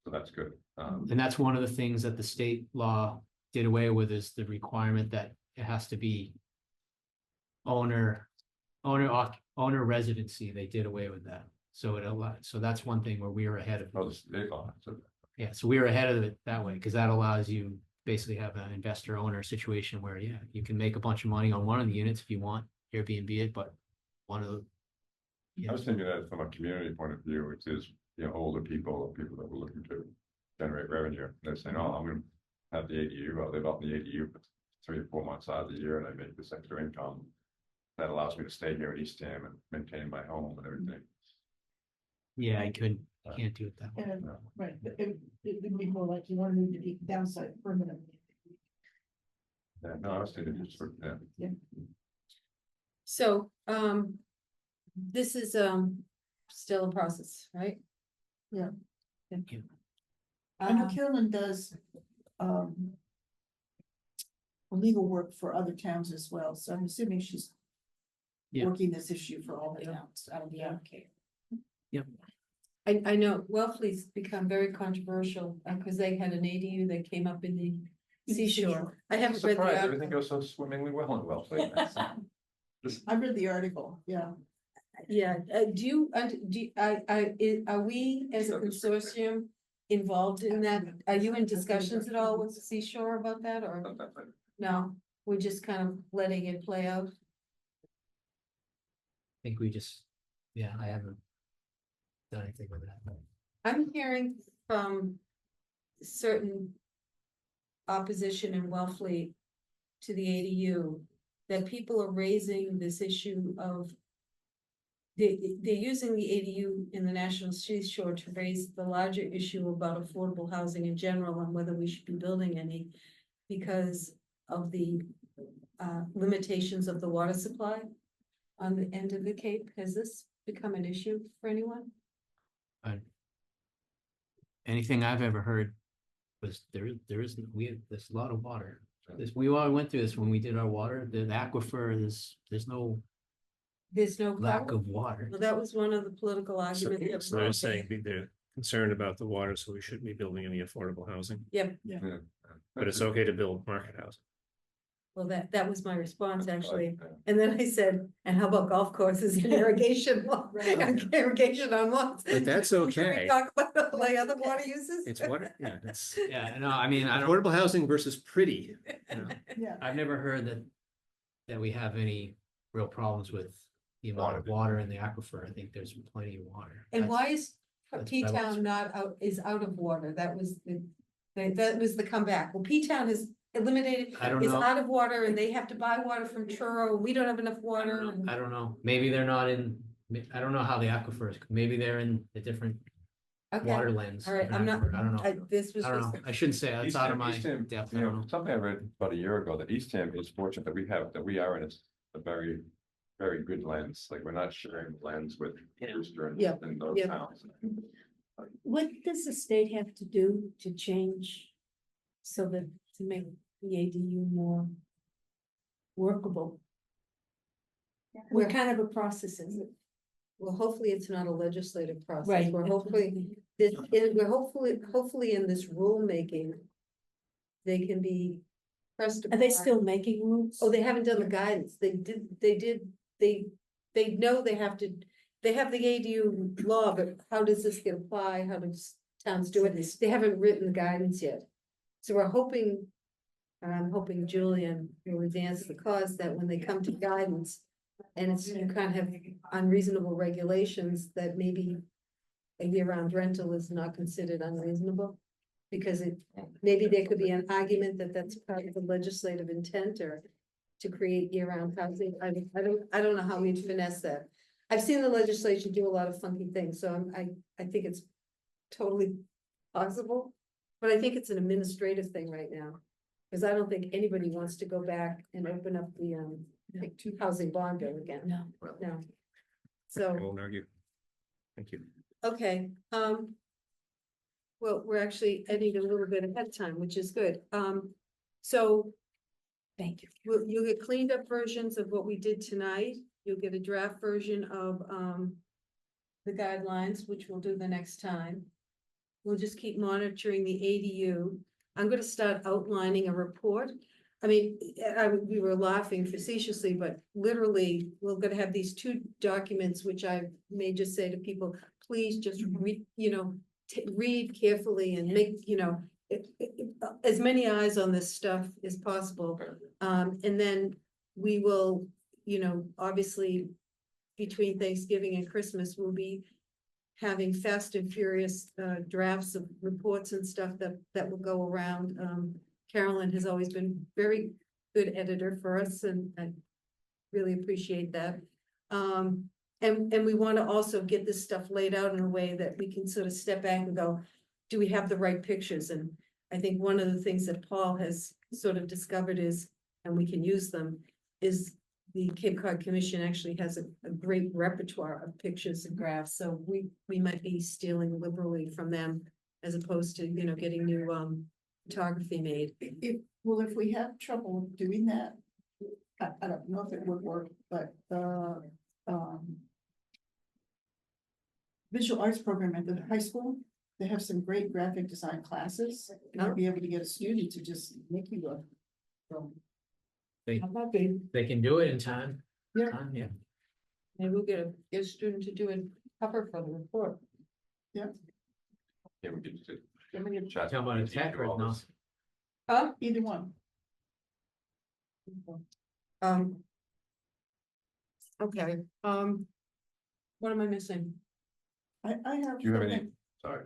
C: So that's good.
D: And that's one of the things that the state law did away with, is the requirement that it has to be owner residency, they did away with that. So that's one thing where we were ahead of.
C: Oh, the state law, so
D: Yeah, so we were ahead of it that way, because that allows you basically have an investor owner situation where, yeah, you can make a bunch of money on one of the units if you want, Airbnb it, but one of
C: I was thinking that from a community point of view, which is, older people or people that were looking to generate revenue. They're saying, oh, I'm gonna have the ADU, I'll live off the ADU for 3 or 4 months out of the year and I make this extra income. That allows me to stay here in Eastham and maintain my home and everything.
D: Yeah, I can't do it that way.
B: And, right, but it would be more like you want to move to be downside permanently.
C: Yeah, no, I was thinking just for, yeah.
E: So, this is, still a process, right?
D: Thank you.
B: I know
E: Um,
B: Carolyn does, legal work for other towns as well, so I'm assuming she's
D: Yeah.
B: working this issue for all the towns out of the okay.
E: I know Wellfleet's become very controversial, because they had an ADU that came up in the seashore. I haven't read the
C: Surprised, everything
E: article.
C: goes so swimmingly well in Wellfleet.
B: I read the article, yeah.
E: Yeah, are we as a consortium involved in that? Are you in discussions at all with Seashore about that, or no? We're just kind of letting it play out?
D: I think we just, yeah, I haven't done anything with that.
E: I'm hearing from certain opposition in Wellfleet to the ADU that people are raising this issue of they're using the ADU in the National Seashore to raise the larger issue about affordable housing in general and whether we should be building any because of the limitations of the water supply on the end of the Cape. Has this become an issue for anyone?
D: Anything I've ever heard was there's a lot of water. We all went through this when we did our water, the aquifer, there's no
E: There's no
D: lack
E: problem?
D: of water.
E: Well, that was one of the political
F: So
E: arguments. that
F: so they're
E: was
F: saying they're concerned about the water, so we shouldn't be building any affordable housing,
E: Yep,
F: but it's okay to build market housing.
E: well, that was my response, actually.
C: Yeah.
E: And then I said, and how about golf courses and irrigation? Irrigation on what?
F: But that's
E: Should we
F: okay.
E: talk about like other water uses?
F: It's water, yeah, it's
D: Yeah, no, I mean, I don't,
F: affordable housing versus pretty, you know.
B: Yeah.
D: I've never heard that we have any real problems with the amount of water in the aquifer. I think there's plenty of water.
E: And
D: That's-
E: why is
D: that's
E: P-Town not out, is out of water? That was that was the comeback. Well, P-Town is eliminated,
D: I don't
E: is
D: know.
E: out of water and they have to buy water from Truro. We don't have enough water. and-
D: I don't know. Maybe they're not in, I don't know how the aquifers, maybe they're in a different
E: Okay,
D: water lens.
E: all right, I'm not,
D: I don't know.
E: this was
D: I don't
E: just,
D: know. I shouldn't say, that's out of my
C: Eastham,
D: depth. I
C: you
D: don't
C: know,
D: know.
C: something I read about a year ago, that Eastham is fortunate that we are in a very, very good lens, like we're not sharing the lens with Worcester and
E: Yeah,
C: and those
E: yeah.
C: towns.
G: What does the state have to do to change so that to make the ADU more workable? What kind of a process is it?
E: well, hopefully it's not a legislative process.
G: Right.
E: We're
G: that's what I
E: hopefully,
G: think.
E: we're hopefully in this rulemaking, they can be pressed.
G: Are they
E: upon-
G: still making rules?
E: Oh, they haven't done the guidance. They know they have to, they have the ADU law, but how does this get applied? How does towns do it? They haven't written the guidance yet. So we're hoping, and I'm hoping Julian will advance the cause that when they come to guidance, and it's, you kind of have unreasonable regulations that maybe a year-round rental is not considered unreasonable. Because maybe there could be an argument that that's part of the legislative intent or to create year-round housing. I don't know how we'd finesse that. I've seen the legislation do a lot of funky things, so I think it's totally possible. But I think it's an administrative thing right now, because I don't think anybody wants to go back and open up the housing bond bill again.
G: No.
E: No.
F: I
E: So,
F: won't argue. Thank you.
E: okay, well, we're actually ending a little bit ahead of time, which is good. So
G: Thank you.
E: you'll get cleaned up versions of what we did tonight. You'll get a draft version of the guidelines, which we'll do the next time. We'll just keep monitoring the ADU. I'm gonna start outlining a report. I mean, we were laughing facetiously, but literally, we're gonna have these two documents, which I may just say to people, please just read, read carefully and make, as many eyes on this stuff as possible. And then we will, obviously between Thanksgiving and Christmas, we'll be having fast and furious drafts of reports and stuff that will go around. Carolyn has always been very good editor for us, and I really appreciate that. And we want to also get this stuff laid out in a way that we can sort of step back and go, do we have the right pictures? And I think one of the things that Paul has sort of discovered is, and we can use them, is the Cape Cod Commission actually has a great repertoire of pictures and graphs, so we might be stealing liberally from them as opposed to, getting new photography made.
B: If we have trouble doing that, I don't know if it would work, but visual arts program at the high school, they have some great graphic design classes. You might be able to get a student to just make you look. So,
D: They,
B: I'm not big.
D: they can do it in time.
B: Yeah.
D: Yeah.
E: Maybe we'll get a student to do a cover for the report.
C: Yeah, we could just.
B: Somebody have-
C: chat
D: Talking about a
C: with
D: tech
C: you
D: right
C: all
D: now.
C: this.
B: Either one.
E: Okay, what am I missing?
B: I have.
C: Do you have any, sorry,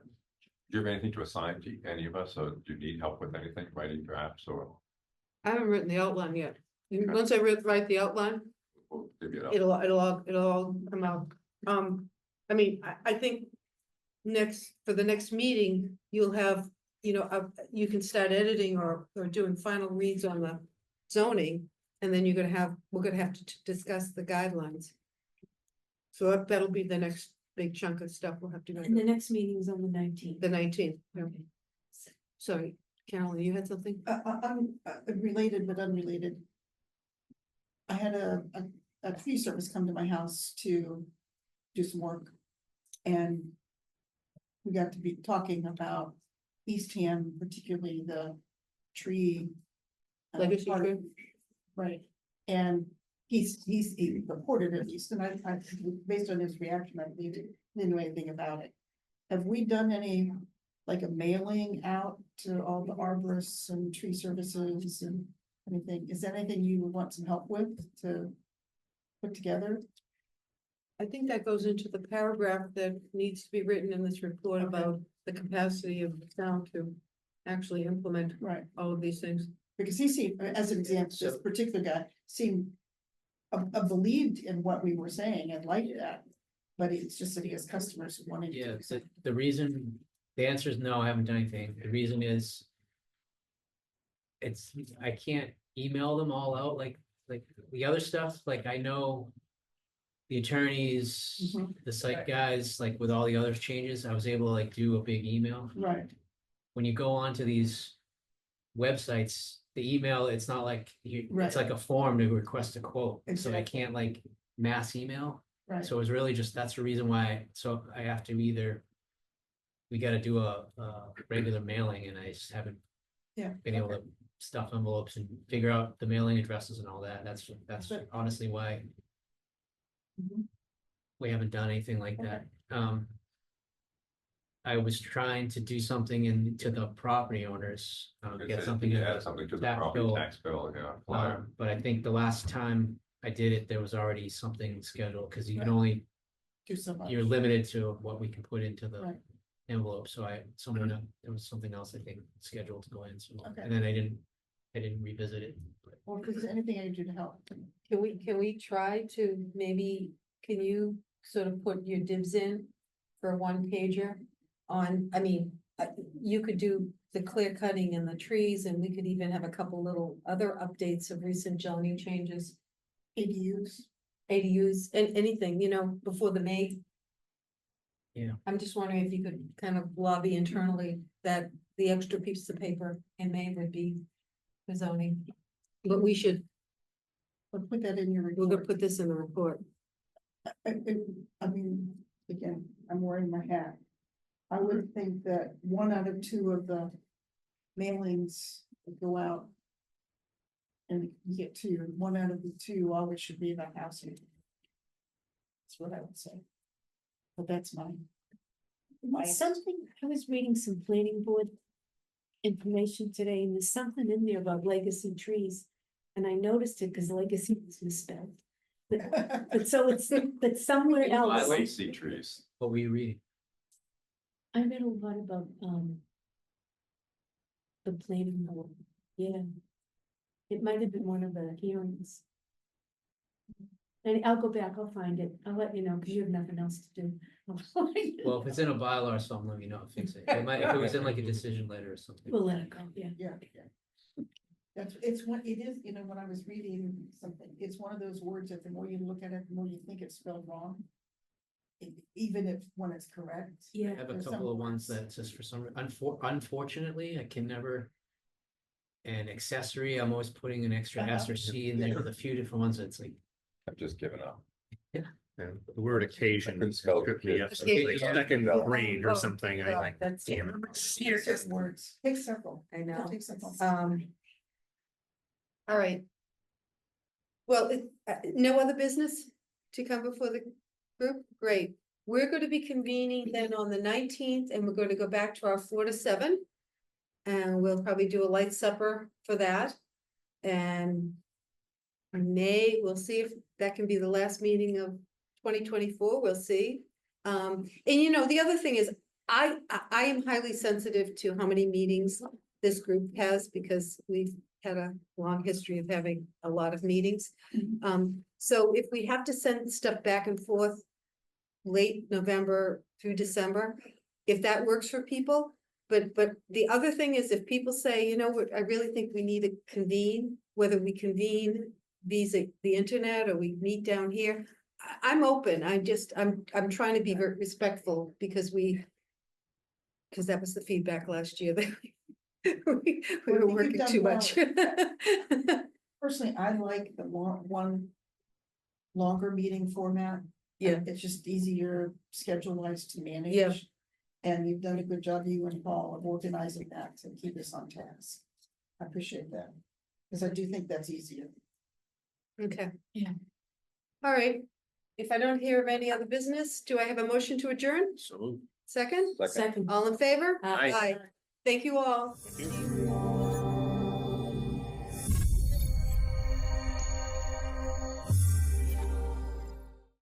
C: do you have anything to assign to any of us, or do you need help with anything, writing drafts, or
E: I haven't written the outline yet.
C: Okay.
E: Once I write the outline,
C: we'll give you it up?
E: it'll all come out. I mean, I think for the next meeting, you'll have, you can start editing or doing final reads on the zoning. And then we're gonna have to discuss the guidelines. So that'll be the next big chunk of stuff we'll have to go
G: And the
E: through,
G: next meeting's on the 19th.
E: the 19th. Sorry, Carolyn, you had something?
B: I'm related but unrelated. I had a tree service come to my house to do some work. And we got to be talking about Eastham, particularly the tree.
E: Legacy
B: part of-
E: tree?
B: Right, and he reported at least, and I, based on his reaction, I didn't know anything about it. Have we done any, like a mailing out to all the arborists and tree services and anything? Is that anything you would want some help with to put together?
E: I think that goes into the paragraph that needs to be written in this report
B: Okay.
E: about the capacity of the town to actually implement
B: Right,
E: all of these things.
B: because he seemed, as an example, this particular guy seemed believed in what we were saying and liked that. But it's just that he has customers who wanted
D: Yeah,
B: to.
D: so the reason, the answer is no, I haven't done anything. The reason is. I can't email them all out like the other stuff, like I know. The attorneys,
B: Mhm.
D: the site guys, like with all the other changes, I was able to like do a big email.
B: Right,
D: When you go onto these. Websites, the email, it's not like
B: Right.
D: it's like a form to request a quote, so I
B: Exactly.
D: can't like mass email.
B: right.
D: So it's really just, that's the reason why, so I have to either. We gotta do a regular mailing and I just haven't.
B: Yeah,
D: Been able to stuff envelopes and figure out the mailing addresses and all that, that's
B: But-
D: honestly why.
B: Mhm.
D: We haven't done anything like
B: Okay.
D: that, I was trying to do something to the property owners, get something. in
C: Add
D: the
C: something to the
D: tax
C: property
D: bill.
C: tax bill, yeah. flyer.
D: But I think the last time I did it, there was already something scheduled, cause you can
B: Right.
D: only,
B: Do so much.
D: you're limited to what we can put into the
B: Right.
D: envelope, so there was something else I think scheduled to go in, so,
B: Okay.
D: and then I didn't revisit it.
B: Or if there's anything I can do to help.
E: Can we try to maybe, can you sort of put your dibs in for a one pager on, I mean, you could do the clear cutting and the trees, and we could even have a couple little other updates of recent zoning changes,
B: ADUs.
E: ADUs, and anything, before the May.
D: Yeah.
E: I'm just wondering if you could kind of lobby internally that the extra piece of paper in May would be the zoning. But we should,
B: Or put that in your
E: we're gonna
B: report.
E: put this in the report.
B: I mean, again, I'm wearing my hat. I would think that 1 out of 2 of the mailings that go out. And you get 2, 1 out of the 2 always should be about housing. That's what I would say. But that's mine.
G: Something, I was reading some planning board information today, and there's something in there about legacy trees. And I noticed it because legacy was misspelled. But so it's, but somewhere
C: I
G: else,
C: like see trees.
D: What were you reading?
G: I read a lot about, the planning board, yeah. It might have been one of the hearings. And I'll go back, I'll find it, I'll let you know, because you have nothing else to do.
D: Well, if it's in a bylaw or something, let me know, fix it. It might, if it was in like a decision letter or something.
G: We'll let it go, yeah.
B: Yeah, yeah. It's one, it is, you know, when I was reading something, it's one of those words that the more you look at it, the more you think it's spelled wrong. Even if, when it's correct.
G: Yeah.
D: I have a
B: There's
D: couple
B: some
D: of ones
B: words.
D: that just for some, unfortunately, I can never. An accessory, I'm always putting an extra S or C in there with a few different ones, it's like.
C: I've just given up.
F: And the word occasion
C: couldn't spell
F: took me up
C: occasion.
F: like second grade or something.
A: Oh,
F: I
A: that's,
F: damn it.
B: It's just words, take several.
A: I know.
B: Take several.
A: All right. Well, no other business to come before the group? Great. We're going to be convening then on the 19th and we're going to go back to our 4 to 7. And we'll probably do a light supper for that. And we'll see if that can be the last meeting of 2024, we'll see. And you know, the other thing is, I am highly sensitive to how many meetings this group has because we've had a long history of having a lot of meetings. So if we have to send stuff back and forth late November through December, if that works for people. But the other thing is if people say, you know what, I really think we need to convene, whether we convene via the internet or we meet down here. I'm open. I'm trying to be very respectful because that was the feedback last year that we were working too much.
B: Personally, I like the one longer meeting format.
A: Yeah.
B: It's just easier schedule wise to manage.
A: Yeah.
B: And you've done a good job, you and Paul, of organizing that to keep us on task. I appreciate that, because I do think that's easier.
A: Okay.
G: Yeah.
A: All right. If I don't hear of any other business, do I have a motion to adjourn?
F: So.
A: Second?
G: Second.
A: All in favor?
G: Aye.
A: Thank you all.
F: Thank you.